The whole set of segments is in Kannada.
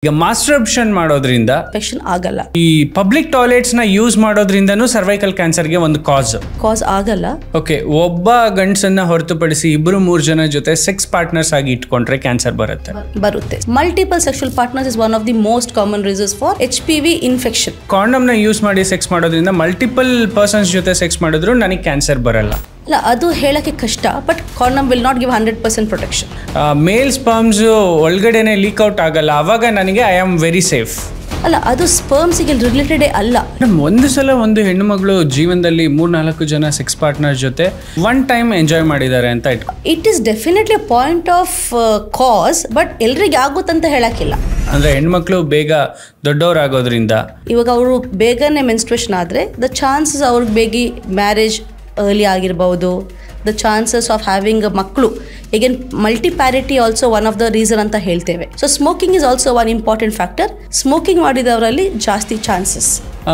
ಈಗ ಮಾಸ್ಟರ್ಬೇಷನ್ ಮಾಡೋದ್ರಿಂದ ಇನ್ಫೆಕ್ಷನ್ ಆಗಲ್ಲ. ಈ ಪಬ್ಲಿಕ್ ಟಾಯ್ಲೆಟ್ಸ್ ನ ಯೂಸ್ ಮಾಡೋದ್ರಿಂದನೂ ಸರ್ವೈಕಲ್ ಕ್ಯಾನ್ಸರ್ಗೆ ಒಂದು ಕಾಸ್ ಆಗಲ್ಲ. ಓಕೆ, ಒಬ್ಬ ಗಂಡಸನ್ನ ಹೊರತುಪಡಿಸಿ 2-3 ಜನ ಜೊತೆ ಸೆಕ್ಸ್ ಪಾರ್ಟ್ನರ್ಸ್ ಆಗಿ ಇಟ್ಕೊಂಡ್ರೆ ಕ್ಯಾನ್ಸರ್ ಬರುತ್ತೆ. Multiple sexual partners is one of the most common reasons for HPV infection. Condom ನ ಯೂಸ್ ಮಾಡಿ ಸೆಕ್ಸ್ ಮಾಡೋದ್ರಿಂದ ಮಲ್ಟಿಪಲ್ ಪರ್ಸನ್ಸ್ ಜೊತೆ ಸೆಕ್ಸ್ ಮಾಡಿದ್ರು ನನಗೆ ಕ್ಯಾನ್ಸರ್ ಬರಲ್ಲ. ಅಲ್ಲ, ಅದು ಹೇಳಕ್ಕೆ ಕಷ್ಟ, but condom will not give 100% protection. Male sperms ಒಳಗಡೆನೆ ಲೀಕ್ ಔಟ್ ಆಗಲ್ಲ, ಅವಾಗ ನನಗೆ ಐ ಆಮ್ ವೆರಿ ಸೇಫ್. ಅಲ್ಲ, ಅದು ಸ್ಪರ್ಮ್ಸ್ಗೆ ರಿಲೇಟೆಡ್ ಅಲ್ಲ. ಒಂದು ಸಲ ಒಂದು ಹೆಣ್ಣು ಮಗಳು ಜೀವನದಲ್ಲಿ 3-4 ಜನ ಸೆಕ್ಸ್ ಪಾರ್ಟ್ನರ್ ಜೊತೆ ಒನ್ ಟೈಮ್ ಎಂಜಾಯ್ ಮಾಡಿದ್ದಾರೆ ಅಂತ it is definitely a point of cause, but ಎಲ್ರಿಗೆ ಆಗುತ್ತಂತ ಹೇಳಕ್ಕಿಲ್ಲ. ಅಂದ್ರೆ ಹೆಣ್ಮಕ್ಳು ಬೇಗ ದೊಡ್ಡವರಾಗೋದ್ರಿಂದ ಇವಾಗ ಅವರು ಬೇಗನೆ ಮೆನ್ಸ್ಟ್ರೇಷನ್ ಆದರೆ ದ ಚಾನ್ಸಸ್ ಅವ್ರಿಗೆ ಬೇಗ ಮ್ಯಾರೇಜ್ ಅರ್ಲಿ ಆಗಿರ್ಬೋದು, ದ ಚಾನ್ಸಸ್ ಆಫ್ ಹ್ಯಾವಿಂಗ್ ಮಕ್ಕಳು again multiparity also one of the reason ಅಂತ ಹೇಳ್ತೇವೆ. So smoking is also one important factor. Smoking ಮಾಡಿದವರಲ್ಲಿ ಜಾಸ್ತಿ ಚಾನ್ಸಸ್.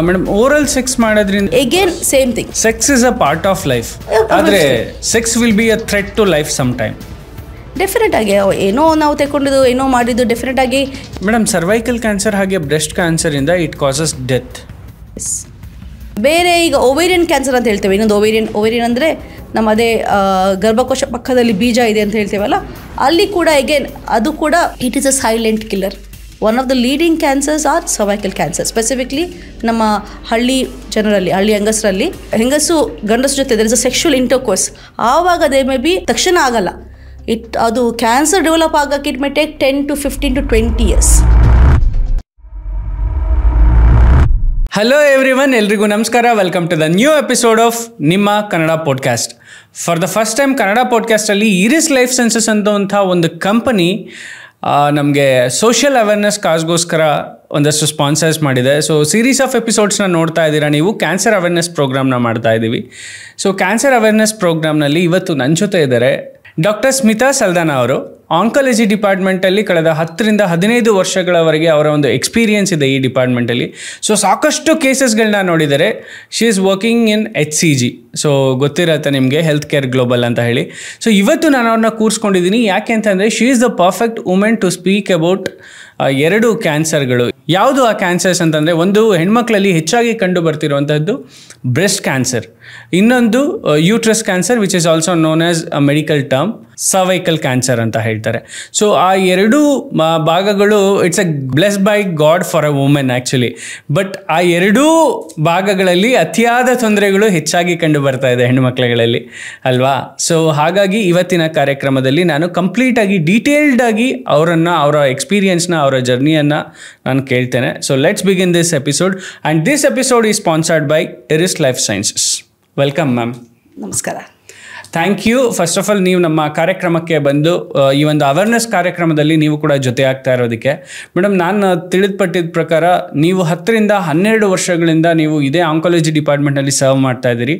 ಮೇಡಮ್, ಓರಲ್ ಸೆಕ್ಸ್ ಮಾಡೋದ್ರಿಂದ again same thing. Sex is a part of life, ಆದ್ರೆ sex will be a threat to life some time. Definite ಆಗಿ ಏನೋ ನಾವು ತಗೊಂಡಿದ್ದು ಏನೋ ಮಾಡಿದ್ದು ಡೆಫಿನೆಟ್ ಆಗಿ. ಮೇಡಮ್, ಸರ್ವೈಕಲ್ ಕ್ಯಾನ್ಸರ್ ಹಾಗೆ ಬ್ರೆಸ್ಟ್ ಕ್ಯಾನ್ಸರ್ ಇಂದ ಇಟ್ ಕಾಸಸ್ ಡೆತ್. ಬೇರೆ ಈಗ ಓವೇರಿಯನ್ ಕ್ಯಾನ್ಸರ್ ಅಂತ ಹೇಳ್ತೇವೆ. ಇನ್ನೊಂದು ಓವೇರಿಯನ್ ಅಂದರೆ ನಮ್ಮ ಅದೇ ಗರ್ಭಕೋಶ ಪಕ್ಕದಲ್ಲಿ ಬೀಜ ಇದೆ ಅಂತ ಹೇಳ್ತೇವಲ್ಲ, ಅಲ್ಲಿ ಕೂಡ ಅಗೇನ್ ಅದು ಕೂಡ it is a silent killer. One of the leading cancers are cervical cancer. Specifically ನಮ್ಮ ಹಳ್ಳಿ ಜನರಲ್ಲಿ, ಹಳ್ಳಿ ಹೆಂಗಸು ಗಂಡಸು ಜೊತೆ there is a sexual intercourse, ಆವಾಗ ಅದೇ ಮೇ ಬಿ ತಕ್ಷಣ ಆಗಲ್ಲ. ಅದು ಕ್ಯಾನ್ಸರ್ ಡೆವಲಪ್ ಆಗಕ್ಕೆ it may take 10 to 15 to 20 years. Hello everyone, ಎಲ್ರಿಗೂ ನಮಸ್ಕಾರ. Welcome to the new episode of ನಿಮ್ಮ Kannada podcast. For the first time Kannada ಪಾಡ್ಕಾಸ್ಟಲ್ಲಿ ಇರಿಸ್ ಲೈಫ್ ಸೈನ್ಸಸ್ ಅಂತ ಒಂದು ಕಂಪನಿ ನಮಗೆ ಸೋಷಿಯಲ್ ಅವೇರ್ನೆಸ್ ಕಾಸ್ಗೋಸ್ಕರ ಒಂದಷ್ಟು ಸ್ಪಾನ್ಸರ್ಸ್ ಮಾಡಿದೆ. ಸೊ ಸೀರೀಸ್ ಆಫ್ ಎಪಿಸೋಡ್ಸ್ನ ನೋಡ್ತಾ ಇದ್ದೀರಾ ನೀವು. ಕ್ಯಾನ್ಸರ್ ಅವೇರ್ನೆಸ್ ಪ್ರೋಗ್ರಾಮ್ನ ಮಾಡ್ತಾ ಇದ್ದೀವಿ. ಸೊ ಕ್ಯಾನ್ಸರ್ ಅವೇರ್ನೆಸ್ ಪ್ರೋಗ್ರಾಮ್ನಲ್ಲಿ ಇವತ್ತು ನನ್ನ ಜೊತೆ ಇದ್ದಾರೆ ಡಾಕ್ಟರ್ ಸ್ಮಿತಾ ಸಲ್ದಾನಾ ಅವರು. ಆಂಕಾಲಜಿ ಡಿಪಾರ್ಟ್ಮೆಂಟಲ್ಲಿ ಕಳೆದ 10-15 ವರ್ಷಗಳವರೆಗೆ ಅವರ ಒಂದು ಎಕ್ಸ್ಪೀರಿಯನ್ಸ್ ಇದೆ ಈ ಡಿಪಾರ್ಟ್ಮೆಂಟಲ್ಲಿ. ಸೊ ಸಾಕಷ್ಟು ಕೇಸಸ್ಗಳನ್ನ ನೋಡಿದ್ದಾರೆ. She is working in HCG. So ಗೊತ್ತಿರತ್ತೆ ನಿಮಗೆ, ಹೆಲ್ತ್ ಕೇರ್ ಗ್ಲೋಬಲ್ ಅಂತ ಹೇಳಿ. ಸೊ ಇವತ್ತು ನಾನು ಅವ್ರನ್ನ ಕೂರಿಸ್ಕೊಂಡಿದ್ದೀನಿ. ಯಾಕೆ ಅಂತಂದರೆ she is the perfect women to speak about 2 ಕ್ಯಾನ್ಸರ್ಗಳು. ಯಾವುದು ಆ ಕ್ಯಾನ್ಸರ್ಸ್ ಅಂತಂದರೆ, ಒಂದು ಹೆಣ್ಮಕ್ಳಲ್ಲಿ ಹೆಚ್ಚಾಗಿ ಕಂಡು ಬರ್ತಿರುವಂಥದ್ದು ಬ್ರೆಸ್ಟ್ ಕ್ಯಾನ್ಸರ್, ಇನ್ನೊಂದು uterus cancer which is also known as a medical term cervical cancer ಅಂತ ಹೇಳ್ತಾರೆ. ಸೊ ಆ 2 ಭಾಗಗಳು it's a bless by God for a women actually. But ಆ 2 ಭಾಗಗಳಲ್ಲಿ ಅತಿಯಾದ ತೊಂದರೆಗಳು ಹೆಚ್ಚಾಗಿ ಕಂಡು ಬರ್ತಾ ಇದೆ ಹೆಣ್ಣುಮಕ್ಳುಗಳಲ್ಲಿ ಅಲ್ವಾ. ಸೊ ಹಾಗಾಗಿ ಇವತ್ತಿನ ಕಾರ್ಯಕ್ರಮದಲ್ಲಿ ನಾನು ಕಂಪ್ಲೀಟಾಗಿ ಡೀಟೇಲ್ಡಾಗಿ ಅವರ ಎಕ್ಸ್ಪೀರಿಯನ್ಸ್ನ, ಅವರ ಜರ್ನಿಯನ್ನು ನಾನು ಕೇಳ್ತೇನೆ. So let's begin this episode and this episode is sponsored by Iris life sciences. Welcome ma'am. ನಮಸ್ಕಾರ. Thank you. First of all ನೀವು ನಮ್ಮ ಕಾರ್ಯಕ್ರಮಕ್ಕೆ ಬಂದು ಈ ಒಂದು ಅವೇರ್ನೆಸ್ ಕಾರ್ಯಕ್ರಮದಲ್ಲಿ ನೀವು ಕೂಡ ಜೊತೆ ಆಗ್ತಾ ಇರೋದಕ್ಕೆ. ಮೇಡಮ್, ನಾನು ತಿಳಿದುಪಟ್ಟಿದ್ದ ಪ್ರಕಾರ ನೀವು 10-12 ವರ್ಷಗಳಿಂದ ನೀವು ಇದೇ ಆಂಕಾಲಜಿ ಡಿಪಾರ್ಟ್ಮೆಂಟಲ್ಲಿ ಸರ್ವ್ ಮಾಡ್ತಾ ಇದ್ದೀರಿ.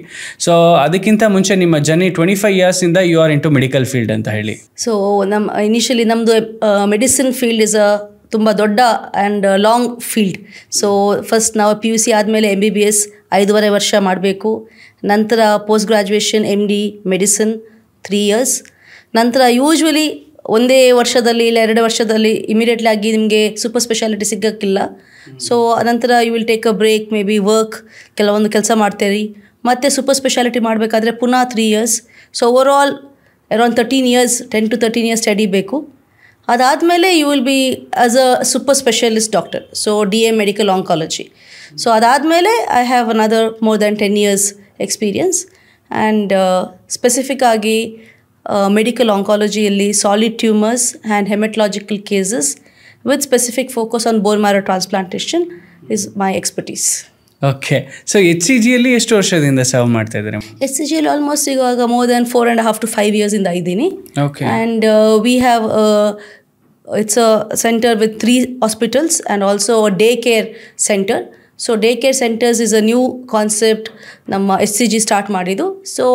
ಸೊ ಅದಕ್ಕಿಂತ ಮುಂಚೆ ನಿಮ್ಮ ಜರ್ನಿ 25 ಇಯರ್ಸಿಂದ you are into medical field ಅಂತ ಹೇಳಿ. ಸೊ ಇನಿಷಿಯಲಿ ನಮ್ಮದು ಮೆಡಿಸಿನ್ ಫೀಲ್ಡ್ ಇಸ್ ಅ ತುಂಬ ದೊಡ್ಡ and long field. So first ನಾವು PUC ಆದಮೇಲೆ MBBS 5.5 ವರ್ಷ ಮಾಡಬೇಕು. ನಂತರ post graduation MD medicine 3 years. ನಂತರ ಯೂಶ್ವಲಿ ಒಂದೇ ವರ್ಷದಲ್ಲಿ ಇಲ್ಲ 2 ವರ್ಷದಲ್ಲಿ ಇಮಿಡಿಯೇಟ್ಲಿ ಆಗಿ ನಿಮಗೆ ಸೂಪರ್ ಸ್ಪೆಷಾಲಿಟಿ ಸಿಗೋಕ್ಕಿಲ್ಲ. ಸೊ ನಂತರ you will take a break, may be work, ಕೆಲವೊಂದು ಕೆಲಸ ಮಾಡ್ತೀರಿ. ಮತ್ತು ಸೂಪರ್ ಸ್ಪೆಷಾಲಿಟಿ ಮಾಡಬೇಕಾದ್ರೆ ಪುನಃ 3 years. So overall around 13 years, 10 to 13 years study ಬೇಕು. ಅದಾದಮೇಲೆ you will be as a super specialist doctor, so DM medical oncology. So ಅದಾದಮೇಲೆ I have another more than 10 years experience. And specific ಆಗಿ ಮೆಡಿಕಲ್ ಆಂಕಾಲಜಿಯಲ್ಲಿ solid tumours and haematological cases with specific focus on bone marrow transplantation is my expertise. Okay. So HCGಯಲ್ಲಿ ಎಷ್ಟು ವರ್ಷದಿಂದ ಸರ್ವ್ ಮಾಡ್ತಾ ಇದ್ದಾರೆ? HCGಯಲ್ಲಿ ಆಲ್ಮೋಸ್ಟ್ ಇವಾಗ ಮೋರ್ ದ್ಯಾನ್ 4.5 to 5 years ಇಂದ ಇದ್ದೀನಿ. Okay. And we have it's a centre with 3 hospitals and also day care centre. So day care centres is a new concept ನಮ್ಮ HCG ಸ್ಟಾರ್ಟ್ ಮಾಡಿದ್ದು. ಸೊ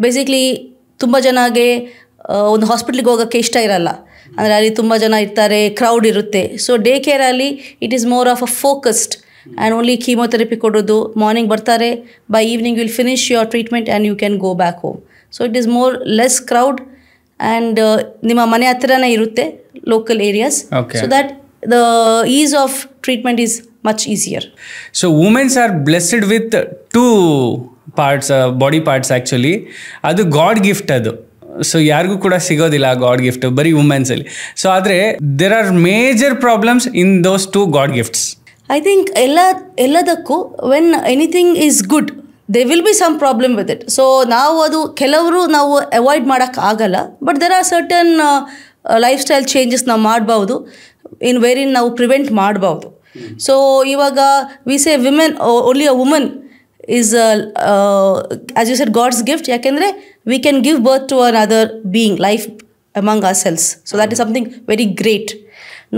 ಬೇಸಿಕ್ಲಿ ತುಂಬ ಜನಗೆ ಒಂದು ಹಾಸ್ಪಿಟ್ಲಿಗೆ ಹೋಗೋಕ್ಕೆ ಇಷ್ಟ ಇರಲ್ಲ, ಅಂದರೆ ಅಲ್ಲಿ ತುಂಬ ಜನ ಇರ್ತಾರೆ, ಕ್ರೌಡ್ ಇರುತ್ತೆ. ಸೊ ಡೇ ಕೇರಲ್ಲಿ it is more of a focused and only chemotherapy ಕೊಡೋದು. ಮಾರ್ನಿಂಗ್ ಬರ್ತಾರೆ, by evening will finish your treatment and you can go back home. So it is more less crowd and ನಿಮ್ಮ ಮನೆ ಹತ್ತಿರನೇ ಇರುತ್ತೆ local areas. So that the ease of treatment is much easier. So women are blessed with two parts, body parts actually. ಅದು ಗಾಡ್ ಗಿಫ್ಟ್ ಅದು. ಸೊ ಯಾರಿಗೂ ಕೂಡ ಸಿಗೋದಿಲ್ಲ ಗಾಡ್ ಗಿಫ್ಟ್, ಬರೀ ವುಮೆನ್ಸಲ್ಲಿ. ಸೊ ಆದರೆ there are major problems in those two god gifts. I think ಎಲ್ಲದಕ್ಕೂ when anything is good they will be some problem with it. So ಕೆಲವರು ನಾವು ಅವಾಯ್ಡ್ ಮಾಡೋಕ್ಕಾಗಲ್ಲ, but there are certain lifestyle changes ನಾವು ಮಾಡ್ಬೋದು ವೇರಿನ್ ನಾವು ಪ್ರಿವೆಂಟ್ ಮಾಡ್ಬೋದು. ಸೊ ಇವಾಗ we say women, only a woman is as you shed God's gift. ಯಾಕೆಂದರೆ we can give birth to another being life among ourselves. So that is something very great.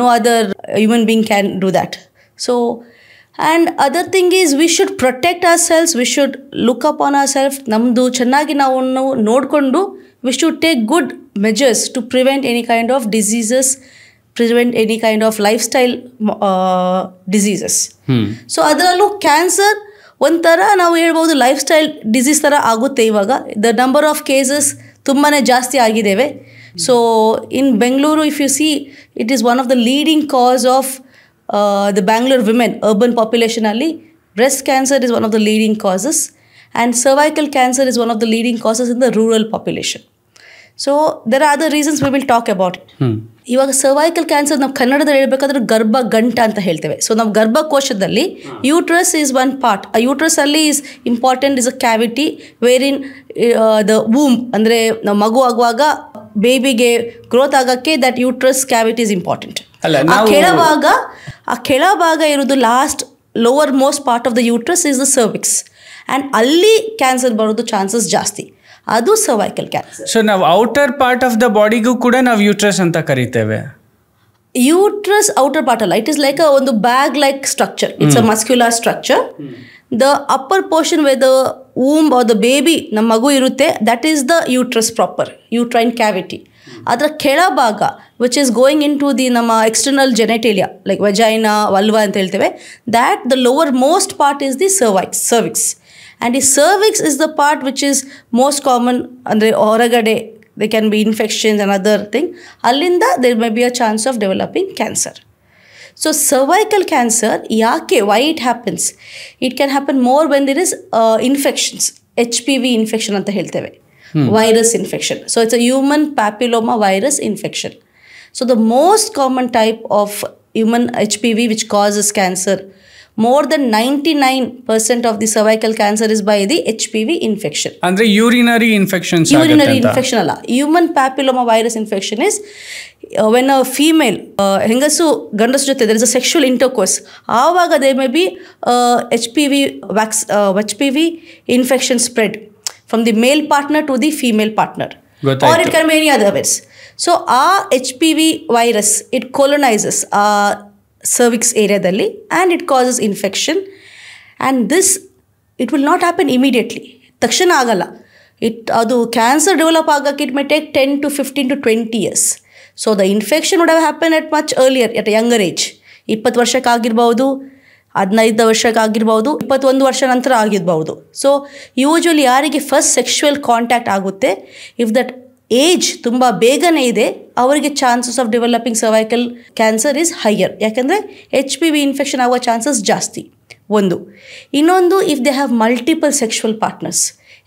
No other human being can do that. So, and other thing is we should protect ourselves, we should look upon ourselves. ನಮ್ಮದು ಚೆನ್ನಾಗಿ ನಾವು ನೋಡಿಕೊಂಡು we should take good measures to prevent any kind of diseases, prevent any kind of lifestyle diseases. So ಅದರಲ್ಲೂ ಕ್ಯಾನ್ಸರ್ ಒಂಥರ ನಾವು ಹೇಳ್ಬೋದು ಲೈಫ್ ಸ್ಟೈಲ್ ಡಿಸೀಸ್ ಥರ ಆಗುತ್ತೆ. ಇವಾಗ ದ ನಂಬರ್ ಆಫ್ ಕೇಸಸ್ ತುಂಬಾ ಜಾಸ್ತಿ ಆಗಿದ್ದೇವೆ. So in Bengaluru if U C it is one of the leading cos of the Bangalore women, urban population ali, breast cancer is one of the leading causes, and cervical cancer is one of the leading causes in the rural population. So there are other reasons we will talk about it. ಇವಾಗ ಸರ್ವೈಕಲ್ ಕ್ಯಾನ್ಸರ್ ನಾವು ಕನ್ನಡದಲ್ಲಿ ಹೇಳ್ಬೇಕಾದ್ರೆ ಗರ್ಭ ಗಂಟ ಅಂತ ಹೇಳ್ತೇವೆ. ಸೊ ನಾವು ಗರ್ಭಕೋಶದಲ್ಲಿ ಯೂಟ್ರಸ್ ಈಸ್ ಒನ್ ಪಾರ್ಟ್. ಆ ಯೂಟ್ರಸ್ ಅಲ್ಲಿ is important is a cavity where in the womb, ಅಂದರೆ ನಾವು ಮಗು ಆಗುವಾಗ ಬೇಬಿಗೆ ಗ್ರೋತ್ ಆಗೋಕ್ಕೆ that uterus cavity is important. ಆ ಕೆಳಭಾಗ ಇರೋದು last lower most part of the uterus is the cervix, and ಅಲ್ಲಿ ಕ್ಯಾನ್ಸರ್ ಬರೋದು ಚಾನ್ಸಸ್ ಜಾಸ್ತಿ. ಅದು ಸರ್ವೈಕಲ್ ಕ್ಯಾನ್ಸರ್. ಸೊ ನಾವು ಔಟರ್ ಪಾರ್ಟ್ ಆಫ್ ದ ಬಾಡಿಗೂ ಕೂಡ ನಾವು ಯೂಟ್ರಸ್ ಅಂತ ಕರಿತೇವೆ. ಯೂಟ್ರಸ್ ಔಟರ್ ಪಾರ್ಟ್ ಅಲ್ಲ, ಇಟ್ ಇಸ್ ಲೈಕ್ ಒಂದು bag like structure. It's a muscular structure. The upper portion where the womb or the baby, ನಮ್ಮ ಮಗು ಇರುತ್ತೆ, that is the uterus proper, uterine cavity. ಅದರ ಕೆಳಭಾಗ which is going into the ನಮ್ಮ external genitalia like vagina, vulva ಅಂತ ಹೇಳ್ತೇವೆ, that the lower most part is the cervix. And ಈ cervix is the part which is most common. ಅಂದರೆ ಹೊರಗಡೆ they can be infections and other thing, ಅಲ್ಲಿಂದ there may be a chance of developing cancer. So cervical cancer ಯಾಕೆ, why it happens? It can happen more when there is infections. HPV infection ಅಂತ ಹೇಳ್ತೇವೆ, virus infection. So it's a human papilloma virus infection. So the most common type of human HPV which causes cancer, more than 99% of the cervical cancer is by the HPV infection. Andre urinary infections. Urinary infection alla. Human papilloma virus infection is when a female hengasu gandasu jothe there is a sexual intercourse, aavaga there may be HPV infection spread from the male partner to the female partner. Or it can be any other ways. So our HPV virus, it colonizes our cervix area dalli and it causes infection, and this it will not happen immediately. Takshana agala. Adu cancer develop agake it may take 10 to 15 to 20 years. So the infection would have happened at much earlier, at a younger age. 20 ವರ್ಷಕ್ಕೆ ಆಗಿರಬಹುದು, 15 ವರ್ಷಕ್ಕೆ ಆಗಿರ್ಬೋದು, 21 ವರ್ಷ ನಂತರ ಆಗಿರ್ಬೋದು. ಸೊ ಯೂಶ್ವಲಿ ಯಾರಿಗೆ ಫಸ್ಟ್ ಸೆಕ್ಷುವಲ್ ಕಾಂಟ್ಯಾಕ್ಟ್ ಆಗುತ್ತೆ, ಇಫ್ ದಟ್ ಏಜ್ ತುಂಬ ಬೇಗನೆ ಇದೆ, ಅವರಿಗೆ chances of developing cervical cancer is higher. ಯಾಕೆಂದರೆ HPV ಇನ್ಫೆಕ್ಷನ್ ಆಗುವ ಚಾನ್ಸಸ್ ಜಾಸ್ತಿ. ಒಂದು. ಇನ್ನೊಂದು, if they have multiple sexual partners,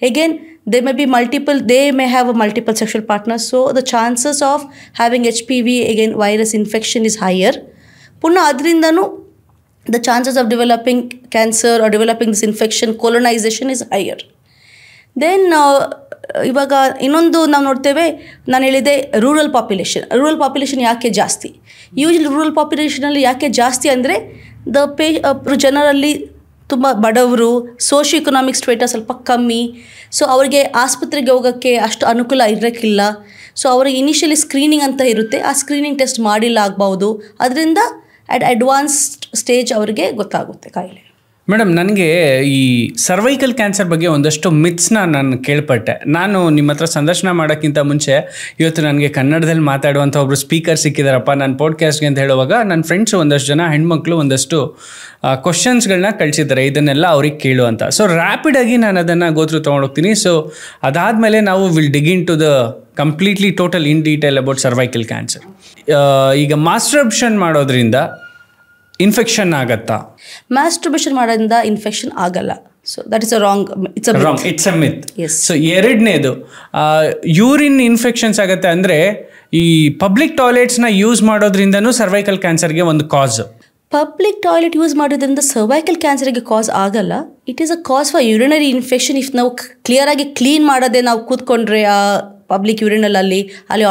again they may have a multiple sexual partners, so the chances of having HPV again virus infection is higher. ಪುನಃ ಅದರಿಂದನೂ the chances of developing cancer or developing this infection, colonization is higher. Then ಇವಾಗ ಇನ್ನೊಂದು ನಾವು ನೋಡ್ತೇವೆ, ನಾನು ಹೇಳಿದೆ ರೂರಲ್ ಪಾಪ್ಯುಲೇಷನ್ ಯಾಕೆ ಜಾಸ್ತಿ? ಯೂಶ್ವಲಿ ರೂರಲ್ ಪಾಪ್ಯುಲೇಷನಲ್ಲಿ ಯಾಕೆ ಜಾಸ್ತಿ ಅಂದರೆ ಜನರಲ್ಲಿ ತುಂಬ ಬಡವರು, ಸೋಷಿಯೋ ಎಕನಾಮಿಕ್ ಸ್ಟೇಟಸ್ ಸ್ವಲ್ಪ ಕಮ್ಮಿ, ಸೊ ಅವರಿಗೆ ಆಸ್ಪತ್ರೆಗೆ ಹೋಗೋಕ್ಕೆ ಅಷ್ಟು ಅನುಕೂಲ ಇರೋಕ್ಕಿಲ್ಲ. ಸೊ ಅವರಿಗೆ ಇನಿಷಿಯಲಿ ಸ್ಕ್ರೀನಿಂಗ್ ಅಂತ ಇರುತ್ತೆ, ಆ ಸ್ಕ್ರೀನಿಂಗ್ ಟೆಸ್ಟ್ ಮಾಡಿಲ್ಲ ಆಗ್ಬೋದು, ಅದರಿಂದ ಅಡ್ವಾನ್ಸ್ಡ್ ಸ್ಟೇಜ್ ಅವರಿಗೆ ಗೊತ್ತಾಗುತ್ತೆ ಕಾಯಿಲೆ. ಮೇಡಮ್, ನನಗೆ ಈ ಸರ್ವೈಕಲ್ ಕ್ಯಾನ್ಸರ್ ಬಗ್ಗೆ ಒಂದಷ್ಟು ಮಿತ್ಸ್ನ ನಾನು ಕೇಳ್ಪಟ್ಟೆ. ನಾನು ನಿಮ್ಮ ಹತ್ರ ಸಂದರ್ಶನ ಮಾಡೋಕ್ಕಿಂತ ಮುಂಚೆ ಇವತ್ತು ನನಗೆ ಕನ್ನಡದಲ್ಲಿ ಮಾತಾಡುವಂಥ ಒಬ್ಬರು ಸ್ಪೀಕರ್ ಸಿಕ್ಕಿದಾರಪ್ಪ ನನ್ನ ಪಾಡ್ಕಾಸ್ಟ್ಗೆ ಅಂತ ಹೇಳುವಾಗ ನನ್ನ ಫ್ರೆಂಡ್ಸು ಒಂದಷ್ಟು ಜನ ಹೆಣ್ಮಕ್ಳು ಒಂದಷ್ಟು ಕ್ವಶನ್ಸ್ಗಳನ್ನ ಕಳಿಸಿದ್ದಾರೆ, ಇದನ್ನೆಲ್ಲ ಅವ್ರಿಗೆ ಕೇಳು ಅಂತ. ಸೊ ರ್ಯಾಪಿಡಾಗಿ ನಾನು ಅದನ್ನು ಗೋತ್ರು ತೊಗೊಂಡೋಗ್ತೀನಿ. ಸೊ ಅದಾದಮೇಲೆ ನಾವು will dig into the completely total in detail about cervical cancer. ಈಗ ಮಾಸ್ಟರ್ಬೇಷನ್ ಮಾಡೋದ್ರಿಂದ ಇನ್ಫೆಕ್ಷನ್ ಆಗತ್ತಾ? ಮಾಸ್ಟರ್ಬೇಷನ್ ಮಾಡೋದ್ರಿಂದ ಇನ್ಫೆಕ್ಷನ್ ಆಗಲ್ಲ. So that is a wrong, it's a myth. So ಎರಡನೇದು, ಯೂರಿನ್ ಇನ್ಫೆಕ್ಷನ್ಸ್ ಆಗುತ್ತೆ ಅಂದರೆ ಈ ಪಬ್ಲಿಕ್ ಟಾಯ್ಲೆಟ್ಸ್ನ ಯೂಸ್ ಮಾಡೋದ್ರಿಂದನೂ ಸರ್ವೈಕಲ್ ಕ್ಯಾನ್ಸರ್ಗೆ ಒಂದು ಕಾಸ್. ಪಬ್ಲಿಕ್ ಟಾಯ್ಲೆಟ್ ಯೂಸ್ ಮಾಡೋದ್ರಿಂದ ಸರ್ವೈಕಲ್ ಕ್ಯಾನ್ಸರ್ಗೆ ಕಾಸ್ ಆಗಲ್ಲ. It is a cause for urinary infection. If ನಾವು ಕ್ಲಿಯರಾಗಿ ಕ್ಲೀನ್ ಮಾಡೋದೇ ನಾವು ಕೂತ್ಕೊಂಡ್ರೆ ಆ ಪಬ್ಲಿಕ್ ಯೂರಿನಲ್ಲಿ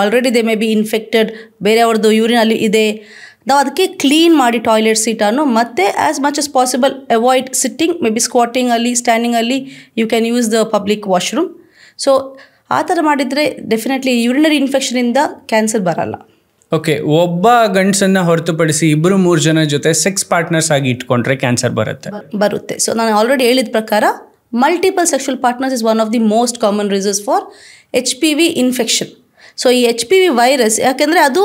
already they may be infected, ಬೇರೆಯವ್ರದ್ದು ಯೂರಿನ್ ಅಲ್ಲಿ ಇದೆ, ನಾವು ಅದಕ್ಕೆ ಕ್ಲೀನ್ ಮಾಡಿ ಟಾಯ್ಲೆಟ್ ಸೀಟನ್ನು ಮತ್ತೆ as much as possible avoid sitting, maybe ಸ್ಕ್ವಾಟಿಂಗಲ್ಲಿ, ಸ್ಟ್ಯಾಂಡಿಂಗಲ್ಲಿ you can use the public washroom. So ಆ ಥರ ಮಾಡಿದರೆ ಡೆಫಿನೆಟ್ಲಿ ಯೂರಿನರಿ ಇನ್ಫೆಕ್ಷನಿಂದ ಕ್ಯಾನ್ಸರ್ ಬರಲ್ಲ. ಓಕೆ, ಒಬ್ಬ ಗಂಡಸನ್ನು ಹೊರತುಪಡಿಸಿ 2-3 ಜನ ಜೊತೆ ಸೆಕ್ಸ್ ಪಾರ್ಟ್ನರ್ಸ್ ಆಗಿ ಇಟ್ಕೊಂಡ್ರೆ ಕ್ಯಾನ್ಸರ್ ಬರುತ್ತೆ. ಸೊ ನಾನು ಆಲ್ರೆಡಿ ಹೇಳಿದ ಪ್ರಕಾರ multiple sexual partners is one of the most common reasons for HPV infection. So ಈ HPV ವೈರಸ್ ಯಾಕೆಂದರೆ ಅದು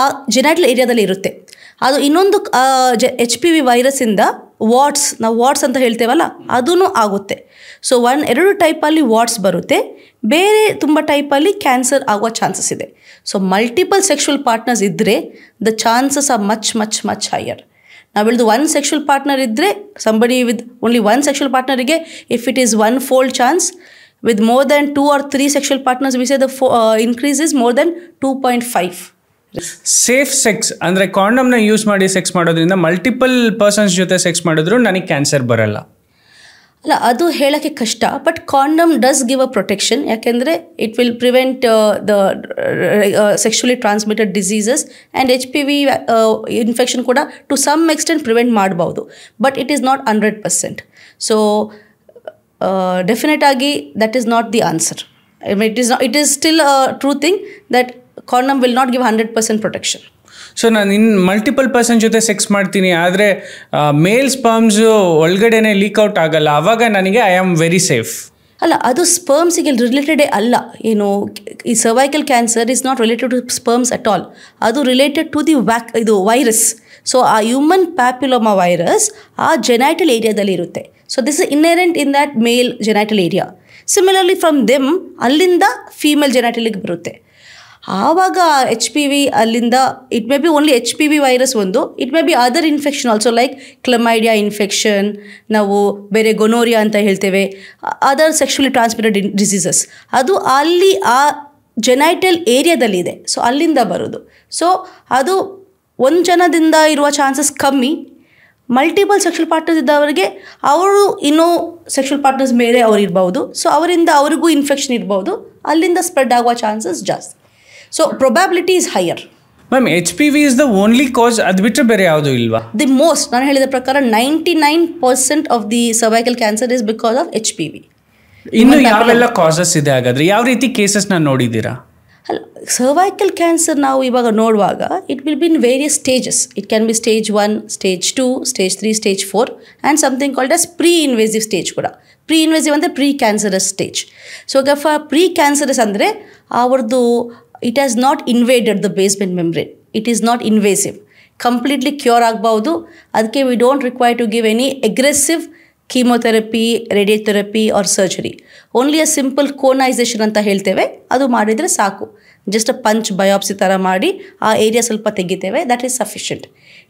ಆ ಜೆನೆಟಲ್ ಏರಿಯಾದಲ್ಲಿ ಇರುತ್ತೆ. ಅದು ಇನ್ನೊಂದು HPV ವೈರಸ್ಸಿಂದ ವಾಟ್ಸ್, ನಾವು ವಾಟ್ಸ್ ಅಂತ ಹೇಳ್ತೇವಲ್ಲ, ಅದೂ ಆಗುತ್ತೆ. ಸೊ 2 ಟೈಪಲ್ಲಿ ವಾಟ್ಸ್ ಬರುತ್ತೆ, ಬೇರೆ ತುಂಬ ಟೈಪಲ್ಲಿ ಕ್ಯಾನ್ಸರ್ ಆಗುವ ಚಾನ್ಸಸ್ ಇದೆ. ಸೊ ಮಲ್ಟಿಪಲ್ ಸೆಕ್ಷುವಲ್ ಪಾರ್ಟ್ನರ್ಸ್ ಇದ್ದರೆ the chances are much much much higher. ನಾವು ಹೇಳಿದು 1 ಸೆಕ್ಷುವಲ್ ಪಾರ್ಟ್ನರ್ ಇದ್ದರೆ, ಸಂಬಡಿ ವಿತ್ ಓನ್ಲಿ 1 ಸೆಕ್ಷುವಲ್ ಪಾರ್ಟ್ನರಿಗೆ if it is 1-fold chance, with more than 2 or 3 sexual partners we say the increase is more than 2.5. Safe sex ಅಂದರೆ ಕಾಂಡಮ್ನ ಯೂಸ್ ಮಾಡಿ ಸೆಕ್ಸ್ ಮಾಡೋದ್ರಿಂದ ಮಲ್ಟಿಪಲ್ ಪರ್ಸನ್ಸ್ ಜೊತೆ ಸೆಕ್ಸ್ ಮಾಡಿದ್ರು ನನಗೆ ಕ್ಯಾನ್ಸರ್ ಬರಲ್ಲ ಅಲ್ಲ, ಅದು ಹೇಳೋಕ್ಕೆ ಕಷ್ಟ. But condom does give a protection. ಯಾಕೆಂದರೆ it will prevent the sexually transmitted diseases and HPV infection ಕೂಡ ಟು ಸಮ್ ಎಕ್ಸ್ಟೆಂಟ್ ಪ್ರಿವೆಂಟ್ ಮಾಡ್ಬೋದು. But it is not 100%. So definite ಆಗಿ that is not the answer. It is still a true thing that condom will not give 100% protection. So ನಾನು ಮಲ್ಟಿಪಲ್ ಪರ್ಸನ್ ಜೊತೆ ಸೆಕ್ಸ್ ಮಾಡ್ತೀನಿ, ಆದರೆ ಮೇಲ್ ಸ್ಪರ್ಮ್ಸು ಒಳಗಡೆನೆ ಲೀಕ್ಔಟ್ ಆಗಲ್ಲ, ಆವಾಗ ನನಗೆ ಐ ಆಮ್ ವೆರಿ ಸೇಫ್. ಅಲ್ಲ, ಅದು ಸ್ಪರ್ಮ್ಸಿಗೆ ರಿಲೇಟೆಡೇ ಅಲ್ಲ. ಏನು, ಈ cervical cancer is not related to sperms at all. ಅದು ರಿಲೇಟೆಡ್ ಟು ದಿ ಇದು ವೈರಸ್. ಸೊ ಆ ಹ್ಯೂಮನ್ ಪ್ಯಾಪಿಲೋಮಾ ವೈರಸ್ ಆ ಜೆನೈಟಲ್ ಏರಿಯಾದಲ್ಲಿ ಇರುತ್ತೆ. So this is inherent in that male genital area. Similarly from them ಅಲ್ಲಿಂದ ಫೀಮೇಲ್ ಜೆನೈಟಲಿಗೆ ಬರುತ್ತೆ. ಆವಾಗ HPV ಅಲ್ಲಿಂದ it may be only HPV virus ಒಂದು, it may be other infection also like chlamydia infection, ನಾವು ಬೇರೆ ಗೊನೋರಿಯಾ ಅಂತ ಹೇಳ್ತೇವೆ, ಅದರ್ ಸೆಕ್ಷುಲಿ ಟ್ರಾನ್ಸ್ಮಿಟೆಡ್ ಡಿಸೀಸಸ್. ಅದು ಅಲ್ಲಿ ಆ ಜೆನೈಟಲ್ ಏರಿಯಾದಲ್ಲಿದೆ. ಸೊ ಅಲ್ಲಿಂದ ಬರೋದು. ಸೊ ಅದು 1 ಜನದಿಂದ ಇರುವ ಚಾನ್ಸಸ್ ಕಮ್ಮಿ. ಮಲ್ಟಿಪಲ್ ಸೆಕ್ಷುವಲ್ ಪಾರ್ಟ್ನರ್ಸ್ ಇದ್ದವರಿಗೆ ಅವರು ಇನ್ನೂ ಸೆಕ್ಷುವಲ್ ಪಾರ್ಟ್ನರ್ಸ್ ಬೇರೆ ಅವ್ರು ಇರ್ಬೋದು. ಸೊ ಅವರಿಂದ ಅವ್ರಿಗೂ ಇನ್ಫೆಕ್ಷನ್ ಇರ್ಬೋದು, ಅಲ್ಲಿಂದ ಸ್ಪ್ರೆಡ್ ಆಗುವ ಚಾನ್ಸಸ್ ಜಾಸ್ತಿ. So probability is higher. Ma'am, HPV is the only cause, ಅದು ಬಿಟ್ಟರೆ ಬೇರೆ ಯಾವುದೂ ಇಲ್ವಾ? ದಿ ಮೋಸ್ಟ್, ನಾನು ಹೇಳಿದ ಪ್ರಕಾರ 99% of the cervical cancer is because of HPV. ಇನ್ನು ಯಾವೆಲ್ಲ ಕಾಸಸ್ ಇದೆ ಹಾಗಾದರೆ? ಯಾವ ರೀತಿ ಕೇಸಸ್ನ ನೋಡಿದ್ದೀರಾ? ಅಲ್ಲ, ಸರ್ವೈಕಲ್ ಕ್ಯಾನ್ಸರ್ ನಾವು ಇವಾಗ ನೋಡುವಾಗ it will be in various stages. It can be stage 1, stage 2, stage 3, stage 4 and something called as pre invasive stage ಕೂಡ. ಪ್ರೀ ಇನ್ವೇಸಿವ್ ಅಂದರೆ ಪ್ರೀ ಕ್ಯಾನ್ಸರಸ್ ಸ್ಟೇಜ್. ಸೊ ಈಗ ಪ್ರೀ ಕ್ಯಾನ್ಸರಸ್ ಅಂದರೆ ಅವ್ರದ್ದು it has not invaded the basement membrane. It is not invasive, completely cure ಆಗ್ಬೋದು. ಅದಕ್ಕೆ we don't require to give any aggressive chemotherapy, radiotherapy or surgery. Only a simple ಕೋನೈಸೇಷನ್ ಅಂತ ಹೇಳ್ತೇವೆ, ಅದು ಮಾಡಿದರೆ ಸಾಕು. ಜಸ್ಟ್ ಅ ಪಂಚ್ ಬಯಾಪ್ಸಿ ಥರ ಮಾಡಿ ಆ ಏರಿಯಾ ಸ್ವಲ್ಪ ತೆಗಿತೇವೆ, that is sufficient.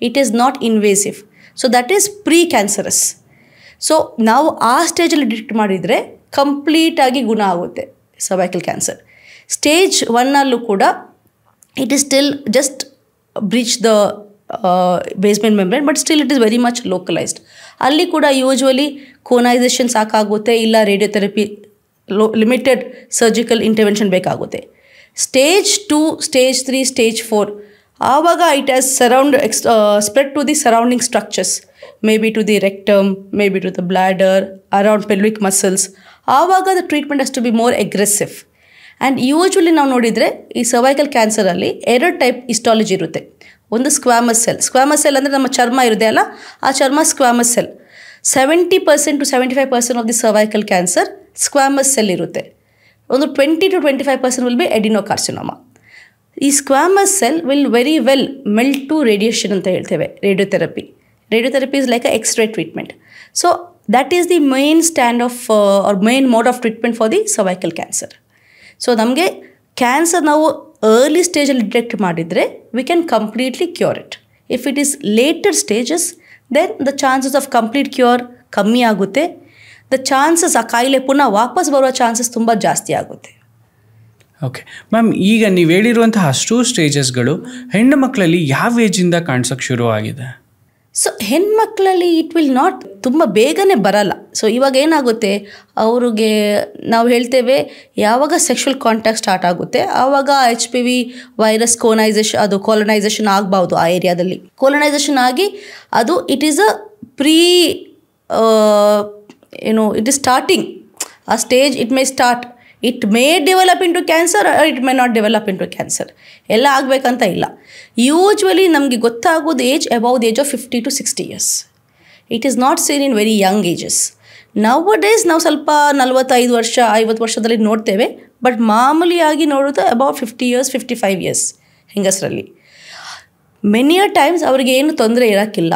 It is not invasive. So that is precancerous. So ನಾವು ಆ ಸ್ಟೇಜಲ್ಲಿ ಡಿಟೆಕ್ಟ್ ಮಾಡಿದರೆ ಕಂಪ್ಲೀಟಾಗಿ ಗುಣ ಆಗುತ್ತೆ ಸರ್ವೈಕಲ್ ಕ್ಯಾನ್ಸರ್. ಸ್ಟೇಜ್ 1 ಕೂಡ it is still just breach the basement membrane, but still it is very much localised. ಅಲ್ಲಿ ಕೂಡ ಯೂಶ್ವಲಿ ಕೋನೈಸೇಷನ್ ಸಾಕಾಗುತ್ತೆ, ಇಲ್ಲ ರೇಡಿಯೋಥೆರಪಿ, ಲಿಮಿಟೆಡ್ ಸರ್ಜಿಕಲ್ ಇಂಟರ್ವೆನ್ಷನ್ ಬೇಕಾಗುತ್ತೆ. ಸ್ಟೇಜ್ 2, ಸ್ಟೇಜ್ 3, ಸ್ಟೇಜ್ 4 ಆವಾಗ it has spread to the surrounding structures, may be to the rectum, may be to the bladder, around pelvic muscles. ಆವಾಗ the treatment has to be more aggressive. And usually ನಾವು ನೋಡಿದರೆ ಈ ಸರ್ವೈಕಲ್ ಕ್ಯಾನ್ಸರಲ್ಲಿ 2 ಟೈಪ್ ಹಿಸ್ಟಾಲಜಿ ಇರುತ್ತೆ. ಒಂದು ಸ್ಕ್ವಾಮಸ್ ಸೆಲ್. ಸ್ಕ್ವಾಮಸ್ ಸೆಲ್ ಅಂದರೆ ನಮ್ಮ ಚರ್ಮ ಇರುತ್ತೆ ಅಲ್ಲ, ಆ ಚರ್ಮ squamous cell. 70% to 75% of the cervical cancer squamous cell ಇರುತ್ತೆ. ಒಂದು 20 to 25% ವಿಲ್ ಬಿ ಎಡಿನೋಕಾರ್ಸಿನೋಮಾ. ಈ squamous cell will very well melt to radiation ಅಂತ ಹೇಳ್ತೇವೆ, radiotherapy. Radiotherapy is like a X ray treatment. So that is the main stand of or main mode of treatment for the cervical cancer. So ನಮಗೆ ಕ್ಯಾನ್ಸರ್ ನಾವು ಅರ್ಲಿ ಸ್ಟೇಜಲ್ಲಿ ಡಿಟೆಕ್ಟ್ ಮಾಡಿದರೆ we can completely cure it. If it is later stages then the chances of complete cure ಕಮ್ಮಿ ಆಗುತ್ತೆ. ದ ಚಾನ್ಸಸ್ ಆ ಕಾಯಿಲೆ ಪುನಃ ವಾಪಸ್ ಬರುವ ಚಾನ್ಸಸ್ ತುಂಬ ಜಾಸ್ತಿ ಆಗುತ್ತೆ. ಓಕೆ ಮ್ಯಾಮ್, ಈಗ ನೀವು ಹೇಳಿರುವಂತಹ ಅಷ್ಟು ಸ್ಟೇಜಸ್ಗಳು ಹೆಣ್ಣು ಮಕ್ಕಳಲ್ಲಿ ಯಾವ ಏಜಿಂದ ಕಾಣಿಸೋಕ್ಕೆ ಶುರು ಆಗಿದೆ? ಸೊ ಹೆಣ್ಮಕ್ಳಲ್ಲಿ ಇಟ್ ವಿಲ್ ನಾಟ್ ತುಂಬ ಬೇಗನೆ ಬರಲ್ಲ. ಸೊ ಇವಾಗ ಏನಾಗುತ್ತೆ, ಅವ್ರಿಗೆ ನಾವು ಹೇಳ್ತೇವೆ ಯಾವಾಗ ಸೆಕ್ಷುವಲ್ ಕಾಂಟ್ಯಾಕ್ಟ್ ಸ್ಟಾರ್ಟ್ ಆಗುತ್ತೆ ಆವಾಗ HPV ವೈರಸ್ ಕಾಲನೈಸೇಷನ್ ಆಗಬಾರ್ದು. ಆ ಏರಿಯಾದಲ್ಲಿ ಕಾಲನೈಸೇಷನ್ ಆಗಿ ಅದು it is a it is starting ಆ stage. It may start, it may develop into cancer, it may not develop into cancer. ಎಲ್ಲ ಆಗಬೇಕಂತ ಇಲ್ಲ. ಯೂಶ್ವಲಿ ನಮಗೆ ಗೊತ್ತಾಗೋದು age above the age of 50 to 60 years. It is not seen in very young ages. Nowadays ನಾವು ಸ್ವಲ್ಪ 45 ವರ್ಷ 50 ವರ್ಷದಲ್ಲಿ ನೋಡ್ತೇವೆ, ಬಟ್ ಮಾಮೂಲಿಯಾಗಿ ನೋಡೋದು ಅಬೌವ್ 50 years 55 years ಹೆಂಗಸರಲ್ಲಿ. ಮೆನಿ ಟೈಮ್ಸ್ ಅವ್ರಿಗೆ ಏನು ತೊಂದರೆ ಇರೋಕ್ಕಿಲ್ಲ,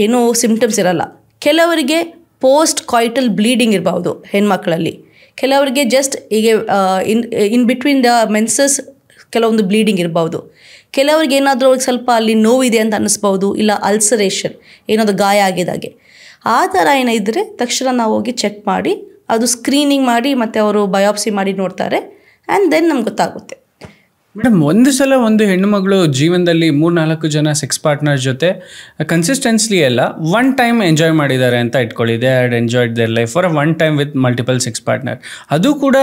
ಏನೂ ಸಿಮ್ಟಮ್ಸ್ ಇರೋಲ್ಲ. ಕೆಲವರಿಗೆ ಪೋಸ್ಟ್ ಕಾಯ್ಟಲ್ ಬ್ಲೀಡಿಂಗ್ ಇರ್ಬೋದು ಹೆಣ್ಮಕ್ಳಲ್ಲಿ, ಕೆಲವರಿಗೆ ಜಸ್ಟ್ ಹೀಗೆ ಇನ್ ಬಿಟ್ವೀನ್ ದ ಮೆನ್ಸಸ್ ಕೆಲವೊಂದು ಬ್ಲೀಡಿಂಗ್ ಇರ್ಬೋದು. ಕೆಲವ್ರಿಗೆ ಏನಾದರೂ ಅವ್ರಿಗೆ ಸ್ವಲ್ಪ ಅಲ್ಲಿ ನೋವಿದೆ ಅಂತ ಅನ್ನಿಸ್ಬೋದು, ಇಲ್ಲ ಅಲ್ಸರೇಷನ್ ಏನಾದರೂ ಗಾಯ ಆಗಿದಾಗೆ. ಆ ಥರ ಏನಿದ್ದರೆ ತಕ್ಷಣ ನಾವು ಹೋಗಿ ಚೆಕ್ ಮಾಡಿ ಅದು ಸ್ಕ್ರೀನಿಂಗ್ ಮಾಡಿ ಮತ್ತು ಅವರು ಬಯಾಪ್ಸಿ ಮಾಡಿ ನೋಡ್ತಾರೆ. ಆ್ಯಂಡ್ ದೆನ್ ನಮ್ಗೆ ಗೊತ್ತಾಗುತ್ತೆ. ಮೇಡಮ್, ಒಂದು ಸಲ ಒಂದು ಹೆಣ್ಣುಮಗಳು ಜೀವನದಲ್ಲಿ 3-4 ಜನ ಸೆಕ್ಸ್ ಪಾರ್ಟ್ನರ್ ಜೊತೆ ಕನ್ಸಿಸ್ಟೆನ್ಸ್ಲಿ ಎಲ್ಲ ಒನ್ ಟೈಮ್ ಎಂಜಾಯ್ ಮಾಡಿದ್ದಾರೆ ಅಂತ ಇಟ್ಕೊಳ್ಳಿ. They had enjoyed their life for one time with multiple sex partner. ಅದು ಕೂಡ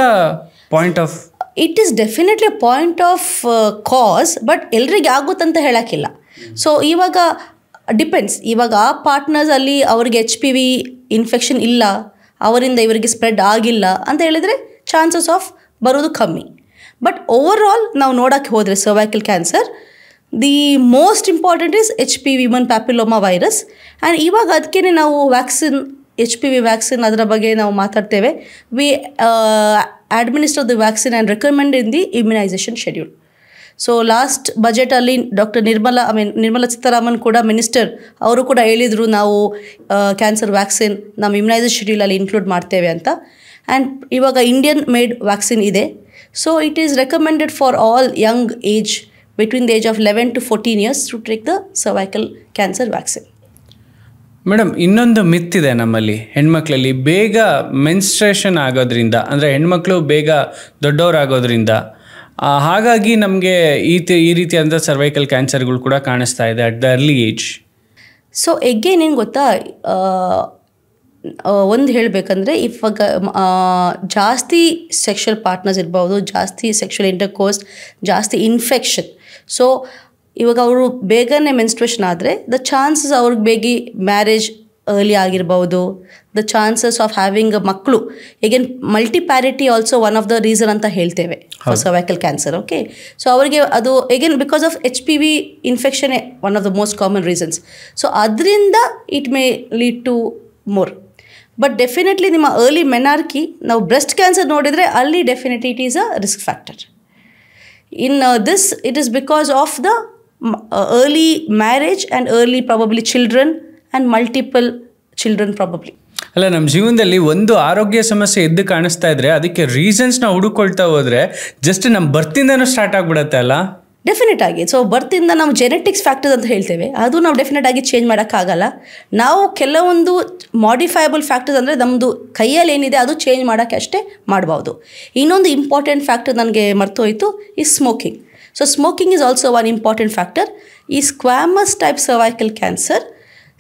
point of it is definitely point of cause, but ಎಲ್ರಿಗೆ ಆಗುತ್ತಂತ ಹೇಳೋಕ್ಕಿಲ್ಲ. ಸೊ ಇವಾಗ ಡಿಪೆಂಡ್ಸ್. ಇವಾಗ ಆ ಪಾರ್ಟ್ನರ್ಸಲ್ಲಿ ಅವ್ರಿಗೆ HPV ಇನ್ಫೆಕ್ಷನ್ ಇಲ್ಲ, ಅವರಿಂದ ಇವರಿಗೆ ಸ್ಪ್ರೆಡ್ ಆಗಿಲ್ಲ ಅಂತ ಹೇಳಿದರೆ ಚಾನ್ಸಸ್ ಆಫ್ ಬರೋದು ಕಮ್ಮಿ. ಬಟ್ ಓವರ್ ಆಲ್ ನಾವು ನೋಡೋಕ್ಕೆ ಹೋದರೆ cervical cancer the most important is HPV human papilloma virus. And ಇವಾಗ ಅದಕ್ಕೇ ನಾವು ವ್ಯಾಕ್ಸಿನ್, HPV ವ್ಯಾಕ್ಸಿನ್ ಅದರ ಬಗ್ಗೆ ನಾವು ಮಾತಾಡ್ತೇವೆ. We administer the vaccine and recommend in the immunisation schedule. So last ಬಜೆಟಲ್ಲಿ ಡಾಕ್ಟರ್ ನಿರ್ಮಲಾ ಸೀತಾರಾಮನ್ ಕೂಡ ಮಿನಿಸ್ಟರ್ ಅವರು ಕೂಡ ಹೇಳಿದರು ನಾವು ಕ್ಯಾನ್ಸರ್ ವ್ಯಾಕ್ಸಿನ್ ನಮ್ಮ ಇಮ್ಯುನೈಸೇಷನ್ ಶೆಡ್ಯೂಲಲ್ಲಿ ಇನ್ಕ್ಲೂಡ್ ಮಾಡ್ತೇವೆ ಅಂತ. ಆ್ಯಂಡ್ ಇವಾಗ ಇಂಡಿಯನ್ ಮೇಡ್ ವ್ಯಾಕ್ಸಿನ್ ಇದೆ. So it is recommended for all young age between the age of 11 to 14 years to take the cervical cancer vaccine. Madam, ಇನ್ನೊಂದು ಮಿತ್ ಇದೆ ನಮ್ಮಲ್ಲಿ, ಹೆಣ್ಮಕ್ಳಲ್ಲಿ ಬೇಗ ಮೆನ್ಸ್ಟ್ರೇಷನ್ ಆಗೋದ್ರಿಂದ, ಅಂದರೆ ಹೆಣ್ಮಕ್ಳು ಬೇಗ ದೊಡ್ಡವರಾಗೋದ್ರಿಂದ ಹಾಗಾಗಿ ನಮಗೆ ಈ ರೀತಿಯಾದಂಥ ಸರ್ವೈಕಲ್ ಕ್ಯಾನ್ಸರ್ಗಳು ಕೂಡ ಕಾಣಿಸ್ತಾ ಇದೆ at the early age. So again ಏನು ಗೊತ್ತಾ, ಒಂದು ಹೇಳಬೇಕಂದ್ರೆ ಇವಾಗ ಜಾಸ್ತಿ ಸೆಕ್ಷುವಲ್ ಪಾರ್ಟ್ನರ್ಸ್ ಇರ್ಬೋದು, ಜಾಸ್ತಿ ಸೆಕ್ಷುವಲ್ ಇಂಟರ್ಕೋರ್ಸ್, ಜಾಸ್ತಿ ಇನ್ಫೆಕ್ಷನ್. ಸೊ ಇವಾಗ ಅವರು ಬೇಗನೆ ಮೆನ್ಸ್ಟ್ರೇಷನ್ ಆದರೆ ದ ಚಾನ್ಸಸ್ ಅವ್ರಿಗೆ ಬೇಗ ಮ್ಯಾರೇಜ್ ಅರ್ಲಿ ಆಗಿರ್ಬೋದು, ದ ಚಾನ್ಸಸ್ ಆಫ್ ಹ್ಯಾವಿಂಗ್ ಮಕ್ಕಳು. Again multiparity also one of the reason ಅಂತ ಹೇಳ್ತೇವೆ for cervical cancer. Okay, so ಅವರಿಗೆ ಅದು again because of HPV infection one of the most common reasons. So ಅದರಿಂದ it may lead to more. But definitely ನಿಮ್ಮ ಅರ್ಲಿ ಮೆನಾರ್ಕಿ ನಾವು ಬ್ರೆಸ್ಟ್ ಕ್ಯಾನ್ಸರ್ ನೋಡಿದರೆ ಅಲ್ಲಿ definitely it is a risk factor. In this it is because of the early marriage and early probably children and multiple children probably. ಅಲ್ಲ, ನಮ್ಮ ಜೀವನದಲ್ಲಿ ಒಂದು ಆರೋಗ್ಯ ಸಮಸ್ಯೆ ಎದ್ದು ಕಾಣಿಸ್ತಾ ಇದ್ರೆ ಅದಕ್ಕೆ ರೀಸನ್ಸ್ನ ಹುಡುಕೊಳ್ತಾ ಹೋದರೆ ಜಸ್ಟ್ ನಮ್ಮ ಬರ್ತಿಂದನೂ ಸ್ಟಾರ್ಟ್ ಆಗಿಬಿಡತ್ತೆ ಅಲ್ಲ? ಡೆಫಿನೆಟ್ ಆಗಿ. ಸೊ ಬರ್ತಿಂದ ನಾವು ಜೆನೆಟಿಕ್ಸ್ ಫ್ಯಾಕ್ಟರ್ಸ್ ಅಂತ ಹೇಳ್ತೇವೆ, ಅದು ನಾವು ಡೆಫಿನೆಟ್ ಆಗಿ ಚೇಂಜ್ ಮಾಡೋಕ್ಕಾಗಲ್ಲ. ನಾವು ಕೆಲವೊಂದು ಮಾಡಿಫೈಯಬಲ್ ಫ್ಯಾಕ್ಟರ್ಸ್ ಅಂದರೆ ನಮ್ಮದು ಕೈಯಲ್ಲಿ ಏನಿದೆ ಅದು ಚೇಂಜ್ ಮಾಡೋಕ್ಕೆ ಅಷ್ಟೇ ಮಾಡ್ಬೋದು. ಇನ್ನೊಂದು ಇಂಪಾರ್ಟೆಂಟ್ ಫ್ಯಾಕ್ಟರ್ ನನಗೆ ಮರ್ತೋಯ್ತು, ಈ smoking. So smoking is also one important factor. ಈ squamous type cervical cancer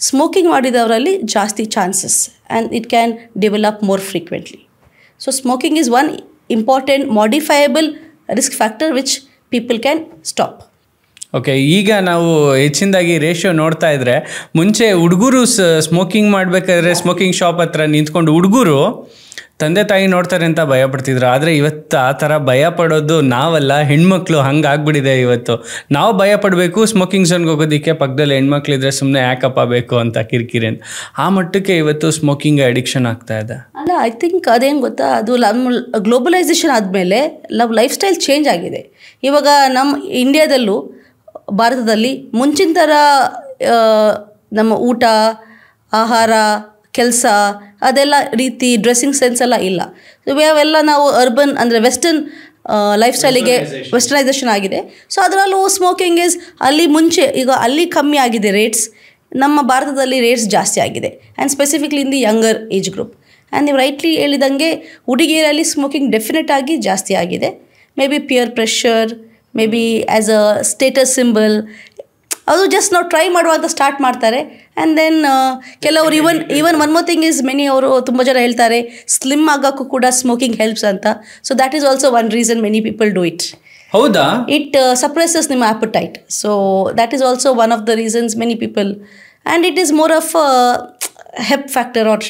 smoking ಮಾಡಿದವರಲ್ಲಿ ಜಾಸ್ತಿ chances and it can develop more frequently. So smoking is one important modifiable risk factor which people can stop. Okay, ಈಗ ನಾವು ಹೆಚ್ಚಿನದಾಗಿ ರೇಷಿಯೋ ನೋಡ್ತಾ ಇದ್ರೆ ಮುಂಚೆ ಹುಡುಗರು ಸ್ಮೋಕಿಂಗ್ ಮಾಡಬೇಕಾದ್ರೆ ಸ್ಮೋಕಿಂಗ್ ಶಾಪ್ ಹತ್ರ ನಿಂತ್ಕೊಂಡು ಹುಡುಗರು ತಂದೆ ತಾಯಿ ನೋಡ್ತಾರೆ ಅಂತ ಭಯ ಪಡ್ತಿದ್ರು. ಆದರೆ ಇವತ್ತು ಆ ಥರ ಭಯ ಪಡೋದು ನಾವಲ್ಲ, ಹೆಣ್ಮಕ್ಳು. ಹಂಗೆ ಆಗ್ಬಿಟ್ಟಿದೆ ಇವತ್ತು. ನಾವು ಭಯ ಪಡಬೇಕು ಸ್ಮೋಕಿಂಗ್ ಝೋನ್ಗೆ ಹೋಗೋದಕ್ಕೆ, ಪಕ್ಕದಲ್ಲಿ ಹೆಣ್ಮಕ್ಳಿದ್ರೆ ಸುಮ್ಮನೆ ಯಾಕಪ್ಪ ಬೇಕು ಅಂತ ಕಿರಿಕಿರಿ ಅಂತ. ಆ ಮಟ್ಟಕ್ಕೆ ಇವತ್ತು ಸ್ಮೋಕಿಂಗ್ ಅಡಿಕ್ಷನ್ ಆಗ್ತಾ ಇದೆ. ಅಲ್ಲ, ಐ ಥಿಂಕ್ ಅದೇನು ಗೊತ್ತಾ, ಅದು ನಮ್ಮ ಗ್ಲೋಬಲೈಸೇಷನ್ ಆದಮೇಲೆ ಲೈಫ್ ಸ್ಟೈಲ್ ಚೇಂಜ್ ಆಗಿದೆ. ಇವಾಗ ನಮ್ಮ ಇಂಡಿಯಾದಲ್ಲೂ ಭಾರತದಲ್ಲಿ ಮುಂಚಿನ ಥರ ನಮ್ಮ ಊಟ, ಆಹಾರ, ಕೆಲಸ ಅದೆಲ್ಲ ರೀತಿ ಡ್ರೆಸ್ಸಿಂಗ್ ಸೆನ್ಸ್ ಎಲ್ಲ ಇಲ್ಲ. ಅವೆಲ್ಲ ನಾವು ಅರ್ಬನ್ ಅಂದರೆ ವೆಸ್ಟರ್ನ್ ಲೈಫ್ ಸ್ಟೈಲಿಗೆ ವೆಸ್ಟರ್ನೈಸೇಷನ್ ಆಗಿದೆ. ಸೊ ಅದರಲ್ಲೂ ಸ್ಮೋಕಿಂಗ್ ಇಸ್ ಅಲ್ಲಿ ಮುಂಚೆ ಈಗ ಅಲ್ಲಿ ಕಮ್ಮಿ ಆಗಿದೆ ರೇಟ್ಸ್, ನಮ್ಮ ಭಾರತದಲ್ಲಿ ರೇಟ್ಸ್ ಜಾಸ್ತಿ ಆಗಿದೆ and specifically in the younger age group. And ನೀವು ರೈಟ್ಲಿ ಹೇಳಿದಂಗೆ ಹುಡುಗಿಯರಲ್ಲಿ ಸ್ಮೋಕಿಂಗ್ ಡೆಫಿನೆಟ್ ಆಗಿ ಜಾಸ್ತಿ ಆಗಿದೆ. May be pear pressure, may be as a status symbol, ಅದು ಜಸ್ಟ್ ನಾವು ಟ್ರೈ ಮಾಡುವಂತ ಸ್ಟಾರ್ಟ್ ಮಾಡ್ತಾರೆ. ಆ್ಯಂಡ್ ದೆನ್ ಕೆಲವರು even one more thing is many ಅವರು ತುಂಬ ಜನ ಹೇಳ್ತಾರೆ ಸ್ಲಿಮ್ ಆಗೋಕ್ಕೂ ಕೂಡ ಸ್ಮೋಕಿಂಗ್ ಹೆಲ್ಪ್ಸ್ ಅಂತ. So that is also one reason many people do it. ಹೌದಾ? ಇಟ್ ಸಪ್ರೆಸಸ್ ನಿಮ್ಮ appetite. So that is also one of the reasons many people. And it is more of hep factor or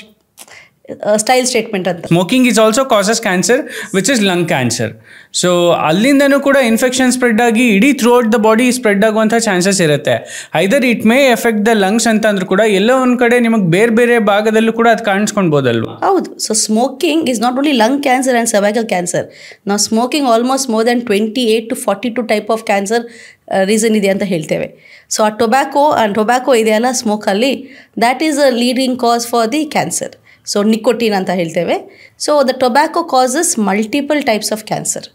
style statement ಅಂತ. Smoking is also causes cancer which is lung cancer. So ಅಲ್ಲಿಂದನೂ ಕೂಡ ಇನ್ಫೆಕ್ಷನ್ ಸ್ಪ್ರೆಡ್ ಆಗಿ ಇಡೀ throughout the body spread ಆಗುವಂಥ ಚಾನ್ಸಸ್ ಇರುತ್ತೆ. Either it may effect the lungs ಅಂತ ಅಂದ್ರೂ ಕೂಡ ಎಲ್ಲೋ ಒಂದು ಕಡೆ ನಿಮಗೆ ಬೇರೆ ಬೇರೆ ಭಾಗದಲ್ಲೂ ಕೂಡ ಅದು ಕಾಣಿಸ್ಕೊಳ್ಬೋದಲ್ವ? ಹೌದು. So smoking is not only lung cancer and cervical cancer. ನಾವು smoking almost more than 28 to 42 type of cancer reason ಇದೆ ಅಂತ ಹೇಳ್ತೇವೆ. ಸೊ ಆ ಟೊಬ್ಯಾಕೋ ಇದೆಯಲ್ಲ ಸ್ಮೋಕಲ್ಲಿ, that is a leading cause for the cancer. So nicotine ಅಂತ ಹೇಳ್ತೇವೆ. So the tobacco causes multiple types of cancer.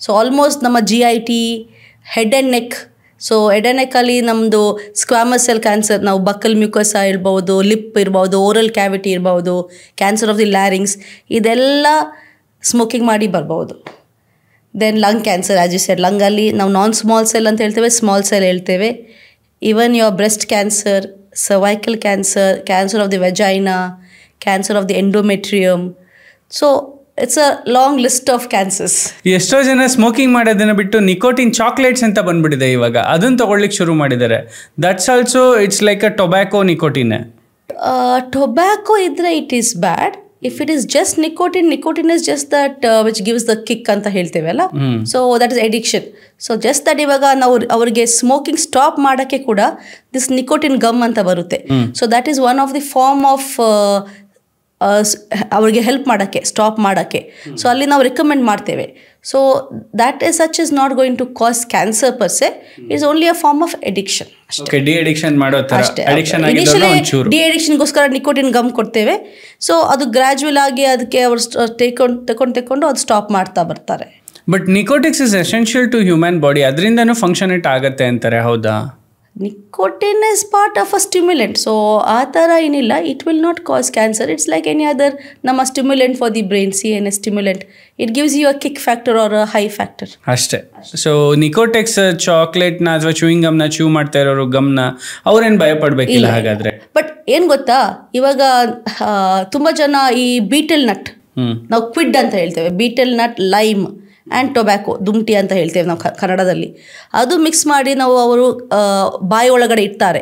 So almost ನಮ್ಮ GIT, head and neck. So head and ನೆಕ್ಕಲ್ಲಿ ನಮ್ಮದು ಸ್ಕ್ವಾಮಸ್ ಸೆಲ್ ಕ್ಯಾನ್ಸರ್, ನಾವು ಬಕ್ಕಲ್ ಮ್ಯೂಕಸ ಇರ್ಬೋದು, ಲಿಪ್ ಇರ್ಬೋದು, ಓರಲ್ ಕ್ಯಾವಿಟಿ ಇರ್ಬೋದು, ಕ್ಯಾನ್ಸರ್ ಆಫ್ ದಿ ಲ್ಯಾರಿಂಗ್ಸ್, ಇದೆಲ್ಲ ಸ್ಮೋಕಿಂಗ್ ಮಾಡಿ ಬರ್ಬೋದು. Then lung cancer, as you said, ಲಂಗಲ್ಲಿ ನಾವು ನಾನ್ ಸ್ಮಾಲ್ ಸೆಲ್ ಅಂತ ಹೇಳ್ತೇವೆ, ಸ್ಮಾಲ್ ಸೆಲ್ ಹೇಳ್ತೇವೆ. Even your breast cancer, cervical cancer, cancer of the vagina, cancer of the endometrium. So it's a long list of cancers. ಎಷ್ಟೋ ಜನ ಸ್ಮೋಕಿಂಗ್ ಮಾಡೋದನ್ನ ಬಿಟ್ಟು ನಿಕೋಟಿನ್ ಚಾಕ್ಲೇಟ್ಸ್ ಅಂತ ಬಂದ್ಬಿಟ್ಟಿದೆ ಇವಾಗ, ಅದನ್ನು ತಗೊಳ್ಳಿಕ್ಕೆ ಶುರು ಮಾಡಿದ್ದಾರೆ. That's also it's like a tobacco nicotine. Tobacco ಇದ್ರೆ it is bad. If it is just nicotine is just that which gives the kick ಅಂತ ಹೇಳ್ತೇವೆ ಅಲ್ಲ. So that is addiction. So just that ಇವಾಗ ನಾವು ಅವರಿಗೆ ಸ್ಮೋಕಿಂಗ್ ಸ್ಟಾಪ್ ಮಾಡೋಕ್ಕೆ ಕೂಡ ದಿಸ್ ನಿಕೋಟಿನ್ ಗಮ್ ಅಂತ ಬರುತ್ತೆ. So that is one of the form of ಅವ್ರಿಗೆ ಹೆಲ್ಪ್ ಮಾಡೋಕ್ಕೆ, ಸ್ಟಾಪ್ ಮಾಡೋಕ್ಕೆ. ಸೊ ಅಲ್ಲಿ ನಾವು ರಿಕಮೆಂಡ್ ಮಾಡ್ತೇವೆ. So that is such is not going to cause cancer per se, it's only a form of addiction ಅಷ್ಟೇ. ಡಿ ಅಡಿಕ್ಷನ್ಗೋಸ್ಕರ ನಿಕೋಟಿನ್ ಗಮ್ ಕೊಡ್ತೇವೆ. ಸೊ ಅದು ಗ್ರ್ಯಾಜುವಲ್ ಆಗಿ ಅದಕ್ಕೆ ಅವರು ತಗೊಂಡು ಅದು ಸ್ಟಾಪ್ ಮಾಡ್ತಾ ಬರ್ತಾರೆ. But narcotics is essential to human body, ಅದರಿಂದನೂ ಫಂಕ್ಷನ್ ಇಟ್ ಆಗುತ್ತೆ ಅಂತಾರೆ, ಹೌದಾ? Nicotine is part of a stimulant. So ಆ ಥರ ಏನಿಲ್ಲ, it will not cause cancer. It's like any other ನಮ್ಮ stimulant for the brain. CNS stimulant, it gives you a kick factor or a high factor ಅಷ್ಟೇ. ಸೊ ನಿಕೋಟೆಕ್ಸ್ ಚಾಕ್ಲೇಟ್ನ ಅಥವಾ ಚೂಯಿಂಗ್ ಗಮ್ನ ಚೂ ಮಾಡ್ತಾ ಇರೋರು ಗಮ್ನ ಅವ್ರೇನು ಭಯ ಪಡಬೇಕಿಲ್ಲ ಹಾಗಾದ್ರೆ. ಬಟ್ ಏನು ಗೊತ್ತಾ, ಇವಾಗ ತುಂಬ ಜನ ಈ ಬೀಟಲ್ ನಟ್, ನಾವು ಕ್ವಿಡ್ ಅಂತ ಹೇಳ್ತೇವೆ, betel nut, lime and tobacco, ದುಮ್ಟಿ ಅಂತ ಹೇಳ್ತೇವೆ ನಾವು ಕನ್ನಡದಲ್ಲಿ. ಅದು ಮಿಕ್ಸ್ ಮಾಡಿ ನಾವು ಅವರು ಬಾಯಿ ಒಳಗಡೆ ಇಡ್ತಾರೆ,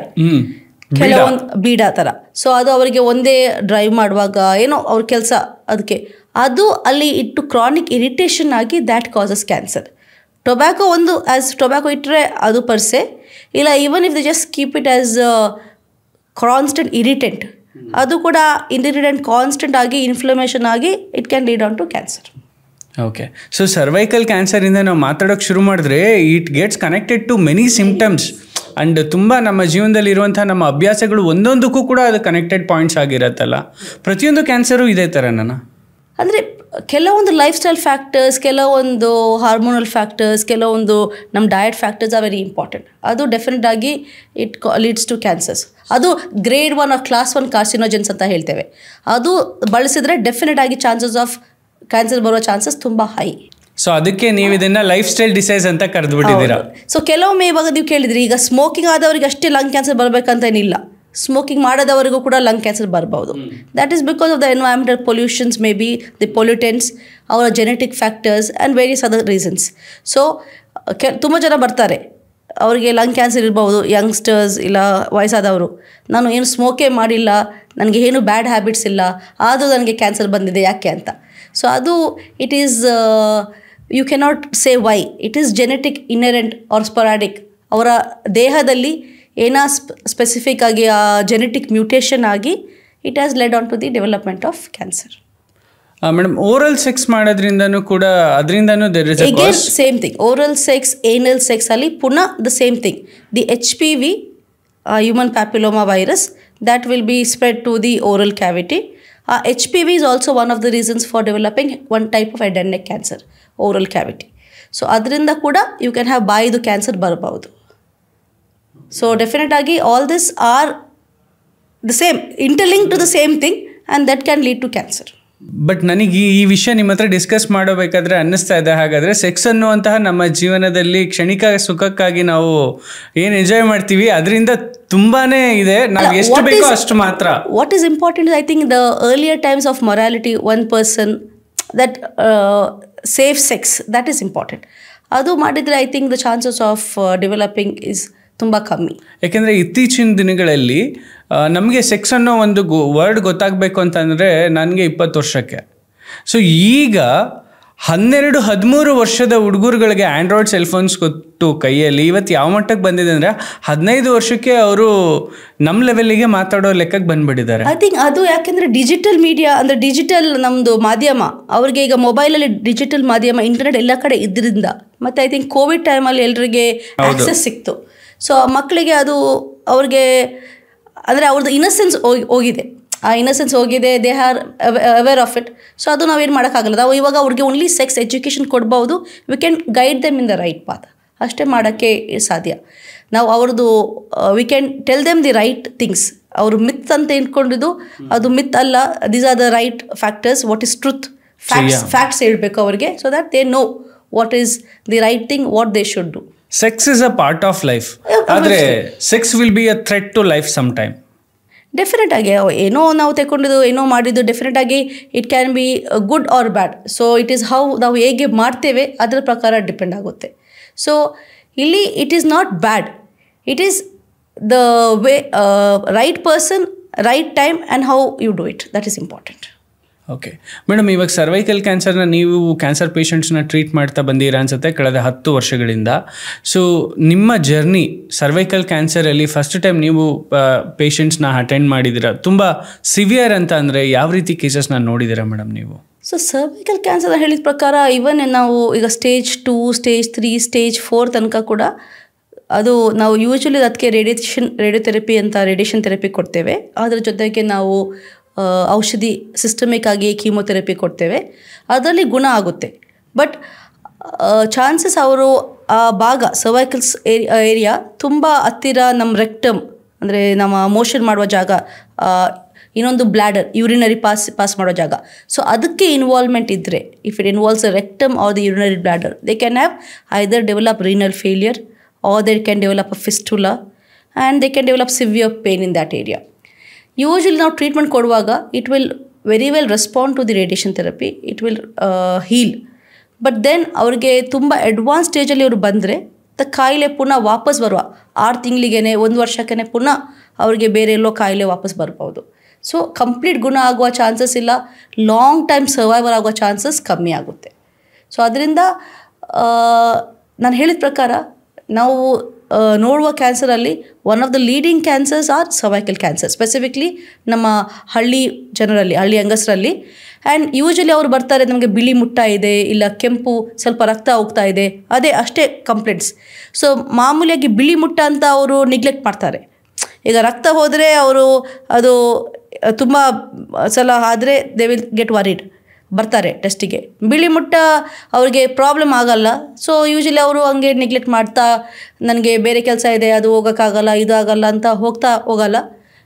ಕೆಲವೊಂದು ಬೀಡ ಥರ. ಸೊ ಅದು ಅವರಿಗೆ ಒಂದೇ ಡ್ರೈವ್ ಮಾಡುವಾಗ ಏನೋ ಅವ್ರ ಕೆಲಸ ಅದಕ್ಕೆ, ಅದು ಅಲ್ಲಿ ಇಟ್ಟು ಕ್ರಾನಿಕ್ ಇರಿಟೇಷನ್ ಆಗಿ ದ್ಯಾಟ್ ಕಾಸಸ್ ಕ್ಯಾನ್ಸರ್. ಟೊಬ್ಯಾಕೋ ಒಂದು ಆ್ಯಸ್ ಟೊಬ್ಯಾಕೋ ಇಟ್ಟರೆ ಅದು ಪರ್ಸೆ ಇಲ್ಲ, even if the just keep it as constant irritant, ಅದು ಕೂಡ ಇರಿಟೆಂಟ್ ಕಾನ್ಸ್ಟೆಂಟ್ ಆಗಿ ಇನ್ಫ್ಲಮೇಷನ್ ಆಗಿ it can lead on to cancer. Okay. So cervical ಕ್ಯಾನ್ಸರಿಂದ ನಾವು ಮಾತಾಡೋಕ್ಕೆ ಶುರು ಮಾಡಿದ್ರೆ it gets connected to many symptoms and ತುಂಬ ನಮ್ಮ ಜೀವನದಲ್ಲಿ ಇರುವಂಥ ನಮ್ಮ ಅಭ್ಯಾಸಗಳು ಒಂದೊಂದಕ್ಕೂ ಕೂಡ ಅದು ಕನೆಕ್ಟೆಡ್ ಪಾಯಿಂಟ್ಸ್ ಆಗಿರತ್ತಲ್ಲ. ಪ್ರತಿಯೊಂದು ಕ್ಯಾನ್ಸರು ಇದೇ ಥರನ? ಅಂದರೆ ಕೆಲವೊಂದು ಲೈಫ್ ಸ್ಟೈಲ್ ಫ್ಯಾಕ್ಟರ್ಸ್, ಕೆಲವೊಂದು ಹಾರ್ಮೋನಲ್ ಫ್ಯಾಕ್ಟರ್ಸ್, ಕೆಲವೊಂದು ನಮ್ಮ diet factors are very important. ಅದು ಡೆಫಿನೆಟ್ ಆಗಿ ಇಟ್ ಲೀಡ್ಸ್ ಟು ಕ್ಯಾನ್ಸರ್ಸ್. ಅದು ಗ್ರೇಡ್ 1 ಆರ್ ಕ್ಲಾಸ್ 1 ಕಾರ್ಸಿನೋಜೆನ್ಸ್ ಅಂತ ಹೇಳ್ತೇವೆ. ಅದು ಬಳಸಿದ್ರೆ ಡೆಫಿನೆಟ್ ಆಗಿ ಚಾನ್ಸಸ್ ಆಫ್ ಕ್ಯಾನ್ಸರ್ ಬರೋ ಚಾನ್ಸಸ್ ತುಂಬ ಹೈ. ಸೊ ಅದಕ್ಕೆ ನೀವು ಇದನ್ನ ಲೈಫ್ ಸ್ಟೈಲ್ ಡಿಸೈಸ್ ಅಂತ ಕರೆದುಬಿಟ್ಟಿದ್ದೀರಾ. ಸೊ ಕೆಲವೊಮ್ಮೆ ಇವಾಗ ನೀವು ಕೇಳಿದ್ರಿ, ಈಗ ಸ್ಮೋಕಿಂಗ್ ಆದವರಿಗೆ ಅಷ್ಟೇ ಲಂಗ್ ಕ್ಯಾನ್ಸರ್ ಬರಬೇಕಂತ ಏನಿಲ್ಲ, ಸ್ಮೋಕಿಂಗ್ ಮಾಡೋದವರಿಗೂ ಕೂಡ ಲಂಗ್ ಕ್ಯಾನ್ಸರ್ ಬರ್ಬೋದು. That is because of the environmental pollutions, may be the pollutants, ಅವರ genetic factors and various other reasons. So ತುಂಬ ಜನ ಬರ್ತಾರೆ, ಅವರಿಗೆ ಲಂಗ್ ಕ್ಯಾನ್ಸರ್ ಇರ್ಬೋದು, ಯಂಗ್ಸ್ಟರ್ಸ್ ಇಲ್ಲ ವಯಸ್ಸಾದವರು, ನಾನು ಏನು ಸ್ಮೋಕೇ ಮಾಡಿಲ್ಲ, ನನಗೆ ಏನು ಬ್ಯಾಡ್ ಹ್ಯಾಬಿಟ್ಸ್ ಇಲ್ಲ, ಆದರೂ ನನಗೆ ಕ್ಯಾನ್ಸರ್ ಬಂದಿದೆ ಯಾಕೆ ಅಂತ. ಸೊ ಅದು it is you cannot say why, it is genetic inherent or sporadic. ಅವರ ದೇಹದಲ್ಲಿ ಏನೋ ಸ್ಪೆಸಿಫಿಕ್ ಆಗಿ ಆ ಜೆನೆಟಿಕ್ ಮ್ಯೂಟೇಷನ್ ಆಗಿ it has led on to the development of cancer. Madam, oral sex ಮಾಡೋದ್ರಿಂದನೂ ಕೂಡ ಅದರಿಂದನೂ again same thing. Oral sex, anal sex ಅಲ್ಲಿ ಪುನಃ the same thing. The HPV, human papilloma virus, that will be spread to the oral cavity. HPV is also one of the reasons for developing one type of head and neck cancer, oral cavity. So ಅದರಿಂದ ಕೂಡ ಯು ಕ್ಯಾನ್ ಹ್ಯಾವ್ ಬಾಯಿದು ಕ್ಯಾನ್ಸರ್ ಬರಬಹುದು. ಸೊ ಡೆಫಿನೆಟ್ ಆಗಿ all this are the same interlink to the same thing and that can lead to cancer. But ನನಗೆ ಈ ವಿಷಯ ನಿಮ್ಮ ಹತ್ರ ಡಿಸ್ಕಸ್ ಮಾಡಬೇಕಾದ್ರೆ ಅನ್ನಿಸ್ತಾ ಇದೆ, ಹಾಗಾದರೆ ಸೆಕ್ಸ್ ಅನ್ನುವಂತಹ ನಮ್ಮ ಜೀವನದಲ್ಲಿ ಕ್ಷಣಿಕ ಸುಖಕ್ಕಾಗಿ ನಾವು ಏನು ಎಂಜಾಯ್ ಮಾಡ್ತೀವಿ ಅದರಿಂದ ತುಂಬಾನೇ ಇದೆ, ನಾವು ಎಷ್ಟು ಬೇಕೋ ಅಷ್ಟು ಮಾತ್ರ. What is important I think the earlier times of morality, one person that safe sex, that is important. ಅದು ಮಾಡಿದರೆ I think the chances of developing is ತುಂಬ ಕಮ್ಮಿ. ಯಾಕೆಂದರೆ ಇತ್ತೀಚಿನ ದಿನಗಳಲ್ಲಿ ನಮಗೆ ಸೆಕ್ಸ್ ಅನ್ನೋ ಒಂದು ವರ್ಡ್ ಗೊತ್ತಾಗಬೇಕು ಅಂತಂದರೆ ನನಗೆ 20 ವರ್ಷಕ್ಕೆ. ಸೊ ಈಗ 12-13 ವರ್ಷದ ಹುಡುಗರುಗಳಿಗೆ ಆ್ಯಂಡ್ರಾಯ್ಡ್ ಸೆಲ್ಫೋನ್ಸ್ ಕೊಟ್ಟು ಕೈಯಲ್ಲಿ ಇವತ್ತು ಯಾವ ಮಟ್ಟಕ್ಕೆ ಬಂದಿದೆ ಅಂದರೆ 15 ವರ್ಷಕ್ಕೆ ಅವರು ನಮ್ಮ ಲೆವೆಲ್ಲಿಗೆ ಮಾತಾಡೋ ಲೆಕ್ಕಕ್ಕೆ ಬಂದುಬಿಟ್ಟಿದ್ದಾರೆ. ಐ ಥಿಂಕ್ ಅದು ಯಾಕೆಂದರೆ ಡಿಜಿಟಲ್ ಮೀಡಿಯಾ ಅಂದರೆ ಡಿಜಿಟಲ್ ನಮ್ಮದು ಮಾಧ್ಯಮ, ಅವ್ರಿಗೆ ಈಗ ಮೊಬೈಲಲ್ಲಿ ಡಿಜಿಟಲ್ ಮಾಧ್ಯಮ ಇಂಟರ್ನೆಟ್ ಎಲ್ಲ ಕಡೆ ಇದ್ರಿಂದ, ಮತ್ತು ಐ ಥಿಂಕ್ ಕೋವಿಡ್ ಟೈಮಲ್ಲಿ ಎಲ್ರಿಗೆ ಆಕ್ಸೆಸ್ ಸಿಕ್ತು. ಸೊ ಮಕ್ಕಳಿಗೆ ಅದು ಅವ್ರಿಗೆ ಅಂದರೆ ಅವ್ರದ್ದು ಇನ್ನಸೆನ್ಸ್ ಹೋಗಿದೆ, ಆ ಇನ್ನಸೆನ್ಸ್ ಹೋಗಿದೆ, they are aware of it. So ಅದು ನಾವೇನು ಮಾಡೋಕ್ಕಾಗಲ್ಲ. ನಾವು ಇವಾಗ ಅವ್ರಿಗೆ ಓನ್ಲಿ ಸೆಕ್ಸ್ ಎಜುಕೇಷನ್ ಕೊಡ್ಬೋದು, we can guide them in the right path, ಅಷ್ಟೇ ಮಾಡೋಕ್ಕೆ ಸಾಧ್ಯ. ನಾವು ಅವ್ರದ್ದು we can tell them the right things. ಅವರು ಮಿತ್ ಅಂತ ಇಟ್ಕೊಂಡಿದ್ದು ಅದು ಮಿತ್ ಅಲ್ಲ, these are the right factors, what is truth, facts ಹೇಳಬೇಕು ಅವ್ರಿಗೆ, so that they know what is the right thing, what they should do. Sex is a part of life, ಆದರೆ sex will be a threat to life some time. Definite ಆಗಿ ಏನೋ ನಾವು ತಗೊಂಡಿದ್ದು ಏನೋ ಮಾಡಿದ್ದು ಡೆಫಿನೆಟ್ ಆಗಿ it can be good or bad. So it is how ನಾವು ಹೇಗೆ ಮಾಡ್ತೇವೆ ಅದರ ಪ್ರಕಾರ ಡಿಪೆಂಡ್ ಆಗುತ್ತೆ. ಸೊ ಇಲ್ಲಿ it is not bad, it is the way right person, right time and how you do it, that is important. Okay madam, ಇವಾಗ ಸರ್ವೈಕಲ್ ಕ್ಯಾನ್ಸರ್ನ ನೀವು ಕ್ಯಾನ್ಸರ್ ಪೇಷಂಟ್ಸ್ನ ಟ್ರೀಟ್ ಮಾಡ್ತಾ ಬಂದಿರ ಅನ್ಸುತ್ತೆ ಕಳೆದ 10 ವರ್ಷಗಳಿಂದ. ಸೊ ನಿಮ್ಮ ಜರ್ನಿ ಸರ್ವೈಕಲ್ ಕ್ಯಾನ್ಸರಲ್ಲಿ ಫಸ್ಟ್ ಟೈಮ್ ನೀವು ಪೇಷಂಟ್ಸ್ನ ಅಟೆಂಡ್ ಮಾಡಿದ್ದೀರಾ, ತುಂಬ ಸಿವಿಯರ್ ಅಂತ ಅಂದರೆ ಯಾವ ರೀತಿ ಕೇಸಸ್ನ ನೋಡಿದ್ದೀರಾ ಮೇಡಮ್ ನೀವು? ಸೊ ಸರ್ವೈಕಲ್ ಕ್ಯಾನ್ಸರ್ ಹೇಳಿದ ಪ್ರಕಾರ ಇವನ್ ನಾವು ಈಗ ಸ್ಟೇಜ್ 2, ಸ್ಟೇಜ್ 3, ಸ್ಟೇಜ್ 4 ತನಕ ಕೂಡ ಅದು ನಾವು ಯೂಶ್ವಲಿ ಅದಕ್ಕೆ ರೇಡಿಯೋಥೆರಪಿ ಅಂತ ರೇಡಿಯೇಷನ್ ಥೆರಪಿ ಕೊಡ್ತೇವೆ. ಅದರ ಜೊತೆಗೆ ನಾವು ಔಷಧಿ ಸಿಸ್ಟಮಿಕ್ ಆಗಿ ಕೀಮೊಥೆರಪಿ ಕೊಡ್ತೇವೆ, ಅದರಲ್ಲಿ ಗುಣ ಆಗುತ್ತೆ. ಬಟ್ ಚಾನ್ಸಸ್ ಅವರು ಆ ಭಾಗ ಸರ್ವೈಕಲ್ಸ್ ಏರಿಯಾ ತುಂಬ ಹತ್ತಿರ ನಮ್ಮ ರೆಕ್ಟಮ್ ಅಂದರೆ ನಮ್ಮ ಮೋಷನ್ ಮಾಡುವ ಜಾಗ, ಇನ್ನೊಂದು ಬ್ಲ್ಯಾಡರ್ ಯೂರಿನರಿ ಪಾಸ್ ಮಾಡೋ ಜಾಗ, ಸೊ ಅದಕ್ಕೆ ಇನ್ವಾಲ್ವ್ಮೆಂಟ್ ಇದ್ದರೆ, if it involves a rectum or the urinary bladder, they can have either develop renal failure or they can develop a fistula and they can develop severe pain in that area. Usually ನಾವು ಟ್ರೀಟ್ಮೆಂಟ್ ಕೊಡುವಾಗ it will very well respond to the radiation therapy, it will heal. But then ಅವ್ರಿಗೆ ತುಂಬ ಅಡ್ವಾನ್ಸ್ ಸ್ಟೇಜಲ್ಲಿ ಅವರು ಬಂದರೆ ಕಾಯಿಲೆ ಪುನಃ ವಾಪಸ್ ಬರುವ 6 ತಿಂಗಳಿಗೇ 1 ವರ್ಷಕ್ಕೇ ಪುನಃ ಅವ್ರಿಗೆ ಬೇರೆ ಎಲ್ಲೋ ಕಾಯಿಲೆ ವಾಪಸ್ ಬರ್ಬೋದು. ಸೊ ಕಂಪ್ಲೀಟ್ ಗುಣ ಆಗುವ ಚಾನ್ಸಸ್ ಇಲ್ಲ, ಲಾಂಗ್ ಟೈಮ್ ಸರ್ವೈವರ್ ಆಗುವ ಚಾನ್ಸಸ್ ಕಮ್ಮಿ ಆಗುತ್ತೆ. ಸೊ ಅದರಿಂದ ನಾನು ಹೇಳಿದ ಪ್ರಕಾರ ನಾವು ನೋಡುವ ಕ್ಯಾನ್ಸರಲ್ಲಿ one of the leading cancers are cervical cancer, specifically ನಮ್ಮ ಹಳ್ಳಿ ಜನರಲ್ಲಿ, ಹಳ್ಳಿ ಹೆಂಗಸರಲ್ಲಿ. ಆ್ಯಂಡ್ ಯೂಶ್ವಲಿ ಅವರು ಬರ್ತಾರೆ, ನಮಗೆ ಬಿಳಿ ಮುಟ್ಟ ಇದೆ, ಇಲ್ಲ ಕೆಂಪು ಸ್ವಲ್ಪ ರಕ್ತ ಹೋಗ್ತಾ ಇದೆ, ಅಷ್ಟೇ ಕಂಪ್ಲೇಂಟ್ಸ್. ಸೊ ಮಾಮೂಲಿಯಾಗಿ ಬಿಳಿ ಮುಟ್ಟ ಅಂತ ಅವರು ನಿಗ್ಲೆಕ್ಟ್ ಮಾಡ್ತಾರೆ. ಈಗ ರಕ್ತ ಹೋದರೆ ಅವರು ಅದು ತುಂಬ ಸಲ ಆದರೆ ದೇ ವಿಲ್ ಗೆಟ್ ವರಿಡ್, ಬರ್ತಾರೆ ಟೆಸ್ಟಿಗೆ. ಬಿಳಿ ಮುಟ್ಟ ಅವ್ರಿಗೆ ಪ್ರಾಬ್ಲಮ್ ಆಗಲ್ಲ, ಸೊ ಯೂಶ್ವಲಿ ಅವರು ಹಂಗೆ ನೆಗ್ಲೆಕ್ಟ್ ಮಾಡ್ತಾ ನನಗೆ ಬೇರೆ ಕೆಲಸ ಇದೆ, ಅದು ಹೋಗೋಕ್ಕಾಗಲ್ಲ, ಇದು ಆಗಲ್ಲ ಅಂತ ಹೋಗಲ್ಲ.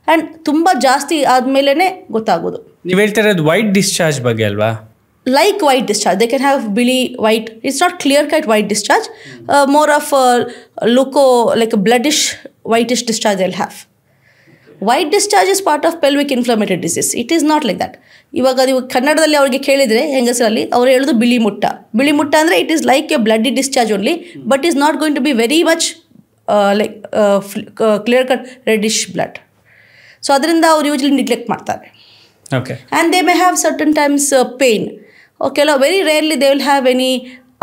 ಆ್ಯಂಡ್ ತುಂಬ ಜಾಸ್ತಿ ಆದಮೇಲೆ ಗೊತ್ತಾಗೋದು. ನೀವು ಹೇಳ್ತಾ ಇರೋದು ವೈಟ್ ಡಿಸ್ಚಾರ್ಜ್ ಬಗ್ಗೆ ಅಲ್ವಾ? Like white discharge, they can have ಬಿಳಿ white, it's not clear cut white discharge, more of leuco like bloodish whitish discharge will have. White discharge is part of pelvic inflammatory disease, it is not like that. ಇವಾಗ ನೀವು ಕನ್ನಡದಲ್ಲಿ ಅವ್ರಿಗೆ ಕೇಳಿದರೆ ಹೆಂಗಸರಲ್ಲಿ ಅವ್ರು ಹೇಳೋದು ಬಿಳಿ ಮುಟ್ಟ. ಬಿಳಿ ಮುಟ್ಟ ಅಂದರೆ it is like a bloody discharge only, but is not going to be very much like clear cut reddish blood. So ಅದರಿಂದ ಅವ್ರು ಯೂಶ್ವಲಿ ನಿಗ್ಲೆಕ್ಟ್ ಮಾಡ್ತಾರೆ. Okay. And they may have certain times pain. ಕೆಲವು very rarely they will have any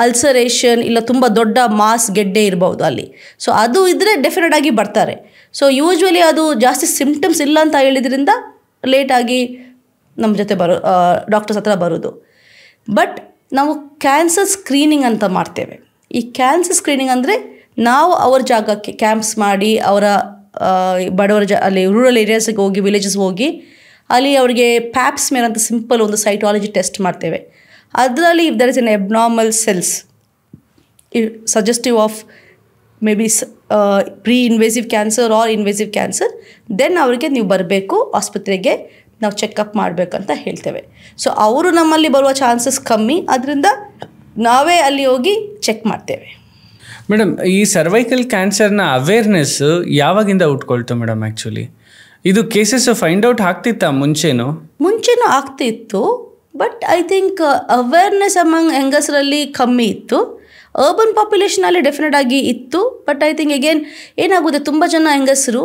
ulceration, ಇಲ್ಲ ತುಂಬ ದೊಡ್ಡ ಮಾಸ್ ಗೆಡ್ಡೆ ಇರ್ಬೋದು ಅಲ್ಲಿ. ಸೊ ಅದು ಇದ್ದರೆ ಡೆಫಿನೆಟ್ ಆಗಿ ಬರ್ತಾರೆ. ಸೊ ಯೂಶ್ವಲಿ ಅದು ಜಾಸ್ತಿ ಸಿಮ್ಟಮ್ಸ್ ಇಲ್ಲ ಅಂತ ಹೇಳಿದ್ರಿಂದ ಲೇಟಾಗಿ ನಮ್ಮ ಜೊತೆ ಡಾಕ್ಟರ್ಸ್ ಹತ್ರ ಬರೋದು. ಬಟ್ ನಾವು ಕ್ಯಾನ್ಸರ್ ಸ್ಕ್ರೀನಿಂಗ್ ಅಂತ ಮಾಡ್ತೇವೆ. ಈ ಕ್ಯಾನ್ಸರ್ ಸ್ಕ್ರೀನಿಂಗ್ ಅಂದರೆ ನಾವು ಅವ್ರ ಜಾಗಕ್ಕೆ ಕ್ಯಾಂಪ್ಸ್ ಮಾಡಿ ಅವರ ಬಡವರ ಅಲ್ಲಿ ರೂರಲ್ ಏರಿಯಾಸ್ಗೆ ಹೋಗಿ, ವಿಲೇಜಸ್ಗೆ ಹೋಗಿ ಅಲ್ಲಿ ಅವರಿಗೆ ಪ್ಯಾಪ್ಸ್ಮೇರ್ ಅಂತ ಸಿಂಪಲ್ ಒಂದು ಸೈಟಾಲಜಿ ಟೆಸ್ಟ್ ಮಾಡ್ತೇವೆ. ಅದರಲ್ಲಿ if there is an abnormal cells suggestive of maybe pre invasive cancer or invasive cancer, then ಅವರಿಗೆ ನೀವು ಬರಬೇಕು ಆಸ್ಪತ್ರೆಗೆ, ನಾವು ಚೆಕಪ್ ಮಾಡಬೇಕಂತ ಹೇಳ್ತೇವೆ. ಸೊ ಅವರು ನಮ್ಮಲ್ಲಿ ಬರುವ ಚಾನ್ಸಸ್ ಕಮ್ಮಿ, ಅದರಿಂದ ನಾವೇ ಅಲ್ಲಿ ಹೋಗಿ ಚೆಕ್ ಮಾಡ್ತೇವೆ. ಮೇಡಮ್, ಈ ಸರ್ವೈಕಲ್ ಕ್ಯಾನ್ಸರ್ನ ಅವೇರ್ನೆಸ್ ಯಾವಾಗಿಂದ ಉಟ್ಕೊಳ್ತು ಮೇಡಮ್? ಆ್ಯಕ್ಚುಲಿ ಇದು ಕೇಸಸ್ ಫೈಂಡ್ ಔಟ್ ಆಗ್ತಿತ್ತಾ ಮುಂಚೆನೂ ಆಗ್ತಿತ್ತು, but I think awareness among ಹೆಂಗಸರಲ್ಲಿ ಕಮ್ಮಿ ಇತ್ತು. ಅರ್ಬನ್ ಪಾಪ್ಯುಲೇಷನಲ್ಲಿ ಡೆಫಿನೆಟ್ ಆಗಿ ಇತ್ತು, ಬಟ್ ಐ ಥಿಂಕ್ ಅಗೇನ್ ಏನಾಗುತ್ತೆ, ತುಂಬ ಜನ ಹೆಂಗಸರು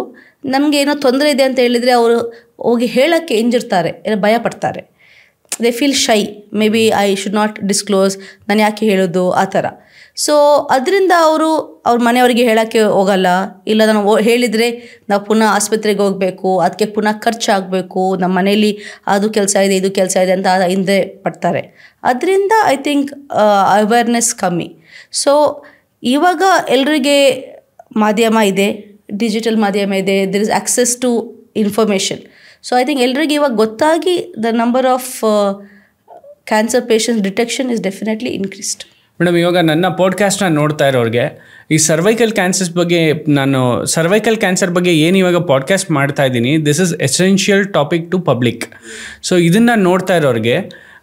ನಮಗೆ ಏನೋ ತೊಂದರೆ ಇದೆ ಅಂತ ಹೇಳಿದರೆ ಅವರು ಹೋಗಿ ಹೇಳೋಕ್ಕೆ ಹಿಂಜಿರ್ತಾರೆ, ಏನೋ ಭಯ ಪಡ್ತಾರೆ. They feel shy, may be I should not disclose, ನಾನು ಯಾಕೆ ಹೇಳೋದು ಆ ಥರ. ಸೊ ಅದರಿಂದ ಅವ್ರ ಮನೆಯವರಿಗೆ ಹೇಳೋಕ್ಕೆ ಹೋಗಲ್ಲ, ಇಲ್ಲ ನಾನು ಹೇಳಿದರೆ ನಾವು ಪುನಃ ಆಸ್ಪತ್ರೆಗೆ ಹೋಗಬೇಕು, ಅದಕ್ಕೆ ಪುನಃ ಖರ್ಚಾಗಬೇಕು, ನಮ್ಮ ಮನೇಲಿ ಅದು ಕೆಲಸ ಇದೆ ಇದು ಕೆಲಸ ಇದೆ ಅಂತ ಹಿಂದೆ ಪಡ್ತಾರೆ. ಅದರಿಂದ ಐ ಥಿಂಕ್ ಅವೇರ್ನೆಸ್ ಕಮ್ಮಿ. ಸೊ ಇವಾಗ ಎಲ್ರಿಗೆ ಮಾಧ್ಯಮ ಇದೆ, ಡಿಜಿಟಲ್ ಮಾಧ್ಯಮ ಇದೆ, there is access to information. So I think ಎಲ್ರಿಗೆ ಇವಾಗ ಗೊತ್ತಾಗಿ the number of cancer patients detection is definitely increased. Madam, ಇವಾಗ ನನ್ನ ಪಾಡ್ಕಾಸ್ಟ್ನ ನೋಡ್ತಾ ಇರೋರಿಗೆ ಈ ಸರ್ವೈಕಲ್ ಕ್ಯಾನ್ಸರ್ ಬಗ್ಗೆ ಏನು ಇವಾಗ ಪಾಡ್ಕಾಸ್ಟ್ ಮಾಡ್ತಾ ಇದ್ದೀನಿ, this is essential topic to public. So ಇದನ್ನು ನೋಡ್ತಾ ಇರೋರಿಗೆ,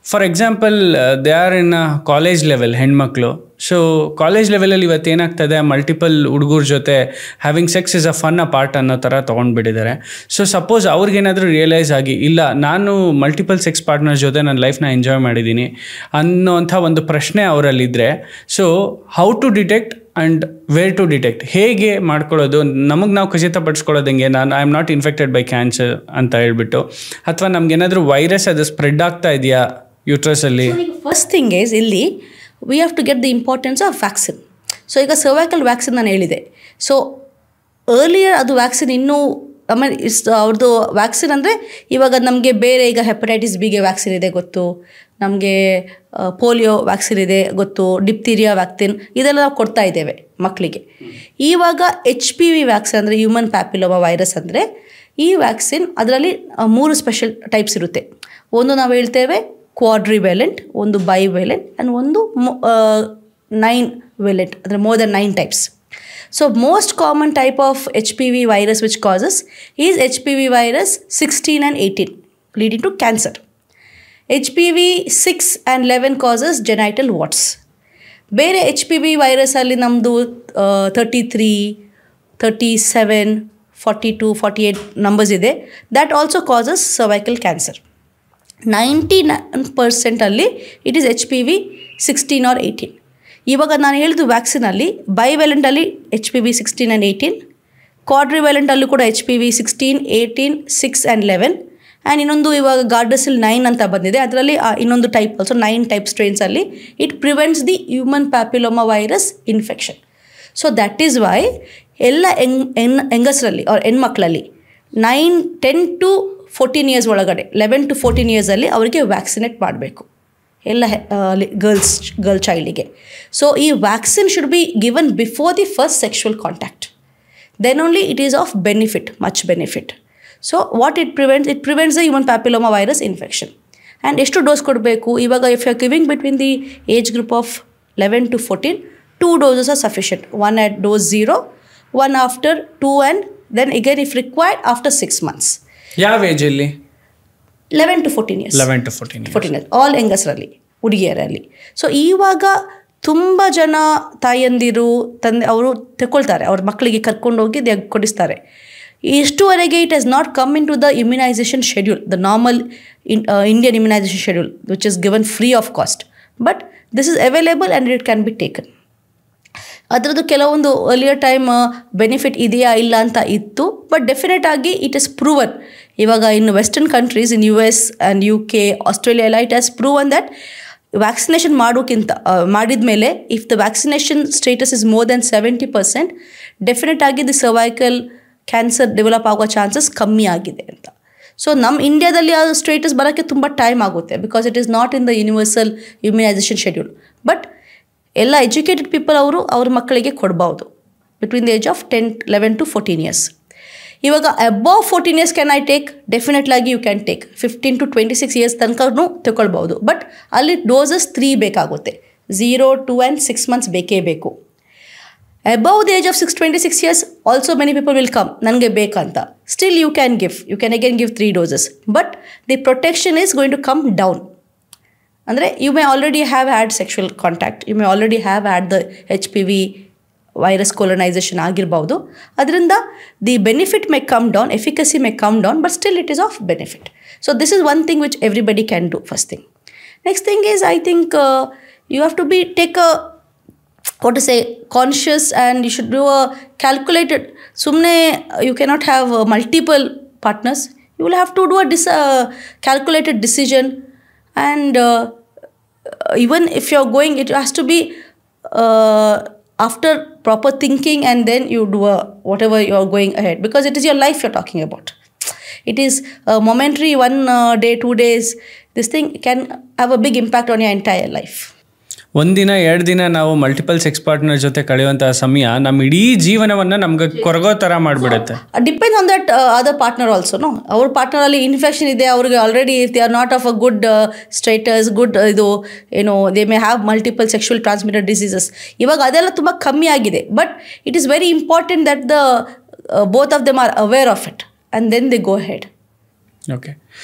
for example they are in college level ಹೆಣ್ಮಕ್ಳು. ಸೊ ಕಾಲೇಜ್ ಲೆವೆಲಲ್ಲಿ ಇವತ್ತು ಏನಾಗ್ತದೆ, ಮಲ್ಟಿಪಲ್ ಹುಡುಗರ ಜೊತೆ having sex is a fun a part ಅನ್ನೋ ಥರ ತೊಗೊಂಡ್ಬಿಟ್ಟಿದ್ದಾರೆ. ಸೊ ಸಪೋಸ್ ಅವ್ರಿಗೇನಾದರೂ ರಿಯಲೈಸ್ ಆಗಿ, ಇಲ್ಲ ನಾನು ಮಲ್ಟಿಪಲ್ ಸೆಕ್ಸ್ ಪಾರ್ಟ್ನರ್ ಜೊತೆ ನನ್ನ ಲೈಫ್ನ ಎಂಜಾಯ್ ಮಾಡಿದ್ದೀನಿ ಅನ್ನೋಂಥ ಒಂದು ಪ್ರಶ್ನೆ ಅವರಲ್ಲಿದ್ದರೆ, so how to detect and where to detect, ಹೇಗೆ ಮಾಡ್ಕೊಳ್ಳೋದು, ನಮಗೆ ನಾವು ಖಚಿತಪಡಿಸ್ಕೊಳ್ಳೋದು ಹೆಂಗೆ, I am not infected by cancer ಅಂತ ಹೇಳ್ಬಿಟ್ಟು, ಅಥವಾ ನಮಗೇನಾದರೂ ವೈರಸ್ ಅದು ಸ್ಪ್ರೆಡ್ ಆಗ್ತಾ ಇದೆಯಾ ಯೂಟ್ರಸಲ್ಲಿ? ಫಸ್ಟ್ ಥಿಂಗ್ ಈಸ್ ಇಲ್ಲಿ we have to get the importance of vaccine. So ಈಗ ಸರ್ವೈಕಲ್ ವ್ಯಾಕ್ಸಿನ್ ನಾನು ಹೇಳಿದೆ. ಸೊ ಅರ್ಲಿಯರ್ ಅದು ವ್ಯಾಕ್ಸಿನ್ ಇನ್ನೂ ಆಮೇಲೆ ಅವ್ರದ್ದು ವ್ಯಾಕ್ಸಿನ್ ಅಂದರೆ ಇವಾಗ ನಮಗೆ ಬೇರೆ, ಈಗ ಹೆಪಟೈಟಿಸ್ ಬಿಗೆ ವ್ಯಾಕ್ಸಿನ್ ಇದೆ ಗೊತ್ತು, ನಮಗೆ ಪೋಲಿಯೋ ವ್ಯಾಕ್ಸಿನ್ ಇದೆ ಗೊತ್ತು, ಡಿಪ್ತೀರಿಯಾ ವ್ಯಾಕ್ಸಿನ್ ಇದೆಲ್ಲ ನಾವು ಕೊಡ್ತಾ ಇದ್ದೇವೆ ಮಕ್ಕಳಿಗೆ. ಇವಾಗ HPV ವ್ಯಾಕ್ಸಿನ್ ಅಂದರೆ ಹ್ಯೂಮನ್ ಪ್ಯಾಪಿಲೋಮಾ ವೈರಸ್ ಅಂದರೆ ಈ ವ್ಯಾಕ್ಸಿನ್, ಅದರಲ್ಲಿ 3 ಸ್ಪೆಷಲ್ ಟೈಪ್ಸ್ ಇರುತ್ತೆ. ಒಂದು ನಾವು ಹೇಳ್ತೇವೆ ಕ್ವಾಡ್ರಿವ್ಯಾಲೆಂಟ್, ಒಂದು ಬೈವ್ಯಾಲೆಂಟ್ ಆ್ಯಂಡ್ ಒಂದು 9 ವ್ಯಾಲೆಂಟ್, ಅಂದರೆ more than 9 types. So most common type of HPV virus which causes is HPV virus 16 and 18 leading to cancer. HPV 6 and 11 causes genital warts. ಬೇರೆ HPV virus ಅಲ್ಲಿ ನಮ್ಮದು 33, 37, 42, 48 numbers ಇದೆ. That also causes cervical cancer. 99% ಅಲ್ಲಿ it is HPV 16 or 18. ಇವಾಗ ನಾನು ಹೇಳಿದ್ದು ವ್ಯಾಕ್ಸಿನಲ್ಲಿ ಬೈವ್ಯಾಲೆಂಟಲ್ಲಿ HPV 16 and 18, ಕ್ವಾಡ್ರಿವ್ಯಾಲೆಂಟಲ್ಲೂ ಕೂಡ HPV 16, 18, 6 and 11, ಆ್ಯಂಡ್ ಇನ್ನೊಂದು ಇವಾಗ ಗಾರ್ಡಸಿಲ್ 9 ಅಂತ ಬಂದಿದೆ, ಅದರಲ್ಲಿ ಇನ್ನೊಂದು ಟೈಪ್ ಆಲ್ಸೋ 9 ಟೈಪ್ ಸ್ಟ್ರೇನ್ಸಲ್ಲಿ it prevents the human papilloma virus infection. So that is why ಎಲ್ಲ ಹೆಂಗಸರಲ್ಲಿ ಅವ್ರ ಹೆಣ್ಮಕ್ಳಲ್ಲಿ 10 to 14 ಇಯರ್ಸ್ ಒಳಗಡೆ, 11 to 14 ಇಯರ್ಸಲ್ಲಿ ಅವರಿಗೆ ವ್ಯಾಕ್ಸಿನೇಟ್ ಮಾಡಬೇಕು, ಎಲ್ಲ ಗರ್ಲ್ ಚೈಲ್ಡಿಗೆ. ಸೊ ಈ vaccine should be given before the first sexual contact, then only it is of benefit, much benefit. So what it prevents the human papilloma virus infection. And ಎಷ್ಟು ಡೋಸ್ ಕೊಡಬೇಕು, ಇವಾಗ if you are giving between the age group of 11 to 14, 2 doses are sufficient. One at dose 0, one after 2, and then again if required after 6 months. ಯಾವ ಏಜಲ್ಲಿ? 11 to 14 years. 11 to 14 years. All ಹೆಂಗಸರಲ್ಲಿ, ಹುಡುಗಿಯರಲ್ಲಿ. ಸೊ ಇವಾಗ ತುಂಬ ಜನ ತಾಯಂದಿರು ಅವರು ತಗೊಳ್ತಾರೆ, ಅವ್ರ ಮಕ್ಕಳಿಗೆ ಕರ್ಕೊಂಡೋಗಿ ಕೊಡಿಸ್ತಾರೆ. ಇಷ್ಟುವರೆಗೆ it has not come into the immunization schedule, the normal Indian immunization schedule which is given free of cost, but this is available and it can be taken. ಅದರದ್ದು ಕೆಲವೊಂದು ಅರ್ಲಿಯರ್ ಟೈಮ್ ಬೆನಿಫಿಟ್ ಇದೆಯಾ ಇಲ್ಲ ಅಂತ ಇತ್ತು, ಬಟ್ ಡೆಫಿನೆಟ್ ಆಗಿ ಇಟ್ ಇಸ್ ಪ್ರೂವನ್. ಇವಾಗ in western countries, in US and UK, Australia ಎಲ್ಲ it has proven that vaccination ಮಾಡೋಕ್ಕಿಂತ ಮಾಡಿದ ಮೇಲೆ if the vaccination status is more than 70%, definite ಆಗಿ ದಿ ಸರ್ವೈಕಲ್ ಕ್ಯಾನ್ಸರ್ ಡೆವಲಪ್ ಆಗೋ ಚಾನ್ಸಸ್ ಕಮ್ಮಿ ಆಗಿದೆ ಅಂತ. ಸೊ ನಮ್ಮ ಇಂಡಿಯಾದಲ್ಲಿ ಆ ಸ್ಟೇಟಸ್ ಬರೋಕ್ಕೆ ತುಂಬ ಟೈಮ್ ಆಗುತ್ತೆ, because it is not in the universal immunization schedule. But ಎಲ್ಲ ಎಜುಕೇಟೆಡ್ ಪೀಪಲ್ ಅವ್ರ ಮಕ್ಕಳಿಗೆ ಕೊಡ್ಬೋದು between the age of 11 to 14 years. ಇವಾಗ above 14 years can I take? ಡೆಫಿನೆಟ್ಲಾಗಿ you can take. 15 to 26 years ತನಕನೂ ತಗೊಳ್ಬೋದು, ಬಟ್ ಅಲ್ಲಿ ಡೋಸಸ್ 3 ಬೇಕಾಗುತ್ತೆ. 0, 2 and 6 months ಬೇಕೇ ಬೇಕು. Above the age of 26 years, also many people will come, ನನಗೆ ಬೇಕಂತ. Still you can again give 3 doses. But the protection is going to come down. ಅಂದರೆ you may already have had sexual contact, you may already have had the HPV virus colonization ಆಗಿರ್ಬೋದು. ಅದರಿಂದ the benefit may come down, efficacy may come down, but still it is of benefit. So this is one thing which everybody can do, first thing. Next thing is, I think you have to take a conscious, and you should do a calculated. Sumne you cannot have multiple partners. You will have to do a calculated decision, and even if you're going, it has to be after proper thinking, and then you do whatever you're going ahead, because it is your life you're talking about. It is momentary, 1 day, 2 days. This thing can have a big impact on your entire life. ಒಂದಿನ 2 ದಿನ ನಾವು ಮಲ್ಟಿಪಲ್ ಸೆಕ್ಸ್ ಪಾರ್ಟ್ನರ್ ಜೊತೆ ಕಳೆಯುವಂತಹ ಸಮಯ ನಮ್ಮ ಇಡೀ ಜೀವನವನ್ನು ನಮ್ಗೆ ಕೊರಗೋ ಥರ ಮಾಡಿಬಿಡುತ್ತೆ. Depends on that other partner also. No, ಅವ್ರ ಪಾರ್ಟ್ನರಲ್ಲಿ ಇನ್ಫೆಕ್ಷನ್ ಇದೆ, ಅವ್ರಿಗೆ already they are not of a good status, good ಇದು ಏನು, they may have multiple sexual transmitted diseases. ಇವಾಗ ಅದೆಲ್ಲ ತುಂಬ ಕಮ್ಮಿ ಆಗಿದೆ. But it is very important that the both of them are aware of it, and then they go ahead. Okay.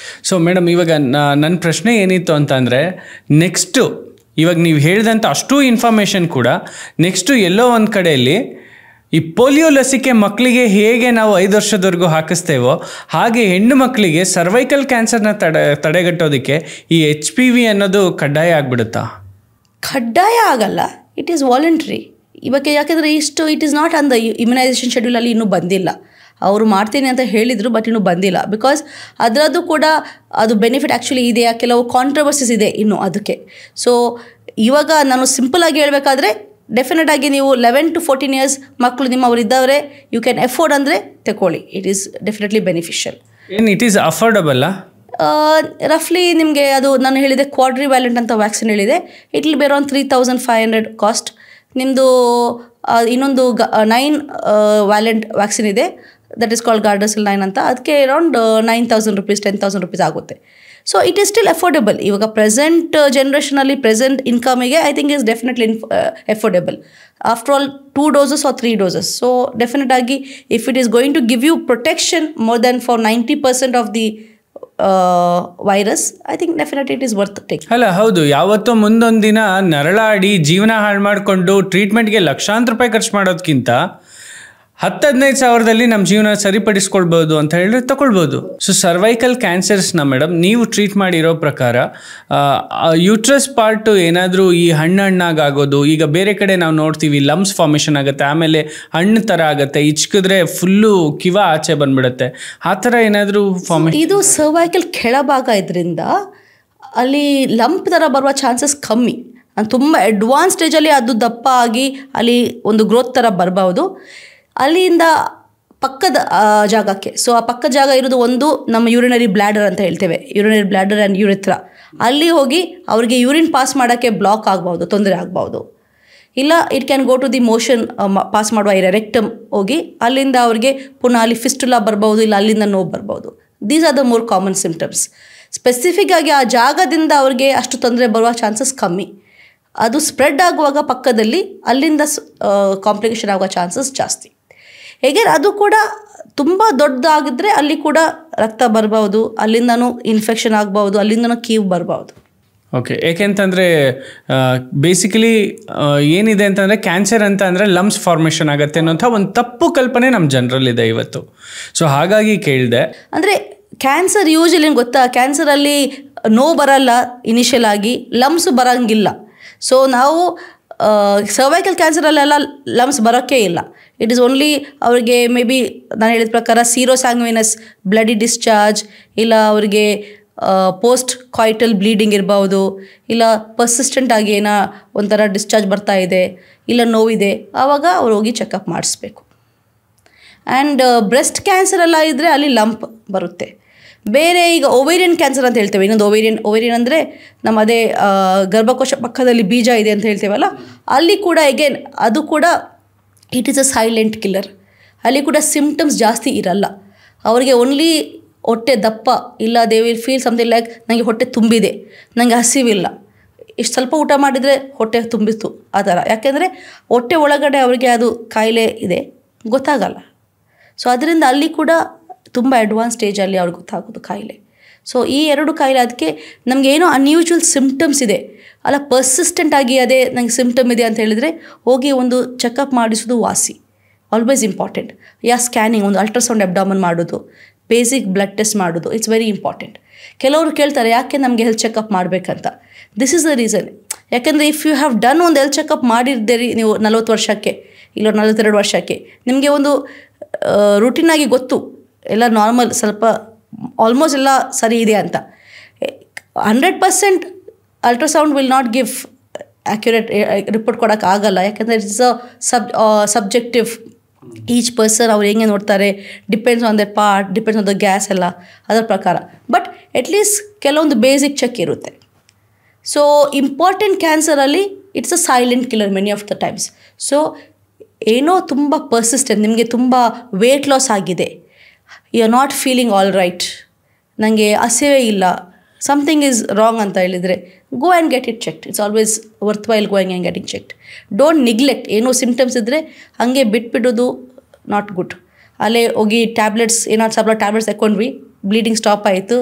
So madam, ಇವಾಗ ನನ್ನ ಪ್ರಶ್ನೆ ಏನಿತ್ತು ಅಂತಂದರೆ, ನೆಕ್ಸ್ಟು ಇವಾಗ ನೀವು ಹೇಳಿದಂಥ ಅಷ್ಟೂ ಇನ್ಫಾರ್ಮೇಷನ್ ಕೂಡ ನೆಕ್ಸ್ಟು ಎಲ್ಲೋ ಒಂದು ಕಡೆಯಲ್ಲಿ ಈ ಪೋಲಿಯೋ ಲಸಿಕೆ ಮಕ್ಕಳಿಗೆ ಹೇಗೆ ನಾವು 5 ವರ್ಷದವರೆಗೂ ಹಾಕಿಸ್ತೇವೋ ಹಾಗೆ ಹೆಣ್ಣು ಮಕ್ಕಳಿಗೆ ಸರ್ವೈಕಲ್ ಕ್ಯಾನ್ಸರ್ನ ತಡೆಗಟ್ಟೋದಕ್ಕೆ ಈ HPV ಅನ್ನೋದು ಕಡ್ಡಾಯ ಆಗಿಬಿಡುತ್ತಾ? ಕಡ್ಡಾಯ ಆಗಲ್ಲ, ಇಟ್ ಈಸ್ ವಾಲಂಟ್ರಿ. ಇವಾಗ ಯಾಕೆಂದರೆ it is not on the immunization ಶೆಡ್ಯೂಲಲ್ಲಿ ಇನ್ನೂ ಬಂದಿಲ್ಲ. ಅವರು ಮಾಡ್ತೀನಿ ಅಂತ ಹೇಳಿದರು, ಬಟ್ ಇನ್ನೂ ಬಂದಿಲ್ಲ. ಬಿಕಾಸ್ ಅದರದ್ದು ಕೂಡ ಅದು ಬೆನಿಫಿಟ್ ಆ್ಯಕ್ಚುಲಿ ಇದೆ, ಕೆಲವು ಕಾಂಟ್ರವರ್ಸಿಸ್ ಇದೆ ಇನ್ನು ಅದಕ್ಕೆ. ಸೊ ಇವಾಗ ನಾನು ಸಿಂಪಲಾಗಿ ಹೇಳಬೇಕಾದ್ರೆ, ಡೆಫಿನೆಟಾಗಿ ನೀವು 11 to 14 years ಮಕ್ಕಳು ನಿಮ್ಮವರಿದ್ದವರೆ ಯು ಕ್ಯಾನ್ ಎಫೋರ್ಡ್ ಅಂದರೆ ತಗೊಳ್ಳಿ. It is definitely beneficial. ಏನು ಇಟ್ ಈಸ್ ಅಫೋರ್ಡಬಲ್ಲ? ರಫ್ಲಿ ನಿಮಗೆ ಅದು ನಾನು ಹೇಳಿದೆ ಕ್ವಾಡ್ರಿವ್ಯಾಲೆಂಟ್ ಅಂತ ವ್ಯಾಕ್ಸಿನ್ ಹೇಳಿದೆ. It will be around 3,500 cost. ನಿಮ್ಮದು ಇನ್ನೊಂದು 9 ವ್ಯಾಲೆಂಟ್ ವ್ಯಾಕ್ಸಿನ್ ಇದೆ, ದಟ್ ಈಸ್ ಕಾಲ್ಡ್ ಗಾರ್ಡಸಿಲ್ 9 ಅಂತ. ಅದಕ್ಕೆ ಅರೌಂಡ್ 9,000 rupees 10,000 rupees ಆಗುತ್ತೆ. So it is still affordable. ಇವಾಗ ಪ್ರೆಸೆಂಟ್ ಜನ್ರೇಷನಲ್ಲಿ ಪ್ರೆಸೆಂಟ್ ಇನ್ಕಮಿಗೆ I think is definitely affordable. After all 2 doses or 3 doses. So definite ಆಗಿ if it is going to give you protection more than for 90% of the virus, I think definitely it is worth take. ಅಲ್ಲ, ಹೌದು. ಯಾವತ್ತೋ ಮುಂದೊಂದು ದಿನ ನರಳಾಡಿ ಜೀವನ ಹಾಳು ಮಾಡಿಕೊಂಡು ಟ್ರೀಟ್ಮೆಂಟ್ಗೆ ಲಕ್ಷಾಂತರ ರೂಪಾಯಿ ಖರ್ಚು ಮಾಡೋದಕ್ಕಿಂತ 10-15 ಸಾವಿರದಲ್ಲಿ ನಮ್ಮ ಜೀವನ ಸರಿಪಡಿಸ್ಕೊಳ್ಬೋದು ಅಂತ ಹೇಳಿದ್ರೆ ತಗೊಳ್ಬೋದು. ಸೊ ಸರ್ವೈಕಲ್ ಕ್ಯಾನ್ಸರ್ಸ್ನ ಮೇಡಮ್ ನೀವು ಟ್ರೀಟ್ ಮಾಡಿರೋ ಪ್ರಕಾರ ಯೂಟ್ರಸ್ ಪಾರ್ಟು ಏನಾದರೂ ಈ ಹಣ್ಣಾಗೋದು, ಈಗ ಬೇರೆ ಕಡೆ ನಾವು ನೋಡ್ತೀವಿ ಲಮ್ಸ್ ಫಾರ್ಮೇಷನ್ ಆಗುತ್ತೆ, ಆಮೇಲೆ ಹಣ್ಣು ಥರ ಆಗುತ್ತೆ, ಇಚ್ಕಿದ್ರೆ ಫುಲ್ಲು ಕಿವ ಆಚೆ ಬಂದ್ಬಿಡುತ್ತೆ, ಆ ಥರ ಏನಾದರೂ ಫಾರ್ಮೇಷನ್? ಇದು ಸರ್ವೈಕಲ್ ಕೆಳಭಾಗ ಇದರಿಂದ ಅಲ್ಲಿ ಲಂಪ್ ಥರ ಬರುವ ಚಾನ್ಸಸ್ ಕಮ್ಮಿ. ತುಂಬ ಅಡ್ವಾನ್ಸ್ ಸ್ಟೇಜಲ್ಲಿ ಅದು ದಪ್ಪ ಆಗಿ ಅಲ್ಲಿ ಒಂದು ಗ್ರೋತ್ ಥರ ಬರ್ಬೋದು. ಅಲ್ಲಿಂದ ಪಕ್ಕದ ಜಾಗಕ್ಕೆ, ಸೊ ಆ ಪಕ್ಕದ ಜಾಗ ಇರೋದು ಒಂದು ನಮ್ಮ ಯೂರಿನರಿ ಬ್ಲ್ಯಾಡರ್ ಅಂತ ಹೇಳ್ತೇವೆ, ಯೂರಿನರಿ ಬ್ಲ್ಯಾಡರ್ ಆ್ಯಂಡ್ ಯೂರಿಥ್ರಾ. ಅಲ್ಲಿ ಹೋಗಿ ಅವ್ರಿಗೆ ಯೂರಿನ್ ಪಾಸ್ ಮಾಡೋಕ್ಕೆ ಬ್ಲಾಕ್ ಆಗ್ಬೋದು, ತೊಂದರೆ ಆಗ್ಬೋದು. ಇಲ್ಲ it can go to the motion pass ಮಾಡುವ ರೆಕ್ಟಮ್ ಹೋಗಿ ಅಲ್ಲಿಂದ ಅವ್ರಿಗೆ ಪುನಃ ಅಲ್ಲಿ ಫಿಸ್ಟುಲಾ ಬರ್ಬೋದು, ಇಲ್ಲ ಅಲ್ಲಿಂದ ನೋವು ಬರ್ಬೋದು. These are the more common symptoms. Specific ಆಗಿ ಆ ಜಾಗದಿಂದ ಅವ್ರಿಗೆ ಅಷ್ಟು ತೊಂದರೆ ಬರುವ ಚಾನ್ಸಸ್ ಕಮ್ಮಿ. ಅದು ಸ್ಪ್ರೆಡ್ ಆಗುವಾಗ ಪಕ್ಕದಲ್ಲಿ ಅಲ್ಲಿಂದ ಕಾಂಪ್ಲಿಕೇಶನ್ ಆಗುವ ಚಾನ್ಸಸ್ ಜಾಸ್ತಿ. ಹೇಗೆ ಅದು ಕೂಡ ತುಂಬ ದೊಡ್ಡದಾಗಿದ್ದರೆ ಅಲ್ಲಿ ಕೂಡ ರಕ್ತ ಬರ್ಬೋದು, ಅಲ್ಲಿಂದನೂ ಇನ್ಫೆಕ್ಷನ್ ಆಗ್ಬೋದು, ಅಲ್ಲಿಂದನೂ ಕೀವು ಬರ್ಬೋದು. ಓಕೆ. ಏಕೆಂತಂದರೆ ಬೇಸಿಕಲಿ ಏನಿದೆ ಅಂತಂದರೆ ಕ್ಯಾನ್ಸರ್ ಅಂತ ಅಂದರೆ ಲಮ್ಸ್ ಫಾರ್ಮೇಷನ್ ಆಗುತ್ತೆ ಅನ್ನೋಂಥ ಒಂದು ತಪ್ಪು ಕಲ್ಪನೆ ನಮ್ಮ ಜನರಲ್ಲಿದೆ ಇವತ್ತು. ಸೊ ಹಾಗಾಗಿ ಕೇಳಿದೆ. ಅಂದರೆ ಕ್ಯಾನ್ಸರ್ ಯೂಶಲಿ ಏನು ಗೊತ್ತಾ, ಕ್ಯಾನ್ಸರಲ್ಲಿ ನೋವು ಬರಲ್ಲ ಇನಿಷಿಯಲ್ ಆಗಿ, ಲಮ್ಸ್ ಬರೋಂಗಿಲ್ಲ. ಸೊ ನಾವು ಸರ್ವೈಕಲ್ ಕ್ಯಾನ್ಸರಲ್ಲೆಲ್ಲ ಲಮ್ಸ್ ಬರೋಕ್ಕೆ ಇಲ್ಲ. ಇಟ್ ಈಸ್ ಓನ್ಲಿ ಅವರಿಗೆ ಮೇ ಬಿ ನಾನು ಹೇಳಿದ ಪ್ರಕಾರ ಸೀರೋಸ್ಯಾಂಗ್ವಿನಸ್ ಬ್ಲಡಿ ಡಿಸ್ಚಾರ್ಜ್, ಇಲ್ಲ ಅವರಿಗೆ ಪೋಸ್ಟ್ ಕಾಯ್ಟಲ್ ಬ್ಲೀಡಿಂಗ್ ಇರ್ಬೋದು, ಇಲ್ಲ ಪರ್ಸಿಸ್ಟೆಂಟ್ ಆಗಿ ಏನೋ ಒಂಥರ ಡಿಸ್ಚಾರ್ಜ್ ಬರ್ತಾ ಇದೆ, ಇಲ್ಲ ನೋವಿದೆ, ಆವಾಗ ಅವ್ರು ಹೋಗಿ ಚೆಕಪ್ ಮಾಡಿಸ್ಬೇಕು. ಆ್ಯಂಡ್ ಬ್ರೆಸ್ಟ್ ಕ್ಯಾನ್ಸರ್ ಎಲ್ಲ ಇದ್ದರೆ ಅಲ್ಲಿ ಲಂಪ್ ಬರುತ್ತೆ. ಬೇರೆ ಈಗ ಓವೇರಿಯನ್ ಕ್ಯಾನ್ಸರ್ ಅಂತ ಹೇಳ್ತೇವೆ, ಇನ್ನೊಂದು ಓವೇರಿಯನ್ ಅಂದರೆ ನಮ್ಮ ಅದೇ ಗರ್ಭಕೋಶ ಪಕ್ಕದಲ್ಲಿ ಬೀಜ ಇದೆ ಅಂತ ಹೇಳ್ತೇವಲ್ಲ, ಅಲ್ಲಿ ಕೂಡ ಎಗೇನ್ ಅದು ಕೂಡ it is a silent killer. ಅಲ್ಲಿ ಕೂಡ ಸಿಮ್ಟಮ್ಸ್ ಜಾಸ್ತಿ ಇರಲ್ಲ. ಅವರಿಗೆ ಓನ್ಲಿ ಹೊಟ್ಟೆ ದಪ್ಪ, ಇಲ್ಲ they will feel something like ನನಗೆ ಹೊಟ್ಟೆ ತುಂಬಿದೆ, ನನಗೆ ಹಸಿವಿಲ್ಲ, ಇಷ್ಟು ಸ್ವಲ್ಪ ಊಟ ಮಾಡಿದರೆ ಹೊಟ್ಟೆ ತುಂಬಿತ್ತು ಆ ಥರ. ಯಾಕೆಂದರೆ ಹೊಟ್ಟೆ ಒಳಗಡೆ ಅವರಿಗೆ ಅದು ಕಾಯಿಲೆ ಇದೆ ಗೊತ್ತಾಗಲ್ಲ. ಸೊ ಅದರಿಂದ ಅಲ್ಲಿ ಕೂಡ ತುಂಬ ಅಡ್ವಾನ್ಸ್ ಸ್ಟೇಜಲ್ಲಿ ಅವ್ರಿಗೆ ಗೊತ್ತಾಗೋದು ಕಾಯಿಲೆ. ಸೊ ಈ 2 ಕಾಯಿಲೆ, ಅದಕ್ಕೆ ನಮಗೆ ಏನೋ ಅನ್ಯೂಜುವಲ್ ಸಿಮ್ಟಮ್ಸ್ ಇದೆ ಅಲ್ಲ, ಪರ್ಸಿಸ್ಟೆಂಟ್ ಆಗಿ ಅದೇ ನಂಗೆ ಸಿಮ್ಟಮ್ ಇದೆ ಅಂತ ಹೇಳಿದರೆ ಹೋಗಿ ಒಂದು ಚೆಕಪ್ ಮಾಡಿಸೋದು ವಾಸಿ, ಆಲ್ವೇಸ್ ಇಂಪಾರ್ಟೆಂಟ್. ಸ್ಕ್ಯಾನಿಂಗ್, ಒಂದು ಅಲ್ಟ್ರಾಸೌಂಡ್ ಅಬ್ಡಾಮನ್ ಮಾಡೋದು, ಬೇಸಿಕ್ ಬ್ಲಡ್ ಟೆಸ್ಟ್ ಮಾಡೋದು, ಇಟ್ಸ್ ವೆರಿ ಇಂಪಾರ್ಟೆಂಟ್. ಕೆಲವರು ಕೇಳ್ತಾರೆ ಯಾಕೆ ನಮಗೆ ಹೆಲ್ತ್ ಚೆಕಪ್ ಮಾಡಬೇಕಂತ. This is the reason. ಯಾಕೆಂದರೆ ಇಫ್ ಯು ಹ್ಯಾವ್ ಡನ್ ಒಂದು ಹೆಲ್ತ್ ಚೆಕಪ್ ಮಾಡಿದ್ದೀರಿ ನೀವು 40 ವರ್ಷಕ್ಕೆ ಇಲ್ಲ 42 ವರ್ಷಕ್ಕೆ, ನಿಮಗೆ ಒಂದು ರೂಟೀನಾಗಿ ಗೊತ್ತು ಎಲ್ಲ ನಾರ್ಮಲ್, ಸ್ವಲ್ಪ ಆಲ್ಮೋಸ್ಟ್ ಎಲ್ಲ ಸರಿ ಇದೆ ಅಂತ. 100% ultrasound will not give accurate report ಕೊಡೋಕ್ಕಾಗಲ್ಲ. ಯಾಕೆಂದರೆ ಇಟ್ಸ್ ಸಬ್ಜೆಕ್ಟಿವ್. ಈಚ್ ಪರ್ಸನ್ ಅವ್ರು ಹೆಂಗೆ ನೋಡ್ತಾರೆ, depends on that part, depends on the gas ಎಲ್ಲ ಅದರ ಪ್ರಕಾರ. ಬಟ್ ಅಟ್ಲೀಸ್ಟ್ ಕೆಲವೊಂದು ಬೇಸಿಕ್ ಚೆಕ್ ಇರುತ್ತೆ. ಸೊ ಇಂಪಾರ್ಟೆಂಟ್ ಕ್ಯಾನ್ಸರಲ್ಲಿ it's a silent killer many of the times. So ಏನೋ ತುಂಬ ಪರ್ಸಿಸ್ಟೆಂಟ್, ನಿಮಗೆ ತುಂಬ ವೇಟ್ ಲಾಸ್ ಆಗಿದೆ, you are not feeling all right, ನನಗೆ ಹಸಿವೆ ಇಲ್ಲ, ಸಮಥಿಂಗ್ ಈಸ್ ರಾಂಗ್ ಅಂತ ಹೇಳಿದರೆ go and get it checked. It's always worth while going and getting checked. Don't neglect. ಏನೋ ಸಿಮ್ಟಮ್ಸ್ ಇದ್ದರೆ ಹಾಗೆ ಬಿಟ್ಬಿಡೋದು ನಾಟ್ ಗುಡ್. ಅಲ್ಲೇ ಹೋಗಿ ಟ್ಯಾಬ್ಲೆಟ್ಸ್, ಏನಾದ್ರು ಸ್ವಲ್ಪ ಟ್ಯಾಬ್ಲೆಟ್ಸ್ ತಗೊಂಡ್ವಿ, ಬ್ಲೀಡಿಂಗ್ ಸ್ಟಾಪ್ ಆಯಿತು,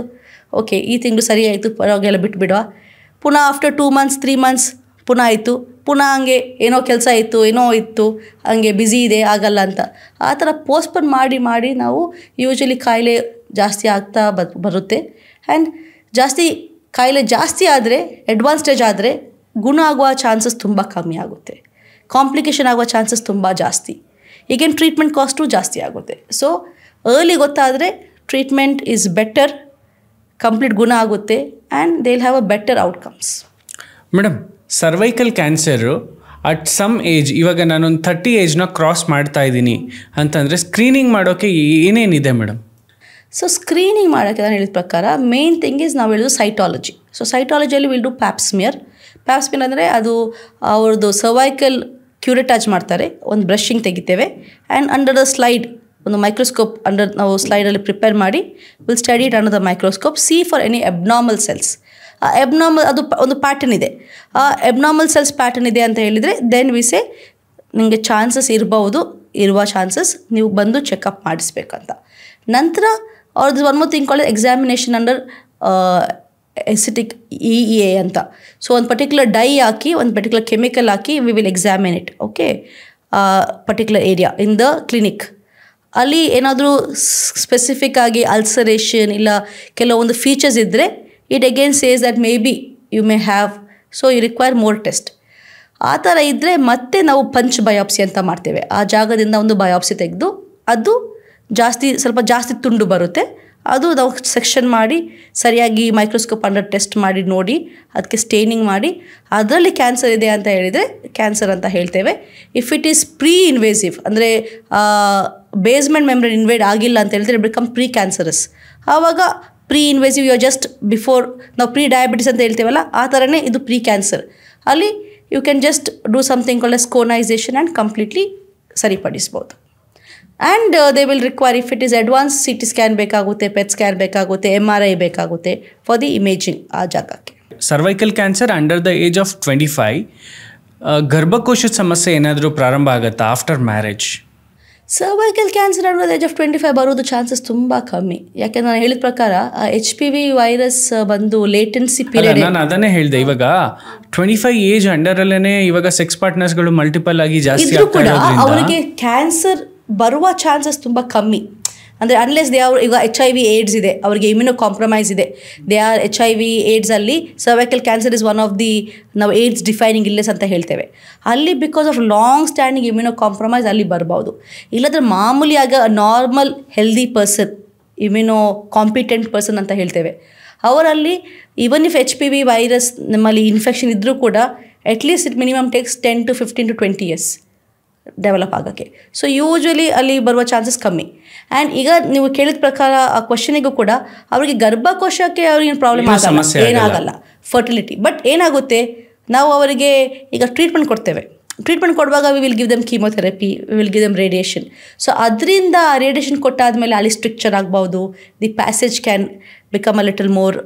ಓಕೆ ಈ ತಿಂಗಳು ಸರಿ ಆಯಿತು, ಪರವಾಗಿಲ್ಲ ಬಿಟ್ಬಿಡುವ. ಪುನಃ ಆಫ್ಟರ್ 2 months 3 months ಪುನಃ ಆಯಿತು, ಪುನಃ ಹಂಗೆ ಏನೋ ಕೆಲಸ ಇತ್ತು, ಏನೋ ಇತ್ತು, ಹಂಗೆ ಬ್ಯುಸಿ ಇದೆ ಆಗಲ್ಲ ಅಂತ ಆ ಥರ ಪೋಸ್ಟ್ಪೋನ್ ಮಾಡಿ ಮಾಡಿ ನಾವು ಯೂಶ್ವಲಿ ಕಾಯಿಲೆ ಜಾಸ್ತಿ ಆಗ್ತಾ ಬರುತ್ತೆ. ಆ್ಯಂಡ್ ಕಾಯಿಲೆ ಜಾಸ್ತಿ ಆದರೆ, ಅಡ್ವಾನ್ಸ್ ಸ್ಟೇಜ್ ಆದರೆ ಗುಣ ಆಗುವ ಚಾನ್ಸಸ್ ತುಂಬ ಕಮ್ಮಿ ಆಗುತ್ತೆ, ಕಾಂಪ್ಲಿಕೇಶನ್ ಆಗುವ ಚಾನ್ಸಸ್ ತುಂಬ ಜಾಸ್ತಿ. ಈಗೇನು ಟ್ರೀಟ್ಮೆಂಟ್ ಕಾಸ್ಟು ಜಾಸ್ತಿ ಆಗುತ್ತೆ. ಸೊ ಅರ್ಲಿ ಗೊತ್ತಾದರೆ ಟ್ರೀಟ್ಮೆಂಟ್ ಈಸ್ ಬೆಟರ್, ಕಂಪ್ಲೀಟ್ ಗುಣ ಆಗುತ್ತೆ and they will have a better outcomes. Madam, cervical cancer at some age, ಇವಾಗ ನಾನೊಂದು 30 ಏಜ್ನ ಕ್ರಾಸ್ ಮಾಡ್ತಾ ಇದ್ದೀನಿ ಅಂತಂದರೆ ಸ್ಕ್ರೀನಿಂಗ್ ಮಾಡೋಕ್ಕೆ ಏನೇನಿದೆ ಮೇಡಮ್? ಸೊ ಸ್ಕ್ರೀನಿಂಗ್ ಮಾಡೋಕ್ಕೆ ನಾನು ಹೇಳಿದ ಪ್ರಕಾರ ಮೇನ್ ಥಿಂಗ್ ಈಸ್ ನಾವು ಹೇಳೋದು ಸೈಟಾಲಜಿ. ಸೊ ಸೈಟಾಲಜಿಯಲ್ಲಿ ವಿಲ್ ಡು ಪ್ಯಾಪ್ಸ್ಮಿಯರ್. ಪ್ಯಾಪ್ಸ್ಮಿಯರ್ ಅಂದರೆ ಅದು ಅವ್ರದ್ದು ಸರ್ವೈಕಲ್ ಕ್ಯೂರೆಟಾಜ್ ಮಾಡ್ತಾರೆ, ಒಂದು ಬ್ರಷಿಂಗ್ ತೆಗಿತೇವೆ ಆ್ಯಂಡ್ ಅಂಡರ್ ದ ಸ್ಲೈಡ್ ಒಂದು ಮೈಕ್ರೋಸ್ಕೋಪ್ ನಾವು ಸ್ಲೈಡಲ್ಲಿ ಪ್ರಿಪೇರ್ ಮಾಡಿ will study it under the microscope, see for any abnormal cells. ಆ ಅಬ್ನಾರ್ಮಲ್ ಅದು ಒಂದು ಪ್ಯಾಟರ್ನ್ ಇದೆ, ಆ ಅಬ್ನಾರ್ಮಲ್ ಸೆಲ್ಸ್ ಪ್ಯಾಟರ್ನ್ ಇದೆ ಅಂತ ಹೇಳಿದರೆ ದೆನ್ ವಿ ಸೇ ನಿಮಗೆ ಚಾನ್ಸಸ್ ಇರುವ ಚಾನ್ಸಸ್ ನೀವು ಬಂದು ಚೆಕಪ್ ಮಾಡಿಸ್ಬೇಕಂತ. ನಂತರ ಅವ್ರದ್ದು one more thing called examination under acetic EEA ಅಂತ. ಸೊ ಒಂದು ಪರ್ಟಿಕ್ಯುಲರ್ ಡೈ ಹಾಕಿ, ಒಂದು ಪರ್ಟಿಕ್ಯುಲರ್ ಕೆಮಿಕಲ್ ಹಾಕಿ we will examine it, okay, particular area in the clinic. ಅಲ್ಲಿ ಏನಾದರೂ ಸ್ಪೆಸಿಫಿಕ್ ಆಗಿ ಅಲ್ಸರೇಷನ್ ಇಲ್ಲ ಕೆಲವೊಂದು ಫೀಚರ್ಸ್ ಇದ್ದರೆ it again says that maybe you may have, so you require more test. ಆ ಥರ ಇದ್ದರೆ ಮತ್ತೆ ನಾವು ಪಂಚ್ ಬಯಾಪ್ಸಿ ಅಂತ ಮಾಡ್ತೇವೆ. ಆ ಜಾಗದಿಂದ ಒಂದು ಬಯಾಪ್ಸಿ ತೆಗೆದು ಅದು ಸ್ವಲ್ಪ ಜಾಸ್ತಿ ತುಂಡು ಬರುತ್ತೆ, ಅದು ನಾವು ಸೆಕ್ಷನ್ ಮಾಡಿ ಸರಿಯಾಗಿ ಮೈಕ್ರೋಸ್ಕೋಪ್ ಅಂಡರ್ ಟೆಸ್ಟ್ ಮಾಡಿ ನೋಡಿ ಅದಕ್ಕೆ ಸ್ಟೇನಿಂಗ್ ಮಾಡಿ ಅದರಲ್ಲಿ ಕ್ಯಾನ್ಸರ್ ಇದೆ ಅಂತ ಹೇಳಿದರೆ ಕ್ಯಾನ್ಸರ್ ಅಂತ ಹೇಳ್ತೇವೆ. If it is pre invasive ಅಂದರೆ ಬೇಸ್ಮೆಂಟ್ ಮೆಂಬ್ರೇನ್ ಇನ್ವೇಡ್ ಆಗಿಲ್ಲ ಅಂತ ಹೇಳಿದ್ರೆ ಇಟ್ ಬಿಕಮ್ ಪ್ರೀ ಕ್ಯಾನ್ಸರಸ್. ಆವಾಗ pre invasive you just before ನಾವು ಪ್ರೀ ಡಯಾಬಿಟಿಸ್ ಅಂತ ಹೇಳ್ತೇವಲ್ಲ ಆ ಥರನೇ ಇದು ಪ್ರೀ ಕ್ಯಾನ್ಸರ್. ಅಲ್ಲಿ you can just do something called as conization and completely ಸರಿಪಡಿಸ್ಬೋದು. And they will require, if it is advance CT scan ಬೇಕಾಗುತ್ತೆ, PET ಸ್ಕ್ಯಾನ್ ಬೇಕಾಗುತ್ತೆ, MRI ಬೇಕಾಗುತ್ತೆ ಫಾರ್ ದಿ ಇಮೇಜಿಂಗ್ ಆ ಜಾಗಕ್ಕೆ. Cervical cancer under the age of 25, ಗರ್ಭಕೋಶದ ಸಮಸ್ಯೆ ಏನಾದರೂ ಪ್ರಾರಂಭ ಆಗುತ್ತಾ after marriage? Cervical cancer under the age of 25 ಬರೋದು ಚಾನ್ಸಸ್ ತುಂಬ ಕಮ್ಮಿ. ಯಾಕೆಂದ್ರೆ ನಾನು ಹೇಳಿದ ಪ್ರಕಾರ HPV ವೈರಸ್ ಬಂದು ಲೇಟೆನ್ಸಿ ಪೀರಿಯಡ್. ನಾನು ಅದನ್ನೇ ಹೇಳಿದೆ, ಇವಾಗ 25 ಏಜ್ ಅಂಡರಲ್ಲೇ ಇವಾಗ ಸೆಕ್ಸ್ ಪಾರ್ಟ್ನರ್ಸ್ಗಳು ಮಲ್ಟಿಪಲ್ ಆಗಿ ಜಾಸ್ತಿ ಆಗ್ತಾ ಇರೋದ್ರಿಂದ ಅವರಿಗೆ ಕ್ಯಾನ್ಸರ್ ಬರುವ ಚಾನ್ಸಸ್ ತುಂಬ ಕಮ್ಮಿ. ಅಂದರೆ ಅನ್ಲೆಸ್ ದೇ ಈಗ HIV AIDS ಇದೆ, ಅವರಿಗೆ ಇಮ್ಯುನೋ ಕಾಂಪ್ರಮೈಸ್ ಇದೆ, ದೇ ಆರ್ HIV AIDS ಅಲ್ಲಿ cervical cancer is one of the ನಾವು AIDS ಡಿಫೈನಿಂಗ್ ಇಲ್ನೆಸ್ ಅಂತ ಹೇಳ್ತೇವೆ. ಅಲ್ಲಿ because of long standing immuno compromise ಅಲ್ಲಿ ಬರ್ಬೋದು. ಇಲ್ಲದ್ರೆ ಮಾಮೂಲಿಯಾಗ normal healthy person, immuno competent person ಅಂತ ಹೇಳ್ತೇವೆ, ಅವರಲ್ಲಿ ಈವನ್ ಇಫ್ HPV ವೈರಸ್ ನಮ್ಮಲ್ಲಿ ಇನ್ಫೆಕ್ಷನ್ ಇದ್ದರೂ ಕೂಡ at least it minimum takes 10 to 15 to 20 years develop ಆಗೋಕ್ಕೆ. ಸೊ ಯೂಶ್ವಲಿ ಅಲ್ಲಿ ಬರುವ ಚಾನ್ಸಸ್ ಕಮ್ಮಿ. ಆ್ಯಂಡ್ ಈಗ ನೀವು ಕೇಳಿದ ಪ್ರಕಾರ ಆ ಕ್ವಶನಿಗೂ ಕೂಡ ಅವರಿಗೆ ಗರ್ಭಕೋಶಕ್ಕೆ ಅವ್ರಿಗೆ ಪ್ರಾಬ್ಲಮ್ ಆಗಲ್ಲ, ಏನಾಗಲ್ಲ, ಫರ್ಟಿಲಿಟಿ. ಬಟ್ ಏನಾಗುತ್ತೆ, ನಾವು ಅವರಿಗೆ ಈಗ ಟ್ರೀಟ್ಮೆಂಟ್ ಕೊಡ್ತೇವೆ, ಟ್ರೀಟ್ಮೆಂಟ್ ಕೊಡುವಾಗ we will give them chemotherapy, we will give them radiation. So ಅದರಿಂದ ರೇಡಿಯೇಷನ್ ಕೊಟ್ಟಾದಮೇಲೆ ಅಲ್ಲಿ ಸ್ಟ್ರಿಕ್ಚರ್ ಆಗ್ಬೋದು, the passage can become a little more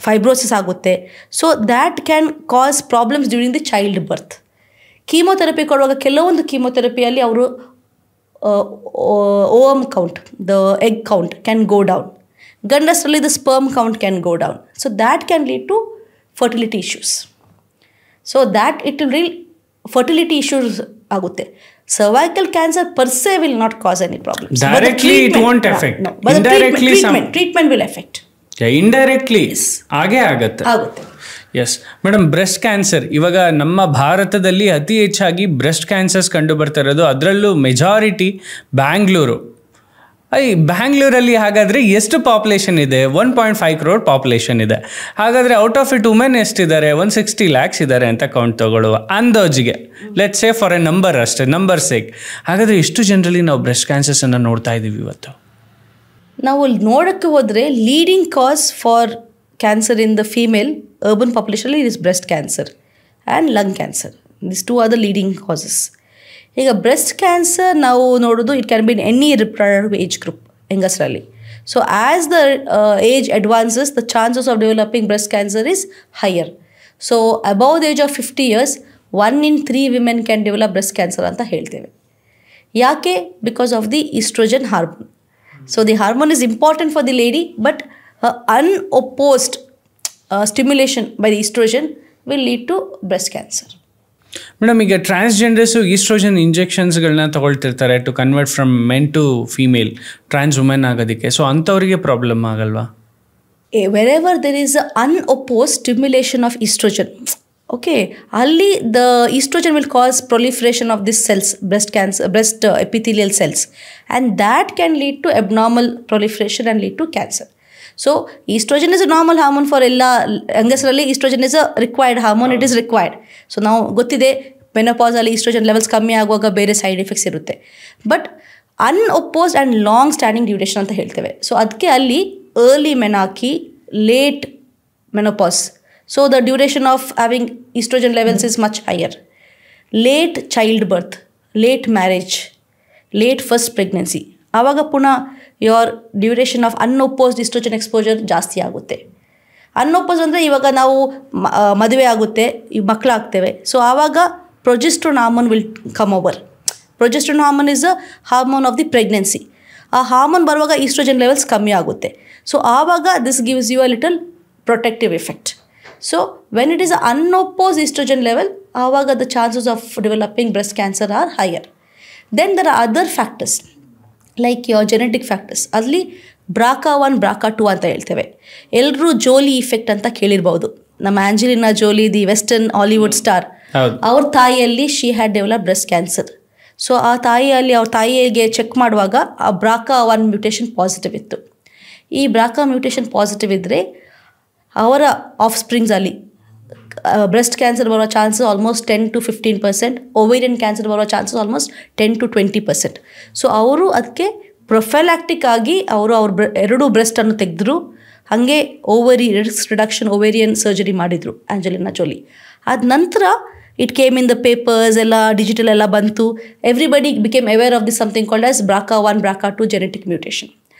fibrosis ಆಗುತ್ತೆ. So that can cause problems during the child birth. Chemotherapy ಕೊಡುವಾಗ ಕೆಲವೊಂದು ಕೀಮೊಥೆರಪಿಯಲ್ಲಿ ಅವರು ovum count, the egg count can go down. ಗಂಡಸರಲ್ಲಿ the sperm count can go down. So that can lead to fertility issues. So that it will reel fertility issues ಆಗುತ್ತೆ. ಸರ್ವೈಕಲ್ ಕ್ಯಾನ್ಸರ್ ಪರ್ ಸೆ will not cos any problems. Directly it won't affect. Indirectly treatment will effect. Indirectly ಹಾಗೆ ಆಗುತ್ತೆ. ಎಸ್ ಮೇಡಮ್, ಬ್ರೆಸ್ಟ್ ಕ್ಯಾನ್ಸರ್ ಇವಾಗ ನಮ್ಮ ಭಾರತದಲ್ಲಿ ಅತಿ ಹೆಚ್ಚಾಗಿ ಬ್ರೆಸ್ಟ್ ಕ್ಯಾನ್ಸರ್ಸ್ ಕಂಡು ಬರ್ತಾ ಇರೋದು, ಅದರಲ್ಲೂ ಮೆಜಾರಿಟಿ ಬ್ಯಾಂಗ್ಳೂರು. ಬ್ಯಾಂಗ್ಳೂರಲ್ಲಿ ಹಾಗಾದರೆ ಎಷ್ಟು ಪಾಪ್ಯುಲೇಷನ್ ಇದೆ? 1.5 crore ಪಾಪ್ಯುಲೇಷನ್ ಇದೆ. ಹಾಗಾದರೆ ಔಟ್ ಆಫ್ ಇಟ್ ವುಮೆನ್ ಎಷ್ಟಿದ್ದಾರೆ? 160 lakhs ಇದ್ದಾರೆ ಅಂತ ಕೌಂಟ್ ತಗೊಳ್ಳುವ ಅಂದಾಜಿಗೆ. Let say for a number ಅಷ್ಟೇ, ನಂಬರ್ ಸೇಕ್. ಹಾಗಾದರೆ ಎಷ್ಟು ಜನರಲ್ಲಿ ನಾವು ಬ್ರೆಸ್ಟ್ ಕ್ಯಾನ್ಸರ್ಸನ್ನು ನೋಡ್ತಾ ಇದ್ದೀವಿ ಇವತ್ತು? ನಾವು ನೋಡೋಕ್ಕೆ ಹೋದರೆ leading cause for cancer in the female urban population is breast cancer and lung cancer. These two are the leading causes. ಈಗ ಬ್ರೆಸ್ಟ್ ಕ್ಯಾನ್ಸರ್ ನಾವು ನೋಡೋದು, it can be in any reproductive age group ಹೆಂಗಸರಲ್ಲಿ. So as the age advances the chances of developing breast cancer is higher. So above the age of 50 years 1 in 3 women can develop breast cancer ಅಂತ ಹೇಳ್ತೇವೆ. ಯಾಕೆ? Because of the oestrogen hormone. So the hormone is important for the lady, but unopposed stimulation by the estrogen will lead to breast cancer. Madam, ಈಗ ಟ್ರಾನ್ಸ್ಜೆಂಡರ್ಸು ಈಸ್ಟ್ರೋಜನ್ ಇಂಜೆಕ್ಷನ್ಸ್ಗಳನ್ನ ತಗೊಳ್ತಿರ್ತಾರೆ to convert from men to female, trans women ಆಗೋದಕ್ಕೆ. ಸೊ ಅಂಥವ್ರಿಗೆ ಪ್ರಾಬ್ಲಮ್ ಆಗಲ್ವಾ? Wherever there is a unopposed stimulation of oestrogen, okay, ಅಲ್ಲಿ the oestrogen will cause proliferation of this cells, breast epithelial cells, and that can lead to abnormal proliferation and lead to cancer. So estrogen is a normal hormone for ಎಲ್ಲ ಹೆಂಗಸರಲ್ಲಿ. Oestrogen is a required hormone, it is required. So ನಾವು ಗೊತ್ತಿದೆ, ಮೆನೋಪಾಸಲ್ಲಿ ಈಸ್ಟ್ರೋಜನ್ ಲೆವೆಲ್ಸ್ ಕಮ್ಮಿ ಆಗುವಾಗ ಬೇರೆ ಸೈಡ್ ಎಫೆಕ್ಟ್ಸ್ ಇರುತ್ತೆ. But unopposed and long standing duration ಅಂತ ಹೇಳ್ತೇವೆ. ಸೊ ಅದಕ್ಕೆ ಅಲ್ಲಿ early menarche, late menopause. So the duration of having estrogen levels is much higher. Late childbirth, late marriage, late first pregnancy. ಆವಾಗ ಪುನಃ your duration of unopposed oestrogen exposure ಜಾಸ್ತಿ ಆಗುತ್ತೆ. ಅನ್ಒಪೋಸ್ ಅಂದರೆ ಇವಾಗ ನಾವು ಮದುವೆ ಆಗುತ್ತೆ, ಮಕ್ಕಳಾಗ್ತೇವೆ. ಸೊ ಆವಾಗ progesterone hormone will come over. Progesterone hormone is a hormone of the pregnancy. ಆ ಹಾರ್ಮೋನ್ ಬರುವಾಗ ಈಸ್ಟ್ರೋಜನ್ ಲೆವೆಲ್ಸ್ ಕಮ್ಮಿ ಆಗುತ್ತೆ. ಸೊ ಆವಾಗ this gives you a little protective effect. So when it is a unopposed oestrogen level, ಆವಾಗ the chances of developing breast cancer are higher. Then there R other factors like your genetic factors. ಅಲ್ಲಿ BRCA1 BRCA2 ಅಂತ ಹೇಳ್ತೇವೆ. ಎಲ್ಲರೂ ಜೋಲಿ ಇಫೆಕ್ಟ್ ಅಂತ ಕೇಳಿರ್ಬೋದು. ನಮ್ಮ Angelina Jolie, the western Hollywood star, ಅವ್ರ ತಾಯಿಯಲ್ಲಿ she had develop breast cancer. So ಆ ತಾಯಿಯಲ್ಲಿ ಅವ್ರ ತಾಯಿಗೆ ಚೆಕ್ ಮಾಡುವಾಗ ಆ BRCA1 ಮ್ಯೂಟೇಷನ್ ಪಾಸಿಟಿವ್ ಇತ್ತು. ಈ BRCA ಮ್ಯೂಟೇಷನ್ ಪಾಸಿಟಿವ್ ಇದ್ದರೆ ಅವರ ಆಫ್ ಸ್ಪ್ರಿಂಗ್ಸಲ್ಲಿ ಬ್ರೆಸ್ಟ್ ಕ್ಯಾನ್ಸರ್ ಬರೋ chances almost 10 to 15%, ovarian cancer ಬರೋ ಚಾನ್ಸಸ್ ಆಲ್ಮೋಸ್ಟ್ 10 to 20%. ಸೊ ಅವರು ಅದಕ್ಕೆ ಪ್ರೊಫೈಲಾಕ್ಟಿಕ್ ಆಗಿ ಅವರು ಎರಡು ಬ್ರೆಸ್ಟನ್ನು ತೆಗೆದ್ರು. ಹಾಗೆ ಓವರಿ ರಿಡಕ್ಷನ್ ಓವೇರಿಯನ್ ಸರ್ಜರಿ ಮಾಡಿದರು ಆಂಜಲಿನಾ ಜೋಲಿ. ಆದ ನಂತರ it came in the papers, ಎಲ್ಲ ಡಿಜಿಟಲ್ ಎಲ್ಲ ಬಂತು. Everybody became aware of this something called as BRCA1 BRCA2 genetic mutation.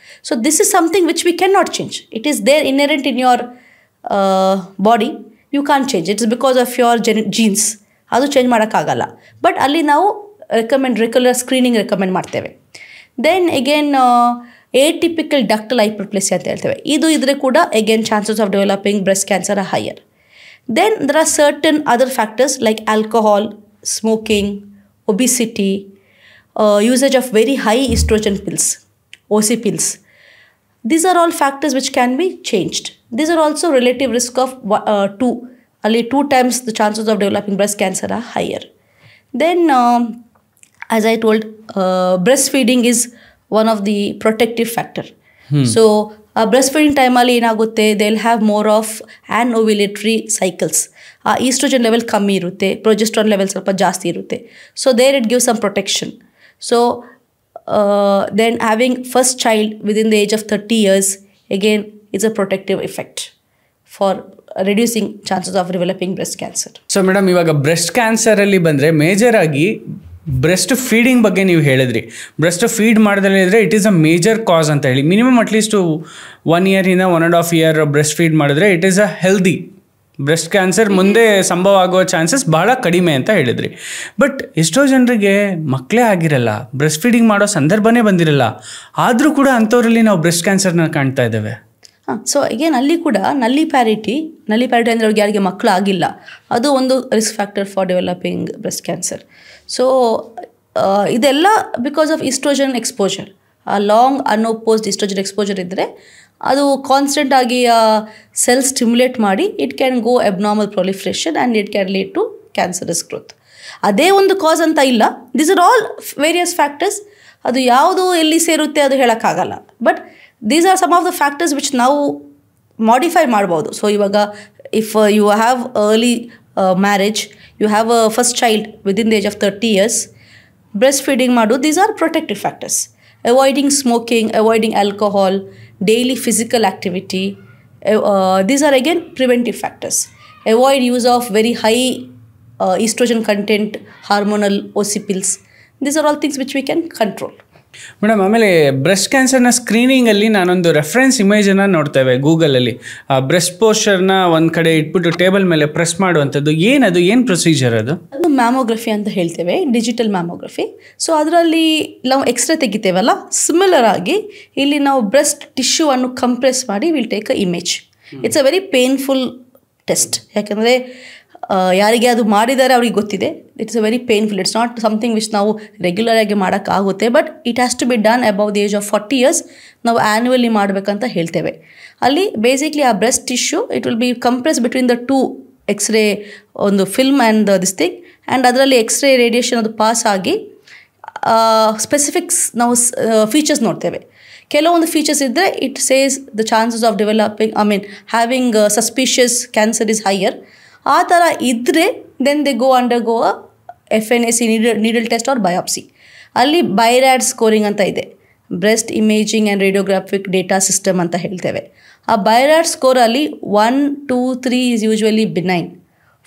So this is something which we cannot change. It is there inherent in your body. You can't change. It's because of your genes. ಅದು ಚೇಂಜ್ ಮಾಡೋಕ್ಕಾಗಲ್ಲ. ಬಟ್ ಅಲ್ಲಿ ನಾವು ರೆಗ್ಯುಲರ್ ಸ್ಕ್ರೀನಿಂಗ್ ರೆಕಮೆಂಡ್ ಮಾಡ್ತೇವೆ. Then again atypical ductal hyperplasia ಅಂತ ಹೇಳ್ತೇವೆ. ಇದು ಇದ್ರೆ ಕೂಡ again chances of developing breast cancer are higher. Then there are certain other factors like alcohol, smoking, obesity, usage of very high estrogen pills, OC pills. These are all factors which can be changed. These are also relative risk of 2. Only 2 times the chances of developing breast cancer are higher. Then, as I told, breastfeeding is one of the protective factor. So, breastfeeding time ಅಲ್ಲಿ ಏನಾಗುತ್ತೆ, they will have more of anovulatory cycles. ಆ ಈಸ್ಟ್ರೋಜನ್ ಲೆವೆಲ್ ಕಮ್ಮಿ ಇರುತ್ತೆ, ಪ್ರೊಜೆಸ್ಟ್ರಾನ್ ಲೆವೆಲ್ ಸ್ವಲ್ಪ ಜಾಸ್ತಿ ಇರುತ್ತೆ. So there it gives some protection. So then having first child within the age of 30 years again is a protective effect for reducing chances of developing breast cancer. So madam, ಇವಾಗ ಬ್ರೆಸ್ಟ್ ಕ್ಯಾನ್ಸರಲ್ಲಿ ಬಂದರೆ ಮೇಜರ್ ಆಗಿ ಬ್ರೆಸ್ಟ್ ಫೀಡಿಂಗ್ ಬಗ್ಗೆ ನೀವು ಹೇಳಿದ್ರಿ, ಬ್ರೆಸ್ಟ್ ಫೀಡ್ ಮಾಡ್ದಲೇ ಇದ್ದರೆ it is a major cause ಅಂತ ಹೇಳಿ. ಮಿನಿಮಮ್ ಅಟ್ಲೀಸ್ಟು 1 ಇಯರಿಂದ 1.5 ಇಯರ್ ಬ್ರೆಸ್ಟ್ ಫೀಡ್ ಮಾಡಿದ್ರೆ it is a healthy. Breast cancer ಮುಂದೆ ಸಂಭವ ಆಗುವ ಚಾನ್ಸಸ್ ಬಹಳ ಕಡಿಮೆ ಅಂತ ಹೇಳಿದ್ರಿ. ಬಟ್ ಎಷ್ಟೋ ಜನರಿಗೆ ಮಕ್ಕಳೇ ಆಗಿರಲ್ಲ, ಬ್ರೆಸ್ಟ್ ಫೀಡಿಂಗ್ ಮಾಡೋ ಸಂದರ್ಭನೇ ಬಂದಿರಲ್ಲ, ಆದರೂ ಕೂಡ ಅಂಥವರಲ್ಲಿ ನಾವು ಬ್ರೆಸ್ಟ್ ಕ್ಯಾನ್ಸರ್ನ ಕಾಣ್ತಾ ಇದ್ದೇವೆ. ಸೊ ಅಗೇನ್ ಅಲ್ಲಿ ಕೂಡ ನಲ್ಲಿ ಪ್ಯಾರಿಟಿ ಅಂದರೆ ಅವ್ರಿಗೆ ಯಾರಿಗೆ ಮಕ್ಕಳು ಆಗಿಲ್ಲ, ಅದು ಒಂದು risk factor for developing breast cancer. So ಇದೆಲ್ಲ ಬಿಕಾಸ್ ಆಫ್ ಈಸ್ಟ್ರೋಜನ್ ಎಕ್ಸ್ಪೋಜರ್. ಆ ಲಾಂಗ್ ಅನ್ಅಪೋಸ್ಡ್ ಈಸ್ಟ್ರೋಜನ್ ಎಕ್ಸ್ಪೋಜರ್ ಇದ್ದರೆ ಅದು ಕಾನ್ಸ್ಟೆಂಟ್ ಆಗಿ ಸೆಲ್ ಸ್ಟಿಮ್ಯುಲೇಟ್ ಮಾಡಿ it can go abnormal proliferation and it can lead to cancerous growth. ಅದೇ ಒಂದು ಕಾಸ್ ಅಂತ ಇಲ್ಲ, this are all various factors. ಅದು ಯಾವುದು ಎಲ್ಲಿ ಸೇರುತ್ತೆ ಅದು ಹೇಳೋಕ್ಕಾಗಲ್ಲ. But these are some of the factors which ನಾವು modify ಮಾಡ್ಬೋದು. ಸೊ ಇವಾಗ if you have early marriage, you have a first child within the age of 30 years, breastfeeding ಮಾಡು, these are protective factors. Avoiding smoking, avoiding alcohol, daily physical activity, these are again preventive factors. Avoid use of very high estrogen content hormonal OC pills. These are all things which we can control. Madam, ಆಮೇಲೆ ಬ್ರೆಸ್ಟ್ ಕ್ಯಾನ್ಸರ್ನ ಸ್ಕ್ರೀನಿಂಗಲ್ಲಿ ನಾನೊಂದು ರೆಫರೆನ್ಸ್ ಇಮೇಜನ್ನು ನೋಡ್ತೇವೆ ಗೂಗಲಲ್ಲಿ. ಆ ಬ್ರೆಸ್ಟ್ ಪೋಸ್ಚರ್ನ ಒಂದು ಕಡೆ ಇಟ್ಬಿಟ್ಟು ಟೇಬಲ್ ಮೇಲೆ ಪ್ರೆಸ್ ಮಾಡುವಂಥದ್ದು, ಏನದು, ಏನು ಪ್ರೊಸೀಜರ್ ಅದು? ಅದು ಮ್ಯಾಮೋಗ್ರಫಿ ಅಂತ ಹೇಳ್ತೇವೆ, ಡಿಜಿಟಲ್ ಮ್ಯಾಮೋಗ್ರಫಿ. ಸೊ ಅದರಲ್ಲಿ ನಾವು ಎಕ್ಸ್ರೇ ತೆಗಿತೇವಲ್ಲ, ಸಿಮಿಲರ್ ಆಗಿ ಇಲ್ಲಿ ನಾವು ಬ್ರೆಸ್ಟ್ ಟಿಶ್ಯೂವನ್ನು ಕಂಪ್ರೆಸ್ ಮಾಡಿ will take a image. It's a very painful test. ಯಾಕಂದರೆ ಯಾರಿಗೆ ಅದು ಮಾಡಿದ್ದಾರೆ ಅವ್ರಿಗೆ ಗೊತ್ತಿದೆ. It's a very painful. It's not something which ನಾವು ರೆಗ್ಯುಲರ್ ಆಗಿ ಮಾಡೋಕ್ಕಾಗುತ್ತೆ. But it has to be done above the age of 40 years. ನಾವು ಆ್ಯನ್ಯುವಲಿ ಮಾಡಬೇಕಂತ ಹೇಳ್ತೇವೆ. ಅಲ್ಲಿ ಬೇಸಿಕ್ಲಿ ಆ breast tissue it will be compress between the 2 X ray, ಒಂದು film and this thing, and ಅದರಲ್ಲಿ ಎಕ್ಸ್ರೇ ರೇಡಿಯೇಷನ್ ಅದು ಪಾಸ್ ಆಗಿ ಸ್ಪೆಸಿಫಿಕ್ಸ್ ನಾವು ಫೀಚರ್ಸ್ ನೋಡ್ತೇವೆ. ಕೆಲವೊಂದು ಫೀಚರ್ಸ್ ಇದ್ದರೆ it says the chances of developing having suspicious cancer is higher. ಆ ಥರ ಇದ್ದರೆ then they go undergo FNAC needle test or biopsy. ಅಲ್ಲಿ ಬೈರ್ಯಾಡ್ ಸ್ಕೋರಿಂಗ್ ಅಂತ ಇದೆ, breast imaging and radiographic data system ಅಂತ ಹೇಳ್ತೇವೆ. ಆ ಬೈರ್ಯಾಡ್ ಸ್ಕೋರಲ್ಲಿ 1, 2, 3 is usually benign,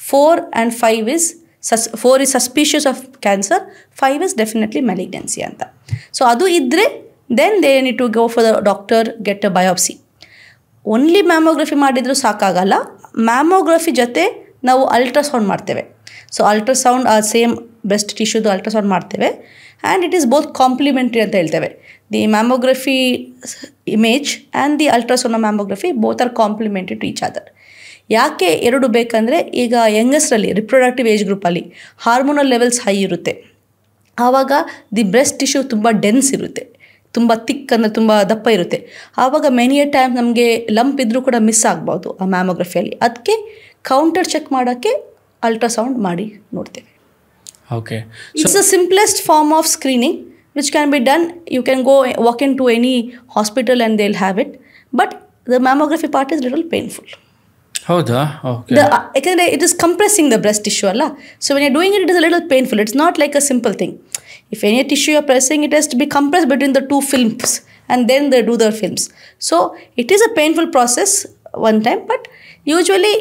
4 and 5 is 4 is suspicious of cancer, 5 is definitely malignancy ಅಂತ. ಸೊ ಅದು ಇದ್ದರೆ then they need to go for the doctor, get a biopsy. Only mammography ಮಾಡಿದರೂ ಸಾಕಾಗಲ್ಲ. ಮ್ಯಾಮೋಗ್ರಫಿ ಜೊತೆ ನಾವು ಅಲ್ಟ್ರಾಸೌಂಡ್ ಮಾಡ್ತೇವೆ. ಸೊ ಅಲ್ಟ್ರಾಸೌಂಡ್ ಸೇಮ್ ಬ್ರೆಸ್ಟ್ ಟಿಶ್ಯೂದು ಅಲ್ಟ್ರಾಸೌಂಡ್ ಮಾಡ್ತೇವೆ, and it is both complementary ಅಂತ ಹೇಳ್ತೇವೆ. The mammography image and the ultrasound mammography both are complementary to each other. ಯಾಕೆ ಎರಡು ಬೇಕಂದರೆ, ಈಗ ಯಂಗಸ್ಟ್ರಲ್ಲಿ ರಿಪ್ರೊಡಕ್ಟಿವ್ ಏಜ್ ಗ್ರೂಪಲ್ಲಿ ಹಾರ್ಮೋನಲ್ ಲೆವೆಲ್ಸ್ ಹೈ ಇರುತ್ತೆ. ಆವಾಗ ದಿ ಬ್ರೆಸ್ಟ್ ಟಿಶ್ಯೂ ತುಂಬ ಡೆನ್ಸ್ ಇರುತ್ತೆ, ತುಂಬ ತಿಕ್ ಅಂದರೆ ತುಂಬ ದಪ್ಪ ಇರುತ್ತೆ. ಆವಾಗ ಮೆನಿ ಎ ಟೈಮ್ ನಮಗೆ ಲಂಪ್ ಇದ್ದರೂ ಕೂಡ ಮಿಸ್ ಆಗ್ಬೋದು ಆ ಮ್ಯಾಮೋಗ್ರಫಿಯಲ್ಲಿ. ಅದಕ್ಕೆ ಕೌಂಟರ್ ಚೆಕ್ ಮಾಡೋಕ್ಕೆ ಅಲ್ಟ್ರಾಸೌಂಡ್ ಮಾಡಿ ನೋಡ್ತೇವೆ. Okay, it's the simplest form of screening which can be done. You can go walk in to any hospital and they will have it. But the mammography part is little painful. ಹೌದಾ? ಓಕೆ. ಯಾಕಂದರೆ it is compressing the breast tissue ಅಲ್ಲ. So when you doing it is a little painful. It's not like a simple thing. If any tissue you are pressing, it has to be compressed between the 2 films and then they do the films. So it is a painful process one time, but usually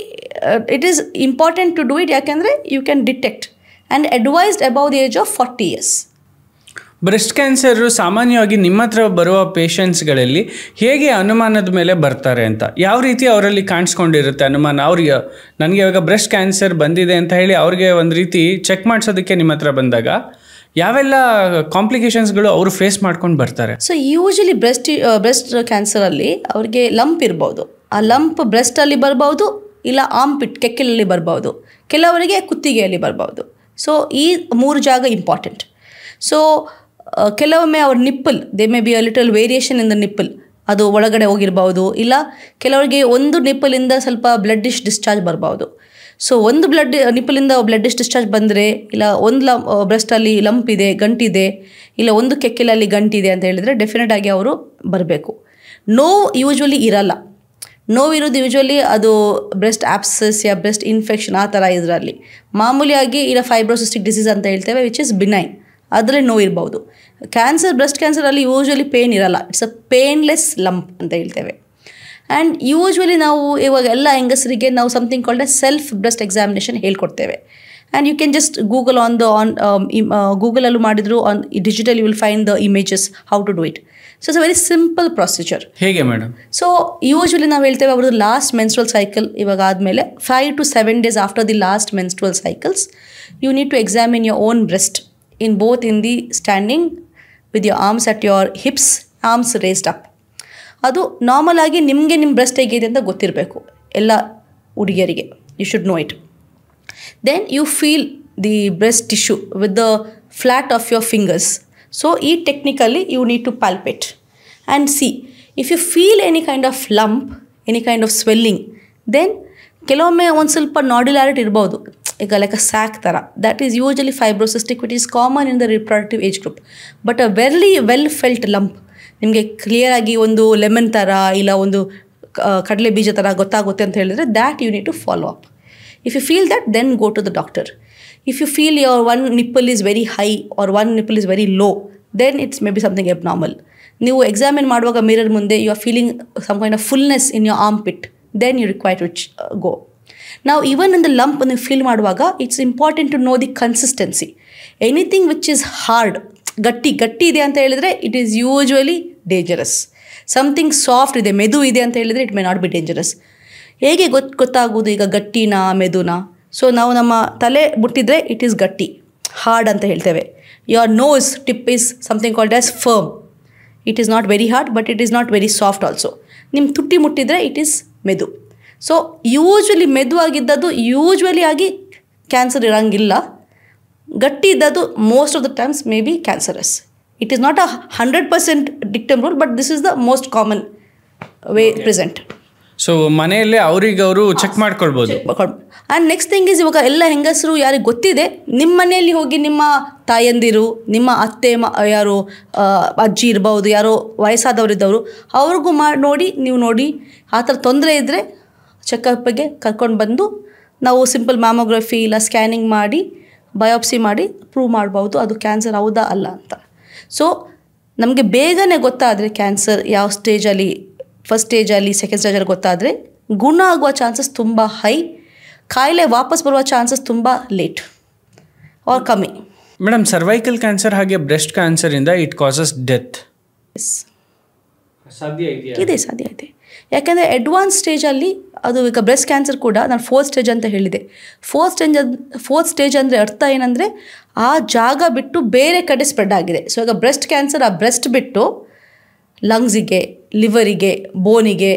it is important to do it yakandre you can detect and advised above the age of 40 years. Breast cancer ಸಾಮಾನ್ಯವಾಗಿ ನಿಮ್ಮ ಹತ್ರ ಬರುವ ಪೇಷಂಟ್ಸ್ಗಳಲ್ಲಿ ಹೇಗೆ ಅನುಮಾನದ ಮೇಲೆ ಬರ್ತಾರೆ ಅಂತ, ಯಾವ ರೀತಿ ಅವರಲ್ಲಿ ಕಾಣಿಸ್ಕೊಂಡಿರುತ್ತೆ ಅನುಮಾನ? ಅವ್ರಿಗೆ ನನಗೆ ಇವಾಗ ಬ್ರೆಸ್ಟ್ ಕ್ಯಾನ್ಸರ್ ಬಂದಿದೆ ಅಂತ ಹೇಳಿ ಅವ್ರಿಗೆ ಒಂದು ರೀತಿ ಚೆಕ್ ಮಾಡಿಸೋದಕ್ಕೆ ನಿಮ್ಮ ಹತ್ರ ಬಂದಾಗ ಯಾವೆಲ್ಲ ಕಾಂಪ್ಲಿಕೇಶನ್ಸ್ಗಳು ಅವರು ಫೇಸ್ ಮಾಡ್ಕೊಂಡು ಬರ್ತಾರೆ? ಸೊ ಯೂಶಲಿ ಬ್ರೆಸ್ಟ್ ಕ್ಯಾನ್ಸರಲ್ಲಿ ಅವ್ರಿಗೆ ಲಂಪ್ ಇರ್ಬೋದು. ಆ ಲಂಪ್ ಬ್ರೆಸ್ಟಲ್ಲಿ ಬರ್ಬೋದು, ಇಲ್ಲ ಆರ್ಮ್ಪಿಟ್ ಕೆಕ್ಕೆಲಲ್ಲಿ ಬರ್ಬೋದು, ಕೆಲವರಿಗೆ ಕುತ್ತಿಗೆಯಲ್ಲಿ ಬರ್ಬೋದು. ಸೊ ಈ 3 ಜಾಗ ಇಂಪಾರ್ಟೆಂಟ್. ಸೊ ಕೆಲವೊಮ್ಮೆ ಅವ್ರ nipple, they may be a little variation in the nipple, ಅದು ಒಳಗಡೆ ಹೋಗಿರ್ಬೋದು. ಇಲ್ಲ ಕೆಲವರಿಗೆ ಒಂದು ನಿಪ್ಪಲಿಂದ ಸ್ವಲ್ಪ ಬ್ಲಡ್ಡಿಶ್ ಡಿಸ್ಚಾರ್ಜ್ ಬರ್ಬೋದು. ಸೊ ಒಂದು ನಿಪ್ಪಲಿಂದ ಬ್ಲಡ್ಡಿಶ್ ಡಿಸ್ಚಾರ್ಜ್ ಬಂದರೆ, ಇಲ್ಲ ಒಂದು ಬ್ರೆಸ್ಟಲ್ಲಿ ಲಂಪ್ ಇದೆ, ಗಂಟಿದೆ, ಇಲ್ಲ ಒಂದು ಕೆಕ್ಕೆಲಲ್ಲಿ ಗಂಟಿದೆ ಅಂತ ಹೇಳಿದರೆ ಡೆಫಿನೆಟಾಗಿ ಅವರು ಬರಬೇಕು. ನೋವು ಯೂಶ್ವಲಿ ಇರಲ್ಲ. ನೋವಿರೋದು ಯೂಶ್ವಲಿ ಅದು ಬ್ರೆಸ್ಟ್ ಆಪ್ಸಸ್ ಯಾ ಬ್ರೆಸ್ಟ್ ಇನ್ಫೆಕ್ಷನ್ ಆ ಥರ ಇದರಲ್ಲಿ. ಮಾಮೂಲಿಯಾಗಿ ಇಲ್ಲ ಫೈಬ್ರೋಸಿಸ್ಟಿಕ್ ಡಿಸೀಸ್ ಅಂತ ಹೇಳ್ತೇವೆ, ವಿಚ್ ಇಸ್ ಬಿನೈನ್, ಅದರಲ್ಲಿ ನೋವು ಇರ್ಬೋದು. ಬ್ರೆಸ್ಟ್ ಕ್ಯಾನ್ಸರಲ್ಲಿ ಯೂಶ್ವಲಿ ಪೇನ್ ಇರಲ್ಲ. ಇಟ್ಸ್ ಅ ಪೇನ್ಲೆಸ್ ಲಂಪ್ ಅಂತ ಹೇಳ್ತೇವೆ. ಆ್ಯಂಡ್ ಯೂಶ್ವಲಿ ನಾವು ಇವಾಗ ಎಲ್ಲ ಹೆಂಗಸರಿಗೆ ನಾವು something called a self breast examination ಹೇಳ್ಕೊಡ್ತೇವೆ. And you can just Google ಗೂಗಲಲ್ಲೂ ಮಾಡಿದ್ರು on digital you will find the images how to do it. So it's a very simple procedure. ಹೇಗೆ ಮೇಡಮ್? ಸೊ ಯೂಶ್ವಲಿ ನಾವು ಹೇಳ್ತೇವೆ ಅವ್ರದ್ದು ಲಾಸ್ಟ್ ಮೆನ್ಸ್ಟ್ರಲ್ ಸೈಕಲ್ ಇವಾಗ ಆದಮೇಲೆ 5 to 7 days after the last menstrual cycles you need to examine your own breast in the standing with your arms at your hips, arms raised up. ಅದು ನಾರ್ಮಲ್ ಆಗಿ ನಿಮಗೆ ನಿಮ್ಮ ಬ್ರೆಸ್ಟ್ ಹೇಗಿದೆ ಅಂತ ಗೊತ್ತಿರಬೇಕು ಎಲ್ಲ ಹುಡುಗಿಯರಿಗೆ. You should know it. Then you feel the breast tissue with the flat of your fingers. So ಈ technically you need to palpate and see if you feel any kind of lump, any kind of swelling, then ಕೆಲವೊಮ್ಮೆ ಒಂದು ಸ್ವಲ್ಪ ನಾಡ್ಯುಲಾರಿಟಿ ಇರ್ಬೋದು, ಈಗ ಲೈಕ್ ಅ ಸ್ಯಾಕ್ ಥರ. That is usually fibrocystic which is common in the reproductive age group. But a well felt lump, ನಿಮಗೆ ಕ್ಲಿಯರಾಗಿ ಒಂದು ಲೆಮನ್ ಥರ ಇಲ್ಲ ಒಂದು ಕಡಲೆ ಬೀಜ ಥರ ಗೊತ್ತಾಗುತ್ತೆ ಅಂತ ಹೇಳಿದರೆ that you need to follow up. If you feel that then go to the doctor. If you feel your one nipple is very high or one nipple is very low, then it's maybe something abnormal. ನೀವು ಎಕ್ಸಾಮಿನ್ ಮಾಡುವಾಗ ಮಿರರ್ ಮುಂದೆ you are feeling some kind of fullness in your armpit, then you require to go. ನಾವು ಈವನ್ ಇನ್ ದ ಲಂಪ್ ನೀವು ಫೀಲ್ ಮಾಡುವಾಗ it's important to know the consistency. Anything which is hard, ಗಟ್ಟಿ ಇದೆ ಅಂತ ಹೇಳಿದರೆ it is usually dangerous. Something soft ಇದೆ, ಮೆದು ಇದೆ ಅಂತ ಹೇಳಿದರೆ it may not be dangerous. ಹೇಗೆ ಗೊತ್ತಾಗೋದು ಈಗ ಗಟ್ಟಿನಾ ಮೆದುನಾ? ಸೊ ನಾವು ನಮ್ಮ ತಲೆ ಮುಟ್ಟಿದರೆ ಇಟ್ ಈಸ್ ಗಟ್ಟಿ, ಹಾರ್ಡ್ ಅಂತ ಹೇಳ್ತೇವೆ. Your nose tip is something called as firm. It is not very hard but it is not very soft also. ನಿಮ್ಮ ತುಟಿ ಮುಟ್ಟಿದರೆ ಇಟ್ ಈಸ್ ಮೆದು. ಸೊ ಯೂಶ್ವಲಿ ಮೆದು ಆಗಿದ್ದದ್ದು ಯೂಶ್ವಲಿ ಆಗಿ ಕ್ಯಾನ್ಸರ್ ಇರೋಂಗಿಲ್ಲ. ಗಟ್ಟಿ ಇದ್ದದ್ದು most of the times may be cancerous. It is not a 100% dictum rule, but this is the most common way present. So ಮನೆಯಲ್ಲೇ ಅವರು ಚೆಕ್ ಮಾಡ್ಕೊಳ್ಬೋದು. ಆ್ಯಂಡ್ ನೆಕ್ಸ್ಟ್ ಥಿಂಗ್ ಈಸ್, ಇವಾಗ ಎಲ್ಲ ಹೆಂಗಸರು ಯಾರಿಗೆ ಗೊತ್ತಿದೆ, ನಿಮ್ಮ ಮನೆಯಲ್ಲಿ ಹೋಗಿ ನಿಮ್ಮ ತಾಯಂದಿರು, ನಿಮ್ಮ ಅತ್ತೆ ಯಾರು ಅಜ್ಜಿ ಇರ್ಬೋದು, ಯಾರೋ ವಯಸ್ಸಾದವರಿದ್ದವರು ಅವ್ರಿಗೂ ನೋಡಿ ನೀವು ನೋಡಿ ಆ ಥರ ತೊಂದರೆ ಇದ್ದರೆ ಚೆಕಪ್ಗೆ ಕರ್ಕೊಂಡು ಬಂದು ನಾವು ಸಿಂಪಲ್ ಮ್ಯಾಮೋಗ್ರಫಿ ಇಲ್ಲ ಸ್ಕ್ಯಾನಿಂಗ್ ಮಾಡಿ ಬಯೋಪ್ಸಿ ಮಾಡಿ ಪ್ರೂವ್ ಮಾಡ್ಬೋದು ಅದು ಕ್ಯಾನ್ಸರ್ ಹೌದಾ ಅಲ್ಲ ಅಂತ. ಸೊ ನಮಗೆ ಬೇಗನೆ ಗೊತ್ತಾದರೆ ಕ್ಯಾನ್ಸರ್ ಯಾವ ಸ್ಟೇಜಲ್ಲಿ, ಫಸ್ಟ್ ಸ್ಟೇಜಲ್ಲಿ ಸೆಕೆಂಡ್ ಸ್ಟೇಜಲ್ಲಿ ಗೊತ್ತಾದರೆ ಗುಣ ಆಗುವ ಚಾನ್ಸಸ್ ತುಂಬ ಹೈ, ಕಾಯಿಲೆ ವಾಪಸ್ ಬರುವ ಚಾನ್ಸಸ್ ತುಂಬ ಲೇಟ್ ಆರ್ ಕಮ್ಮಿ. ಮೇಡಮ್, ಸರ್ವೈಕಲ್ ಕ್ಯಾನ್ಸರ್ ಹಾಗೆ ಬ್ರೆಸ್ಟ್ ಕ್ಯಾನ್ಸರಿಂದ ಇಟ್ ಕಾಸಸ್ ಡೆತ್ ಇದೆ, ಸಾಧ್ಯ ಇದೆ. ಯಾಕೆಂದರೆ ಅಡ್ವಾನ್ಸ್ ಸ್ಟೇಜಲ್ಲಿ ಅದು, ಈಗ ಬ್ರೆಸ್ಟ್ ಕ್ಯಾನ್ಸರ್ ಕೂಡ ನಾನು 4th ಸ್ಟೇಜ್ ಅಂತ ಹೇಳಿದೆ. 4th ಸ್ಟೇಜ್ ಅಂದರೆ ಅರ್ಥ ಏನಂದರೆ ಆ ಜಾಗ ಬಿಟ್ಟು ಬೇರೆ ಕಡೆ ಸ್ಪ್ರೆಡ್ ಆಗಿದೆ. ಸೊ ಈಗ ಬ್ರೆಸ್ಟ್ ಕ್ಯಾನ್ಸರ್ ಆ ಬ್ರೆಸ್ಟ್ ಬಿಟ್ಟು ಲಂಗ್ಸಿಗೆ, ಲಿವರಿಗೆ, ಬೋನಿಗೆ,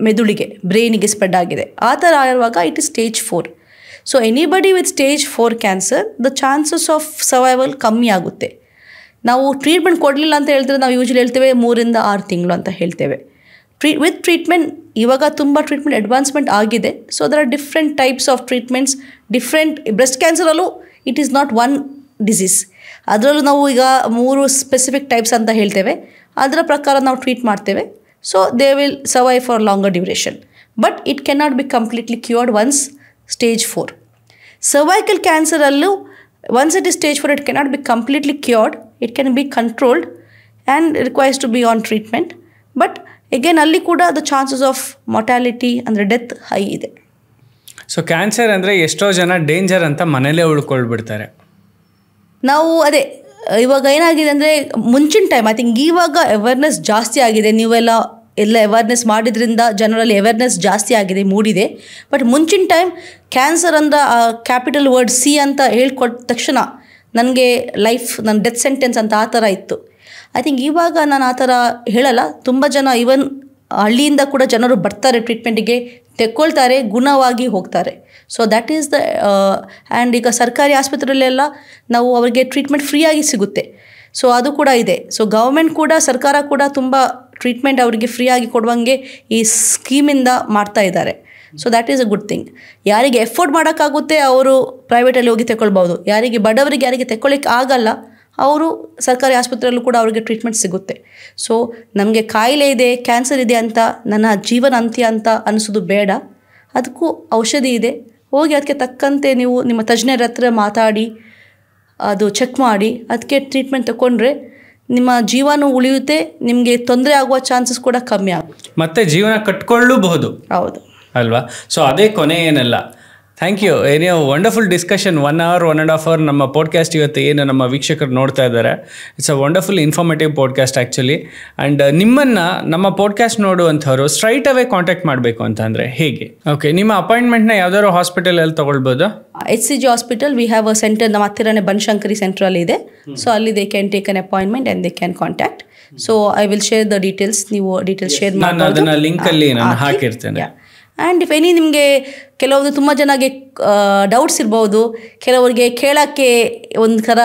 ಮೆದುಳಿಗೆ, ಬ್ರೈನಿಗೆ ಸ್ಪ್ರೆಡ್ ಆಗಿದೆ. ಆ ಥರ ಆಗಿರುವಾಗ it is stage 4. So anybody with stage 4 cancer the chances of survival ಕಮ್ಮಿ ಆಗುತ್ತೆ. ನಾವು ಟ್ರೀಟ್ಮೆಂಟ್ ಕೊಡಲಿಲ್ಲ ಅಂತ ಹೇಳ್ತಾರೆ, ನಾವು ಯೂಶ್ವಲಿ ಹೇಳ್ತೇವೆ 3 ರಿಂದ 6 ತಿಂಗಳು ಅಂತ ಹೇಳ್ತೇವೆ. ವಿತ್ ಟ್ರೀಟ್ಮೆಂಟ್ ಇವಾಗ ತುಂಬ ಟ್ರೀಟ್ಮೆಂಟ್ ಅಡ್ವಾನ್ಸ್ಮೆಂಟ್ ಆಗಿದೆ. So there are different types of treatments. Breast ಕ್ಯಾನ್ಸರಲ್ಲೂ it is not one disease. ಅದರಲ್ಲೂ ನಾವು ಈಗ 3 ಸ್ಪೆಸಿಫಿಕ್ ಟೈಪ್ಸ್ ಅಂತ ಹೇಳ್ತೇವೆ. ಅದರ ಪ್ರಕಾರ ನಾವು ಟ್ರೀಟ್ ಮಾಡ್ತೇವೆ. So they will survive for longer duration, but it cannot be completely cured once stage 4. Cervical ಕ್ಯಾನ್ಸರಲ್ಲೂ once it is stage 4 it cannot be completely cured. It can be controlled and requires to be on treatment. But again ಅಲ್ಲಿ ಕೂಡ ದ ಚಾನ್ಸಸ್ ಆಫ್ ಮೊರ್ಟಾಲಿಟಿ ಅಂದರೆ ಡೆತ್ ಹೈ ಇದೆ. ಸೊ ಕ್ಯಾನ್ಸರ್ ಅಂದರೆ ಎಷ್ಟೋ ಜನ ಡೇಂಜರ್ ಅಂತ ಮನೇಲೇ ಉಳ್ಕೊಳ್ಬಿಡ್ತಾರೆ. ನಾವು ಅದೇ ಇವಾಗ ಏನಾಗಿದೆ ಅಂದರೆ ಮುಂಚಿನ ಟೈಮ್ ಐ ಥಿಂಕ್ ಇವಾಗ ಅವೇರ್ನೆಸ್ ಜಾಸ್ತಿ ಆಗಿದೆ. ನೀವೆಲ್ಲ ಅವೇರ್ನೆಸ್ ಮಾಡಿದ್ರಿಂದ ಜನರಲ್ಲಿ ಅವೇರ್ನೆಸ್ ಜಾಸ್ತಿ ಆಗಿದೆ, ಮೂಡಿದೆ. ಬಟ್ ಮುಂಚಿನ ಟೈಮ್ ಕ್ಯಾನ್ಸರ್ ಅಂದ್ರೆ ಕ್ಯಾಪಿಟಲ್ ವರ್ಡ್ C ಅಂತ ಹೇಳ್ಕೊಟ್ಟ ತಕ್ಷಣ ನನಗೆ ನನ್ನ ಡೆತ್ ಸೆಂಟೆನ್ಸ್ ಅಂತ ಆ ಥರ ಇತ್ತು. ಐ ಥಿಂಕ್ ಇವಾಗ ನಾನು ಆ ಥರ ಹೇಳಲ್ಲ. ತುಂಬ ಜನ ಈವನ್ ಹಳ್ಳಿಯಿಂದ ಕೂಡ ಜನರು ಬರ್ತಾರೆ ಟ್ರೀಟ್ಮೆಂಟಿಗೆ, ತೆಕ್ಕೊಳ್ತಾರೆ, ಗುಣವಾಗಿ ಹೋಗ್ತಾರೆ. So that is the and ಈಗ ಸರ್ಕಾರಿ ಆಸ್ಪತ್ರೆಯಲ್ಲೆಲ್ಲ ನಾವು ಅವರಿಗೆ ಟ್ರೀಟ್ಮೆಂಟ್ ಫ್ರೀಯಾಗಿ ಸಿಗುತ್ತೆ. ಸೊ ಅದು ಕೂಡ ಇದೆ. ಸೊ ಗೌರ್ಮೆಂಟ್ ಕೂಡ, ಸರ್ಕಾರ ಕೂಡ ತುಂಬ ಟ್ರೀಟ್ಮೆಂಟ್ ಅವರಿಗೆ ಫ್ರೀಯಾಗಿ ಕೊಡುವಂಗೆ ಈ ಸ್ಕೀಮಿಂದ ಮಾಡ್ತಾ ಇದ್ದಾರೆ. So that is a good thing. ಯಾರಿಗೆ ಎಫೋರ್ಡ್ ಮಾಡೋಕ್ಕಾಗುತ್ತೆ ಅವರು ಪ್ರೈವೇಟಲ್ಲಿ ಹೋಗಿ ತೆಕ್ಕೊಳ್ಬೋದು. ಯಾರಿಗೆ ಬಡವರಿಗೆ ಯಾರಿಗೆ ತೆಕ್ಕೊಳ್ಳಿಕ್ಕೆ ಆಗಲ್ಲ ಅವರು ಸರ್ಕಾರಿ ಆಸ್ಪತ್ರೆಯಲ್ಲೂ ಕೂಡ ಅವರಿಗೆ ಟ್ರೀಟ್ಮೆಂಟ್ ಸಿಗುತ್ತೆ. ಸೊ ನಮಗೆ ಕಾಯಿಲೆ ಇದೆ, ಕ್ಯಾನ್ಸರ್ ಇದೆ ಅಂತ ನನ್ನ ಜೀವನ ಅಂತ್ಯ ಅಂತ ಅನಿಸೋದು ಬೇಡ. ಅದಕ್ಕೂ ಔಷಧಿ ಇದೆ. ಹೋಗಿ ಅದಕ್ಕೆ ತಕ್ಕಂತೆ ನೀವು ನಿಮ್ಮ ತಜ್ಞರ ಹತ್ರ ಮಾತಾಡಿ ಅದು ಚೆಕ್ ಮಾಡಿ ಅದಕ್ಕೆ ಟ್ರೀಟ್ಮೆಂಟ್ ತಗೊಂಡ್ರೆ ನಿಮ್ಮ ಜೀವನ ಉಳಿಯುತ್ತೆ, ನಿಮಗೆ ತೊಂದರೆ ಆಗುವ ಚಾನ್ಸಸ್ ಕೂಡ ಕಮ್ಮಿ ಆಗುತ್ತೆ, ಮತ್ತೆ ಜೀವನ ಕಟ್ಕೊಳ್ಳಬಹುದು. ಹೌದು ಅಲ್ವಾ? ಸೊ ಅದೇ ಕೊನೆ ಏನಲ್ಲ. Thank you. ಏನೋ ವಂಡರ್ಫುಲ್ ಡಿಸ್ಕಷನ್, 1 hour 1.5 hour ನಮ್ಮ ಪಾಡ್ಕಾಸ್ಟ್ ಇವತ್ತು ಏನು ನಮ್ಮ ವೀಕ್ಷಕರು ನೋಡ್ತಾ ಇದ್ದಾರೆ. It's a wonderful informative podcast actually. And ನಿಮ್ಮನ್ನು ನಮ್ಮ ಪಾಡ್ಕಾಸ್ಟ್ ನೋಡುವಂಥವ್ರು ಸ್ಟ್ರೈಟ್ ಅವೇ ಕಾಂಟ್ಯಾಕ್ಟ್ ಮಾಡಬೇಕು ಅಂತಂದರೆ ಹೇಗೆ? ಓಕೆ, ನಿಮ್ಮ ಅಪಾಯಿಂಟ್ಮೆಂಟ್ನ ಯಾವ್ದಾದ್ರು ಹಾಸ್ಪಿಟಲಲ್ಲಿ ತೊಗೊಳ್ಬೋದಾ? HCG hospital, we have a centre ನಮ್ಮ ಹತ್ತಿರನೇ ಬನಶಂಕರಿ ಸೆಂಟ್ರಲ್ಲಿ ಇದೆ. ಸೊ ಅಲ್ಲಿ they can take an appointment and they can contact. So I will share the details. ನೀವು ಡೀಟೇಲ್ಸ್ ಶೇರ್ ಮಾಡಿ, ನಾನು ಅದನ್ನು ಲಿಂಕಲ್ಲಿ ನಾನು ಹಾಕಿರ್ತೇನೆ. ಆ್ಯಂಡ್ ಇಫ್ ಎನಿ ನಿಮಗೆ ಕೆಲವೊಂದು ತುಂಬ ಜನಗೆ ಡೌಟ್ಸ್ ಇರ್ಬೋದು, ಕೆಲವರಿಗೆ ಕೇಳೋಕ್ಕೆ ಒಂದು ಥರ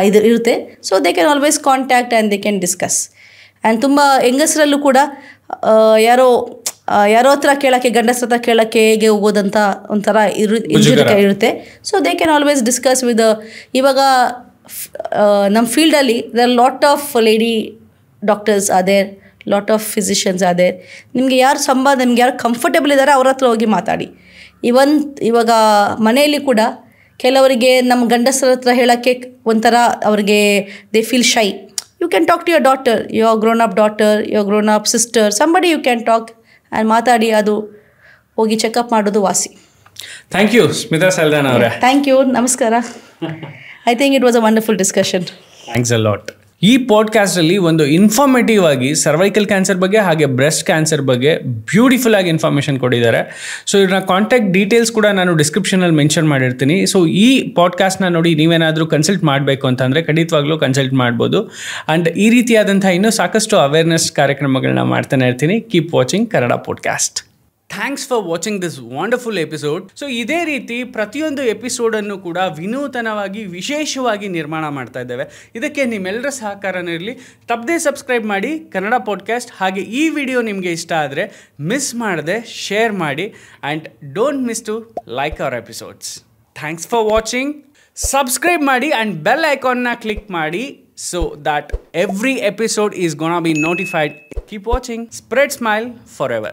ಇದು ಇರುತ್ತೆ. So they can always contact and they can discuss. And ತುಂಬ ಹೆಂಗಸರಲ್ಲೂ ಕೂಡ ಯಾರೋ ಹತ್ರ ಕೇಳೋಕ್ಕೆ, ಗಂಡಸ್ರ ಹತ್ರ ಕೇಳೋಕ್ಕೆ ಹೇಗೆ ಹೋಗೋದಂತ ಒಂಥರ ಹಿಂಜರಿಕೆ ಇರುತ್ತೆ. So they can always discuss with. ಇವಾಗ ನಮ್ಮ ಫೀಲ್ಡಲ್ಲಿ there lot of lady doctors ಅದೇ, ಲಾಟ್ ಆಫ್ ಫಿಸಿಷಿಯನ್ಸ್ ಅದೇ. ನಿಮಗೆ ಯಾರು ನಿಮ್ಗೆ ಯಾರು ಕಂಫರ್ಟೇಬಲ್ ಇದ್ದಾರೆ ಅವ್ರ ಹತ್ರ ಹೋಗಿ ಮಾತಾಡಿ. ಇವಾಗ ಮನೆಯಲ್ಲಿ ಕೂಡ ಕೆಲವರಿಗೆ ನಮ್ಮ ಗಂಡಸರ ಹತ್ರ ಹೇಳೋಕ್ಕೆ ಒಂಥರ ಅವ್ರಿಗೆ they feel shy. You can talk to your daughter, your grown up daughter, your grown up sister, somebody you can talk and ಮಾತಾಡಿ. ಅದು ಹೋಗಿ ಚೆಕಪ್ ಮಾಡೋದು ವಾಸಿ. ಥ್ಯಾಂಕ್ ಯು ಸ್ಮಿತಾ ಸಲ್ದಾನ್ ಅವರೇ. ಥ್ಯಾಂಕ್ ಯು, ನಮಸ್ಕಾರ. I think it was a wonderful discussion. Thanks a lot. ಈ ಪಾಡ್ಕಾಸ್ಟಲ್ಲಿ ಒಂದು ಇನ್ಫಾರ್ಮೇಟಿವ್ ಆಗಿ ಸರ್ವೈಕಲ್ ಕ್ಯಾನ್ಸರ್ ಬಗ್ಗೆ ಹಾಗೆ ಬ್ರೆಸ್ಟ್ ಕ್ಯಾನ್ಸರ್ ಬಗ್ಗೆ ಬ್ಯೂಟಿಫುಲ್ ಆಗಿ ಇನ್ಫಾರ್ಮೇಷನ್ ಕೊಟ್ಟಿದ್ದಾರೆ. ಸೊ ಇವ್ರನ್ನ ಕಾಂಟ್ಯಾಕ್ಟ್ ಡೀಟೇಲ್ಸ್ ಕೂಡ ನಾನು ಡಿಸ್ಕ್ರಿಪ್ಷನಲ್ಲಿ ಮೆನ್ಷನ್ ಮಾಡಿರ್ತೀನಿ. ಸೊ ಈ ಪಾಡ್ಕಾಸ್ಟ್ನ ನೋಡಿ ನೀವೇನಾದರೂ ಕನ್ಸಲ್ಟ್ ಮಾಡಬೇಕು ಅಂತಂದರೆ ಖಂಡಿತವಾಗ್ಲೂ ಕನ್ಸಲ್ಟ್ ಮಾಡ್ಬೋದು. ಆ್ಯಂಡ್ ಈ ರೀತಿಯಾದಂಥ ಇನ್ನೂ ಸಾಕಷ್ಟು ಅವೇರ್ನೆಸ್ ಕಾರ್ಯಕ್ರಮಗಳನ್ನ ಮಾಡ್ತಾನೆ ಇರ್ತೀನಿ. Keep watching Kannada podcast. Thanks for watching this wonderful episode. So ಇದೇ ರೀತಿ ಪ್ರತಿಯೊಂದು ಎಪಿಸೋಡನ್ನು ಕೂಡ ವಿನೂತನವಾಗಿ ವಿಶೇಷವಾಗಿ ನಿರ್ಮಾಣ ಮಾಡ್ತಾ ಇದ್ದೇವೆ. ಇದಕ್ಕೆ ನಿಮ್ಮೆಲ್ಲರ ಸಹಕಾರನೂ ಇರಲಿ. ತಪ್ಪದೇ ಸಬ್ಸ್ಕ್ರೈಬ್ ಮಾಡಿ ಕನ್ನಡ ಪಾಡ್ಕಾಸ್ಟ್. ಹಾಗೆ ಈ ವಿಡಿಯೋ ನಿಮಗೆ ಇಷ್ಟ ಆದರೆ ಮಿಸ್ ಮಾಡದೆ ಶೇರ್ ಮಾಡಿ. And don't miss to like our episodes. Thanks for watching. Subscribe ಮಾಡಿ ಆ್ಯಂಡ್ ಬೆಲ್ ಐಕಾನ್ನ ಕ್ಲಿಕ್ ಮಾಡಿ so that every episode is gonna be notified. Keep watching. Spread smile forever.